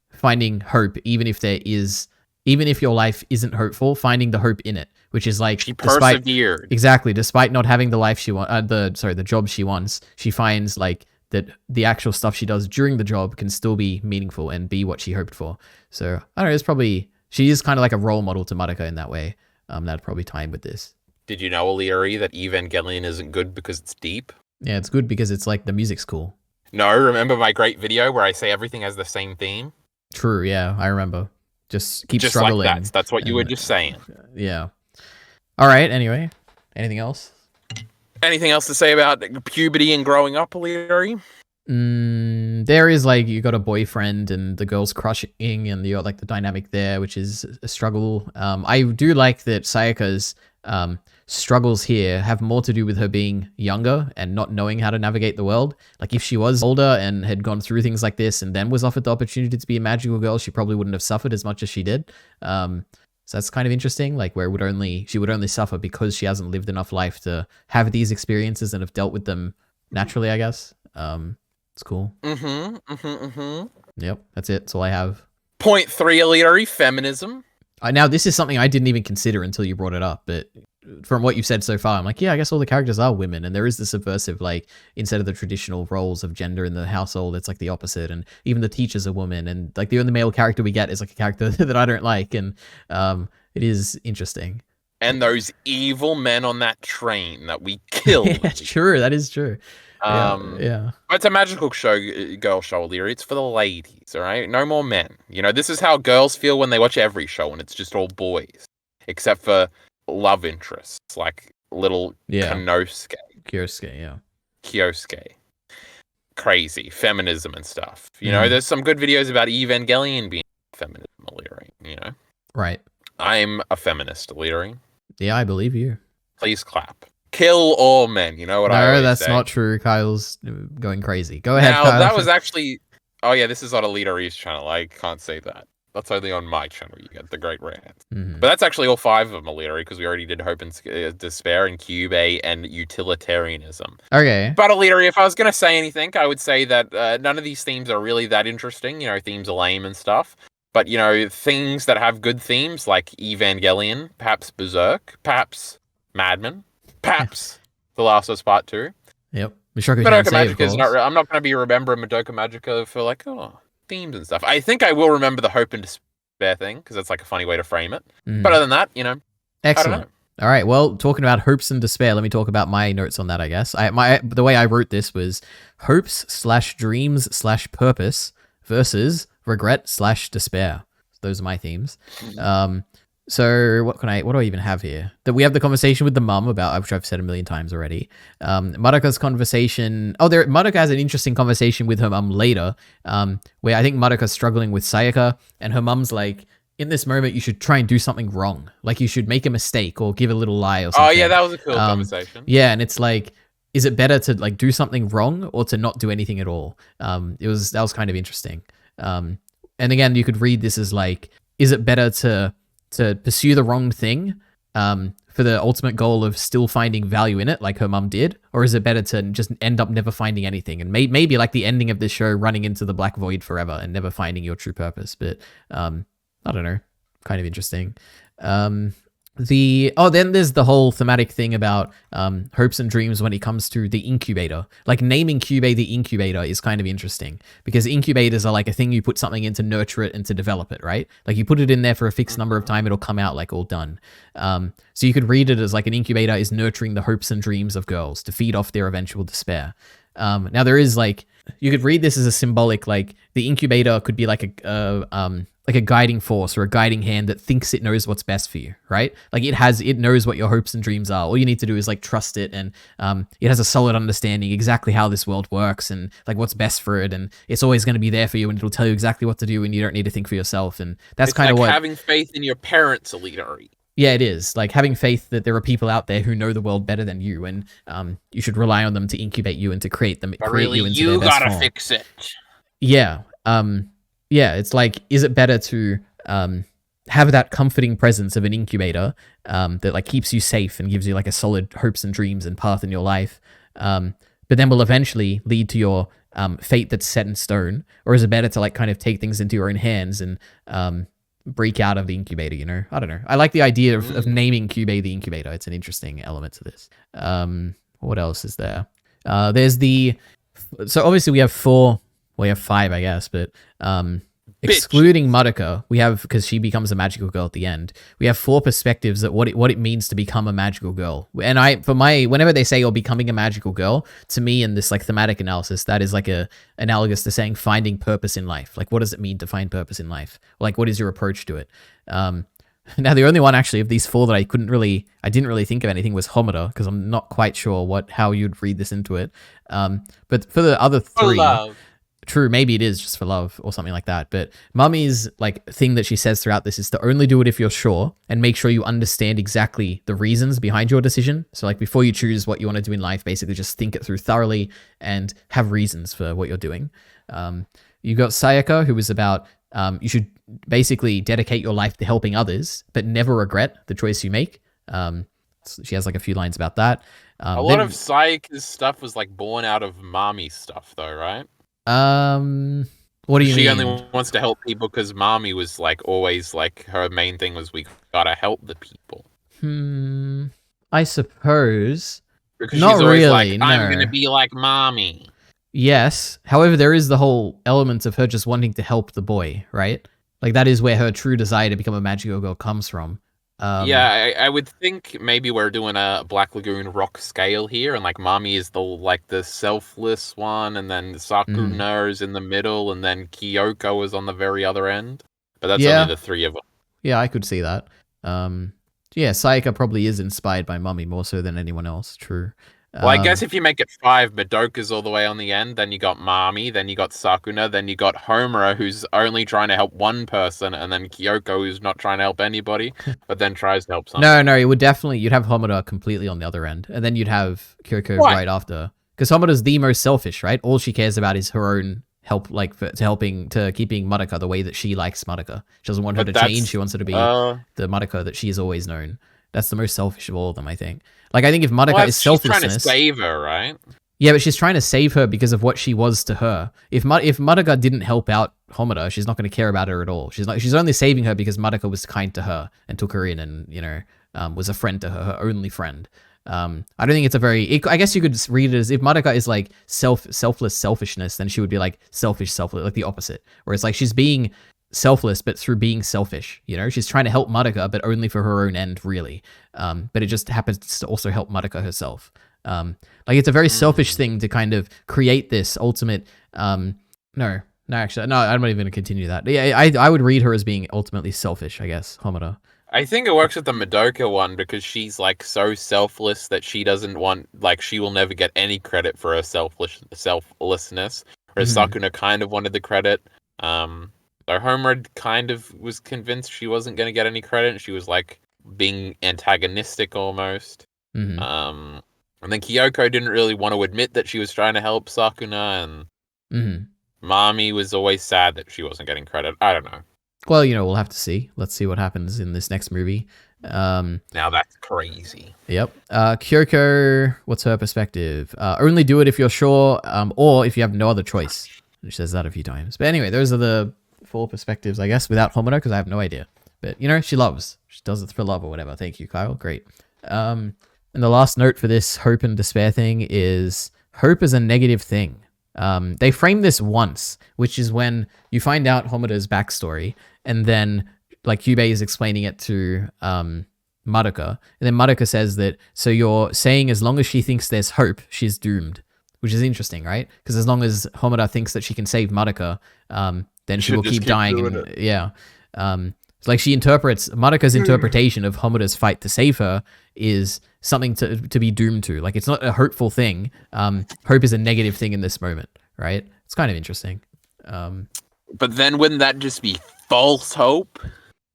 finding hope, even if your life isn't hopeful, finding the hope in it, which is like... She persevered. Exactly. Despite not having the life she wants, the job she wants, she finds like that the actual stuff she does during the job can still be meaningful and be what she hoped for. So I don't know, it's probably, she is kind of like a role model to Madoka in that way. That'd probably tie in with this. Did you know, EliteAri, that Evangelion isn't good because it's deep? Yeah, it's good because it's like the music's cool. No, remember my great video where I say everything has the same theme? True, yeah, I remember. Just keep struggling. Like that's what you were just saying. Yeah. All right, anyway. Anything else? Anything else to say about puberty and growing up, EliteAri? There is like, you got a boyfriend and the girl's crushing and you got like the dynamic there, which is a struggle. I do like that Sayaka's struggles here have more to do with her being younger and not knowing how to navigate the world. Like if she was older and had gone through things like this and then was offered the opportunity to be a magical girl, she probably wouldn't have suffered as much as she did. So that's kind of interesting, like where she would only suffer because she hasn't lived enough life to have these experiences and have dealt with them naturally, I guess. It's cool. Yep, that's it. That's all I have. Point 3, EliteAri, feminism. Now, this is something I didn't even consider until you brought it up, but from what you've said so far, I'm like, yeah, I guess all the characters are women, and there is the subversive, like, instead of the traditional roles of gender in the household, it's like the opposite, and even the teacher's a woman, and like the only male character we get is like a character that I don't like, and it is interesting. And those evil men on that train that we killed. Yeah, true, that is true. Yeah. It's a magical girl show, EliteAri. It's for the ladies, all right? No more men. You know, this is how girls feel when they watch every show, and it's just all boys, except for love interests like little Kyosuke. Kyosuke. Crazy feminism and stuff. You know, there's some good videos about Evangelion being feminism, EliteAri. You know, right? I'm a feminist, EliteAri. Yeah, I believe you. Please clap. Kill all men. You know what I always say? No, that's not true. Kyle's going crazy. Go ahead, now, Kyle. That was actually... Oh, yeah, this is on EliteAri's channel. I can't say that. That's only on my channel. You get the great rants. But that's actually all 5 of them, EliteAri, because we already did Hope and Despair and Cube A and Utilitarianism. Okay. But EliteAri, if I was going to say anything, I would say that none of these themes are really that interesting. You know, themes are lame and stuff. But, you know, things that have good themes, like Evangelion, perhaps Berserk, perhaps Mad Men, perhaps The Last of Us Part 2. Yep. Madoka Magica is not. I'm not going to be remembering Madoka Magica for like themes and stuff. I think I will remember the Hope and Despair thing because that's like a funny way to frame it. But other than that, you know, excellent. I don't know. All right. Well, talking about hopes and despair, let me talk about my notes on that. I guess the way I wrote this was hopes/dreams/purpose versus regret/despair. Those are my themes. So what do I even have here? That we have the conversation with the mum about, which I've said a million times already. Madoka's conversation. Madoka has an interesting conversation with her mum later, where I think Madoka's struggling with Sayaka, and her mum's like, in this moment, you should try and do something wrong. Like you should make a mistake or give a little lie or something. Oh yeah, that was a cool conversation. Yeah, and it's like, is it better to like do something wrong or to not do anything at all? That was kind of interesting. And again, you could read this as like, is it better to pursue the wrong thing for the ultimate goal of still finding value in it, like her mum did? Or is it better to just end up never finding anything? And maybe like the ending of this show, running into the black void forever and never finding your true purpose. But I don't know, kind of interesting. Then there's the whole thematic thing about hopes and dreams when it comes to the incubator. Like naming Cube the incubator is kind of interesting because incubators are like a thing you put something in to nurture it and to develop it, right? Like you put it in there for a fixed number of time, it'll come out like all done. So you could read it as like an incubator is nurturing the hopes and dreams of girls to feed off their eventual despair. Now there is like, you could read this as a symbolic, like the incubator could be like a guiding force or a guiding hand that thinks it knows what's best for you, right? Like it knows what your hopes and dreams are. All you need to do is like trust it, and it has a solid understanding exactly how this world works and like what's best for it, and it's always going to be there for you, and it'll tell you exactly what to do, and you don't need to think for yourself. And that's kind of like what having faith in your parents, EliteAri. Yeah, it is like having faith that there are people out there who know the world better than you, and you should rely on them to incubate you and to create you into their best form. Fix it. Yeah. Yeah, it's like, is it better to have that comforting presence of an incubator that like keeps you safe and gives you like a solid hopes and dreams and path in your life, but then will eventually lead to your fate that's set in stone? Or is it better to like kind of take things into your own hands and break out of the incubator, you know? I don't know. I like the idea of naming Cube the incubator. It's an interesting element to this. What else is there? So obviously we have 5, I guess, but excluding Madoka, we have, because she becomes a magical girl at the end, we have 4 perspectives at what it means to become a magical girl. And whenever they say you're becoming a magical girl, to me in this like thematic analysis, that is like analogous to saying finding purpose in life. Like, what does it mean to find purpose in life? Like, what is your approach to it? Now, the only one actually of these 4 that I didn't really think of anything was Homura, because I'm not quite sure how you'd read this into it. But for the other 3, True, maybe it is just for love or something like that. But Mummy's like thing that she says throughout this is to only do it if you're sure and make sure you understand exactly the reasons behind your decision. So like before you choose what you want to do in life, basically just think it through thoroughly and have reasons for what you're doing. You got Sayaka, who was about you should basically dedicate your life to helping others, but never regret the choice you make. So she has like a few lines about that. A lot of Sayaka's stuff was like born out of Mami stuff, though, right? What do you mean? She only wants to help people because Mami was like always like her main thing was we gotta help the people. I suppose. Because Not she's always really, like, I'm no. gonna be like Mommy. Yes. However, there is the whole element of her just wanting to help the boy, right? Like that is where her true desire to become a magical girl comes from. Yeah, I would think maybe we're doing a Black Lagoon rock scale here, and like Mami is the selfless one, and then Sakuna is in the middle, and then Kyoko is on the very other end. But that's only the three of them. Yeah, I could see that. Yeah, Sayaka probably is inspired by Mami more so than anyone else. True. Well, I guess if you make it 5, Madoka's all the way on the end, then you got Mami, then you got Sakuna, then you got Homura, who's only trying to help one person, and then Kyoko, who's not trying to help anybody, but then tries to help someone. No, it would definitely, you'd have Homura completely on the other end, and then you'd have Kyoko right after. Because Homura's the most selfish, right? All she cares about is her own help, like to keeping Madoka the way that she likes Madoka. She doesn't want her to change. She wants her to be the Madoka that she's always known. That's the most selfish of all of them, I think. Like, I think if Madoka is selflessness... She's trying to save her, right? Yeah, but she's trying to save her because of what she was to her. If Madoka didn't help out Homura, she's not going to care about her at all. She's only saving her because Madoka was kind to her and took her in and, was a friend to her, her only friend. I don't think it's a very... I guess you could read it as if Madoka is like selfless selfishness, then she would be like selfless, like the opposite. Where it's like she's being selfless, but through being selfish, she's trying to help Madoka, but only for her own end, really. But it just happens to also help Madoka herself. Like it's a very selfish thing to kind of create this ultimate, no, actually, no, I'm not even going to continue that. Yeah, I would read her as being ultimately selfish, I guess, Homura. I think it works with the Madoka one because she's like so selfless that she doesn't want, like she will never get any credit for her selflessness. Whereas Sakuna kind of wanted the credit. So Homura kind of was convinced she wasn't going to get any credit, and she was like being antagonistic almost. And then Kyoko didn't really want to admit that she was trying to help Sakuna, and Mami was always sad that she wasn't getting credit. I don't know. Well, we'll have to see. Let's see what happens in this next movie. Now that's crazy. Yep. Kyoko, what's her perspective? Only do it if you're sure, or if you have no other choice. She says that a few times. But anyway, those are the 4 perspectives, I guess, without Homura, because I have no idea. But, she loves. She does it for love or whatever. Thank you, Kyle. Great. And the last note for this hope and despair thing is hope is a negative thing. They frame this once, which is when you find out Homura's backstory, and then, like, Kyubei is explaining it to Madoka, and then Madoka says that, so you're saying as long as she thinks there's hope, she's doomed, which is interesting, right? Because as long as Homura thinks that she can save Madoka, then she will keep dying. And, yeah. It's like she interprets, Madoka's interpretation of Homura's fight to save her is something to be doomed to. Like, it's not a hopeful thing. Hope is a negative thing in this moment, right? It's kind of interesting. But then wouldn't that just be false hope?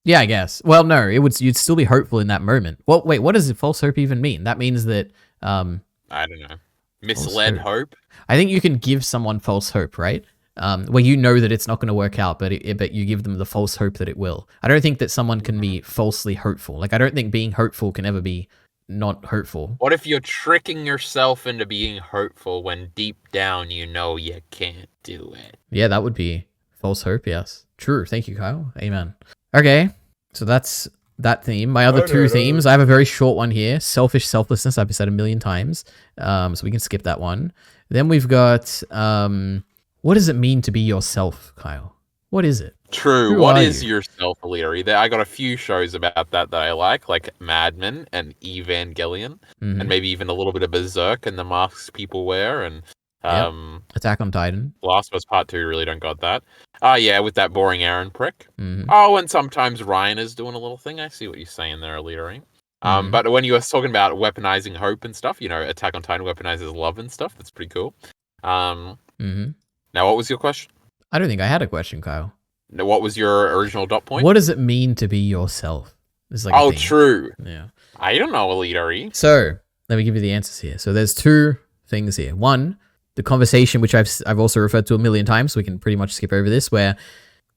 Yeah, I guess. Well, no, you'd still be hopeful in that moment. Well, wait, what does false hope even mean? That means that... I don't know. Misled hope? I think you can give someone false hope, right? Where you know that it's not going to work out, but you give them the false hope that it will. I don't think that someone can be falsely hopeful. Like, I don't think being hopeful can ever be not hopeful. What if you're tricking yourself into being hopeful when deep down you know you can't do it? Yeah, that would be false hope, yes. True. Thank you, Kyle. Amen. Okay, so that's that theme. My other 2 themes, I have a very short one here. Selfish selflessness, I've said a million times. So we can skip that one. Then we've got... what does it mean to be yourself, Kyle? What is it? True. What is yourself, EliteAri? I got a few shows about that I like Mad Men and Evangelion, and maybe even a little bit of Berserk and the masks people wear, and Attack on Titan. Last of Us Part 2 really don't got that. Yeah, with that boring Aaron prick. Oh, and sometimes Ryan is doing a little thing. I see what you're saying there, EliteAri. But when you were talking about weaponizing hope and stuff, Attack on Titan weaponizes love and stuff. That's pretty cool. Now, what was your question? I don't think I had a question, Kyle. Now, what was your original dot point? What does it mean to be yourself? It's like a Oh, thing. true. Yeah. I don't know, EliteAri. So let me give you the answers here. So there's two things here. One, the conversation, which I've also referred to a million times, so we can pretty much skip over this, where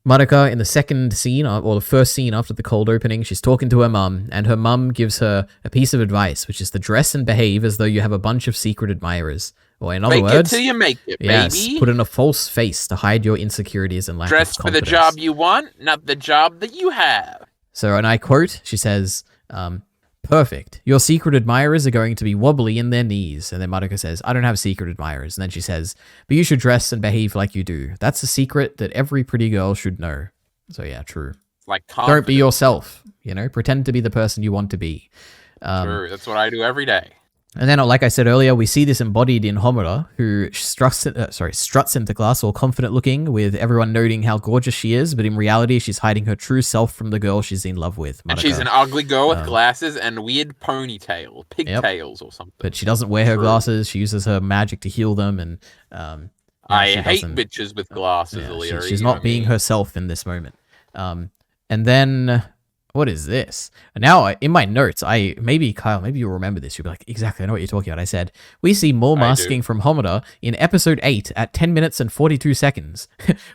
Madoka, in the second scene, or the first scene after the cold opening, she's talking to her mum, and her mum gives her a piece of advice, which is to dress and behave as though you have a bunch of secret admirers. Or in other words, Fake it till you make it, yes, baby. put in a false face to hide your insecurities and lack Dress of for the confidence. job you want, not the job that you have. So, and I quote, she says, perfect. Your secret admirers are going to be wobbly in their knees. And then Madoka says, I don't have secret admirers. And then she says, but you should dress and behave like you do. That's a secret that every pretty girl should know. So yeah, true. Like Don't be yourself, pretend to be the person you want to be. True, that's what I do every day. And then, like I said earlier, we see this embodied in Homura, who struts into class all confident looking, with everyone noting how gorgeous she is, but in reality, she's hiding her true self from the girl she's in love with, Madoka. And she's an ugly girl with glasses and weird ponytail, pigtails or something. But she doesn't wear her glasses. She uses her magic to heal them, and I hate bitches with glasses, EliteAri. She's not being herself in this moment. And then, what is this? Now, in my notes, Kyle, maybe you'll remember this. You'll be like, exactly, I know what you're talking about. I said, we see more masking from Homura in episode 8 at 10 minutes and 42 seconds,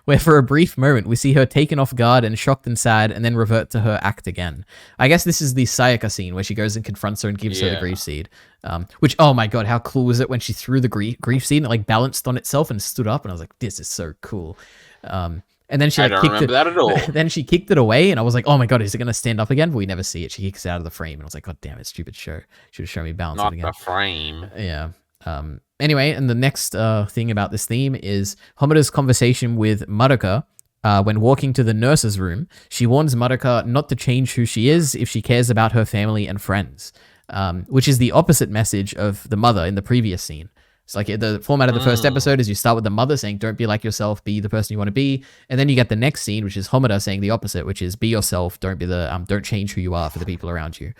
where for a brief moment, we see her taken off guard and shocked and sad, and then revert to her act again. I guess this is the Sayaka scene, where she goes and confronts her and gives her the grief seed. Which, oh my god, how cool was it when she threw the grief seed and it like balanced on itself and stood up, and I was like, this is so cool. And then she don't remember that at all. Then she kicked it away, and I was like, "Oh my god, is it going to stand up again?" But we never see it. She kicks it out of the frame, and I was like, "God damn it, stupid show! Should have shown me balance Not it again." the frame. Yeah. Anyway, and the next thing about this theme is Homura's conversation with Madoka. When walking to the nurse's room, she warns Madoka not to change who she is if she cares about her family and friends, which is the opposite message of the mother in the previous scene. It's like the format of the first episode is you start with the mother saying, don't be like yourself, be the person you want to be. And then you get the next scene, which is Homura saying the opposite, which is be yourself, don't change who you are for the people around you.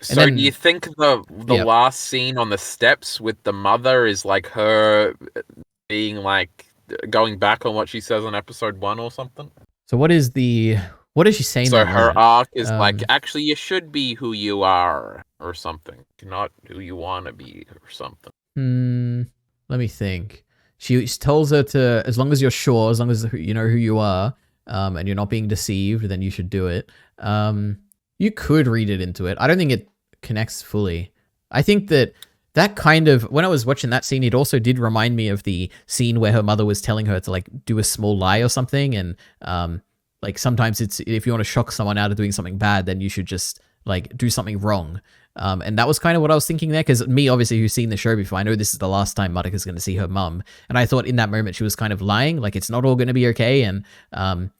So do you think the last scene on the steps with the mother is like her being like going back on what she says on episode 1 or something? So what is she saying? So her arc is like, actually, you should be who you are or something, not who you want to be or something. Let me think. She tells her to, as long as you're sure, as long as you know who you are, and you're not being deceived, then you should do it. You could read it into it. I don't think it connects fully. I think that kind of, when I was watching that scene, it also did remind me of the scene where her mother was telling her to like do a small lie or something, and like sometimes it's, if you want to shock someone out of doing something bad, then you should just like do something wrong. And that was kind of what I was thinking there, because me, obviously, who's seen the show before, I know this is the last time Madoka's going to see her mum, and I thought in that moment she was kind of lying, like it's not all going to be okay, and I'm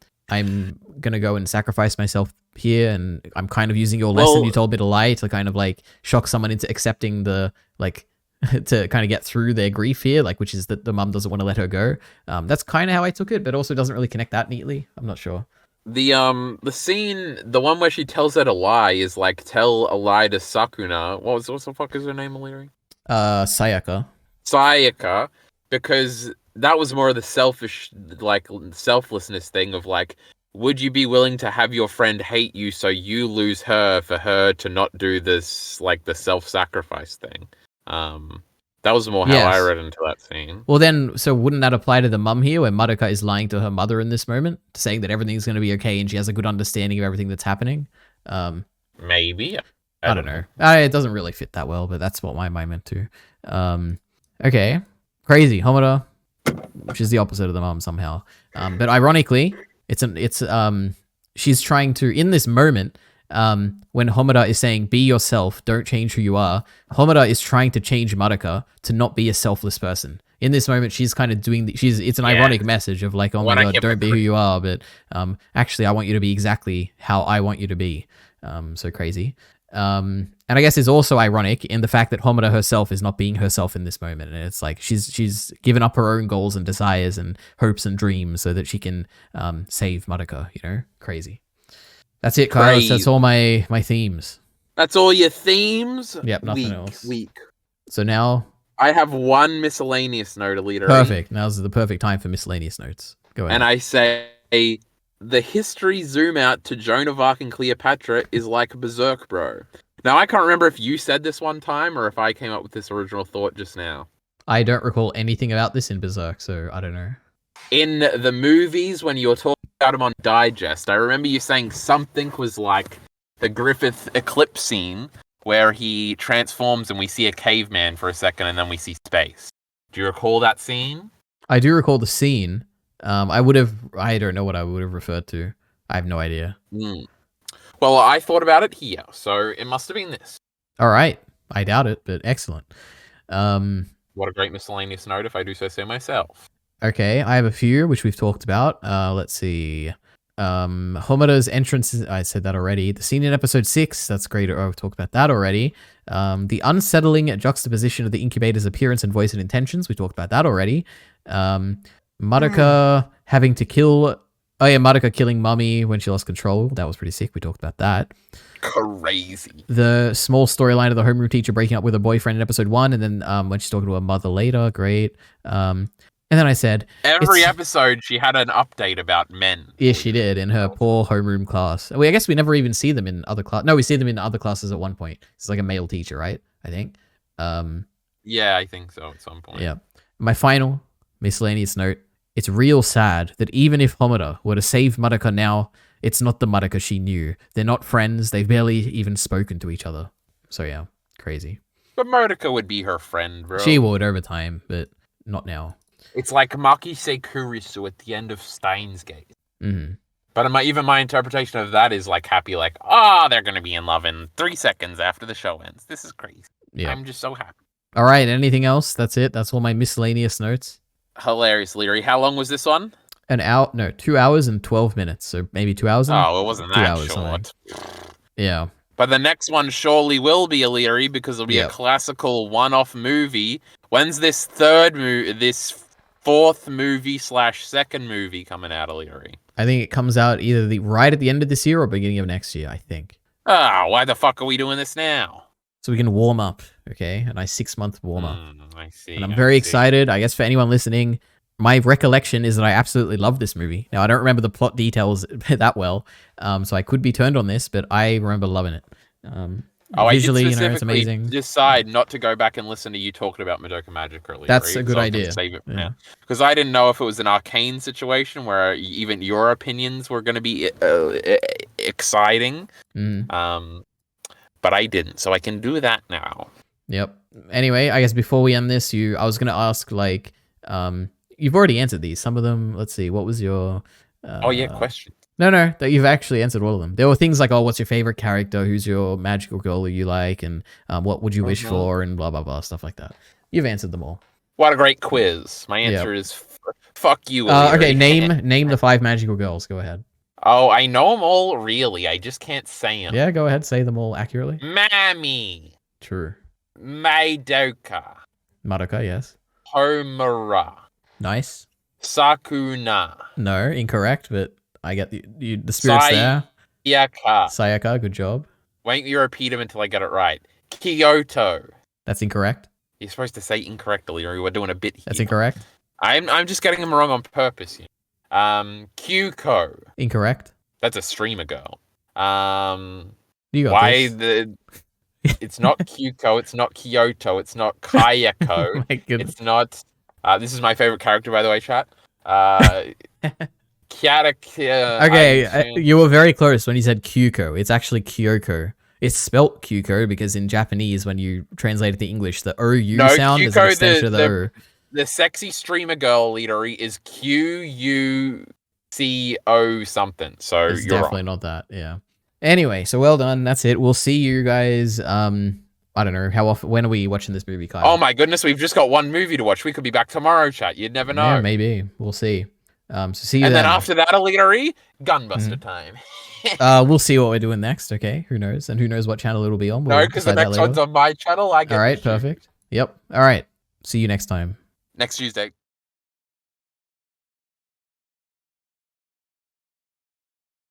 going to go and sacrifice myself here, and I'm kind of using your lesson you told me to lie to kind of like shock someone into accepting the, like, to kind of get through their grief here, like, which is that the mum doesn't want to let her go. That's kind of how I took it, but also doesn't really connect that neatly. I'm not sure. The scene, the one where she tells her to lie is like, tell a lie to Sakuna. What the fuck is her name, EliteAri? Sayaka. Sayaka, because that was more of the selflessness thing of like, would you be willing to have your friend hate you so you lose her for her to not do this, like the self-sacrifice thing? That was more how I read into that scene. Well, then, so wouldn't that apply to the mum here, where Madoka is lying to her mother in this moment, saying that everything's going to be okay and she has a good understanding of everything that's happening? Maybe. I don't know. It doesn't really fit that well, but that's what my mind meant to. Okay. Crazy. Homura, which is the opposite of the mum somehow. But ironically, she's trying to, in this moment, when Homura is saying, be yourself, don't change who you are, Homura is trying to change Madoka to not be a selfless person. In this moment, she's kind of doing, it's an ironic message of like, oh my god, don't be who you are, but actually, I want you to be exactly how I want you to be. So crazy. And I guess it's also ironic in the fact that Homura herself is not being herself in this moment. And it's like, she's given up her own goals and desires and hopes and dreams so that she can save Madoka, Crazy. That's it, Kyle. That's all my themes. That's all your themes? Yep, nothing else. Weak. So now... I have one miscellaneous note, EliteAri. Perfect. Now's the perfect time for miscellaneous notes. Go ahead. And I say, the history zoom out to Joan of Arc and Cleopatra is like Berserk, bro. Now, I can't remember if you said this one time or if I came up with this original thought just now. I don't recall anything about this in Berserk, so I don't know. In the movies, when you were talking about him on Digest, I remember you saying something was like the Griffith eclipse scene where he transforms and we see a caveman for a second and then we see space. Do you recall that scene? I do recall the scene. I don't know what I would have referred to. I have no idea. Well, I thought about it here, so it must have been this. All right. I doubt it, but excellent. What a great miscellaneous note, if I do say myself. Okay, I have a few, which we've talked about. Let's see. Homeda's entrance, I said that already. The scene in episode 6, that's great. I've talked about that already. The unsettling juxtaposition of the incubator's appearance and voice and intentions, we talked about that already. Madoka having to kill... Oh yeah, Madoka killing Mummy when she lost control. That was pretty sick. We talked about that. Crazy. The small storyline of the homeroom teacher breaking up with her boyfriend in episode 1, and then when she's talking to her mother later, great. And then I said... Every episode, she had an update about men. Yeah, she did, in her poor homeroom class. I guess we never even see them in other class. No, we see them in other classes at one point. It's like a male teacher, right? I think. Yeah, I think so at some point. Yeah. My final miscellaneous note. It's real sad that even if Homeda were to save Madoka now, it's not the Madoka she knew. They're not friends. They've barely even spoken to each other. So yeah, crazy. But Madoka would be her friend, bro. She would over time, but not now. It's like Maki Sekurisu at the end of Steins Gate. Mm-hmm. But even my interpretation of that is like happy, like, they're going to be in love in 3 seconds after the show ends. This is crazy. Yeah. I'm just so happy. All right, anything else? That's it? That's all my miscellaneous notes? Hilarious, Leary. How long was this one? 2 hours and 12 minutes. So maybe 2 hours. It wasn't that short. Yeah. But the next one surely will be Leary because it'll be a classical one-off movie. When's this fourth movie / second movie coming out, Leary? I think it comes out either right at the end of this year or beginning of next year, I think. Why the fuck are we doing this now? So we can warm up, okay? A nice 6-month warm up. I see. And I'm very excited. I guess for anyone listening, my recollection is that I absolutely love this movie. Now, I don't remember the plot details that well, so I could be turned on this, but I remember loving it. Visually, I did specifically it's amazing. Decide not to go back and listen to you talking about Madoka Magica earlier. That's a good idea. Save it now. Because I didn't know if it was an arcane situation where even your opinions were going to be exciting. But I didn't, so I can do that now. Yep. Anyway, I guess before we end this, I was gonna ask you've already answered these. Some of them. Let's see. What was your? Question. No, that you've actually answered all of them. There were things like, what's your favorite character? Who's your magical girl that you like? And what would you wish for? And blah blah blah, stuff like that. You've answered them all. What a great quiz. My answer is fuck you. Okay, name the 5 magical girls. Go ahead. Oh, I know them all, really. I just can't say them. Yeah, go ahead. Say them all accurately. Mami. True. Madoka. Madoka, yes. Homura. Nice. Sakuna. No, incorrect, but I get the spirit's there. Sayaka, good job. Wait, you repeat them until I get it right. Kyoto. That's incorrect. You're supposed to say incorrectly, or we're doing a bit here. That's incorrect. I'm just getting them wrong on purpose here. Kyuko. Incorrect. That's a streamer girl. You got this. It's not Kyuko, it's not Kyoto, it's not Kayako. Oh my goodness. It's not this is my favorite character, by the way, chat. Okay, you were very close when you said Kyuko. It's actually Kyoko. It's spelt Kyuko because in Japanese, when you translate it to English, the OU sound is an extension of the O. The sexy streamer girl EliteAri is QUCO something. So it's definitely not that. Yeah. Anyway, so well done. That's it. We'll see you guys. I don't know how often. When are we watching this movie, Kyle? Oh my goodness, we've just got one movie to watch. We could be back tomorrow, chat. You'd never know. Yeah, maybe. We'll see. So see you. And then after that, EliteAri, Gunbuster time. We'll see what we're doing next. Okay, who knows? And who knows what channel it'll be on? No, because the next one's on my channel. All right, perfect. Yep. All right. See you next time. Next Tuesday.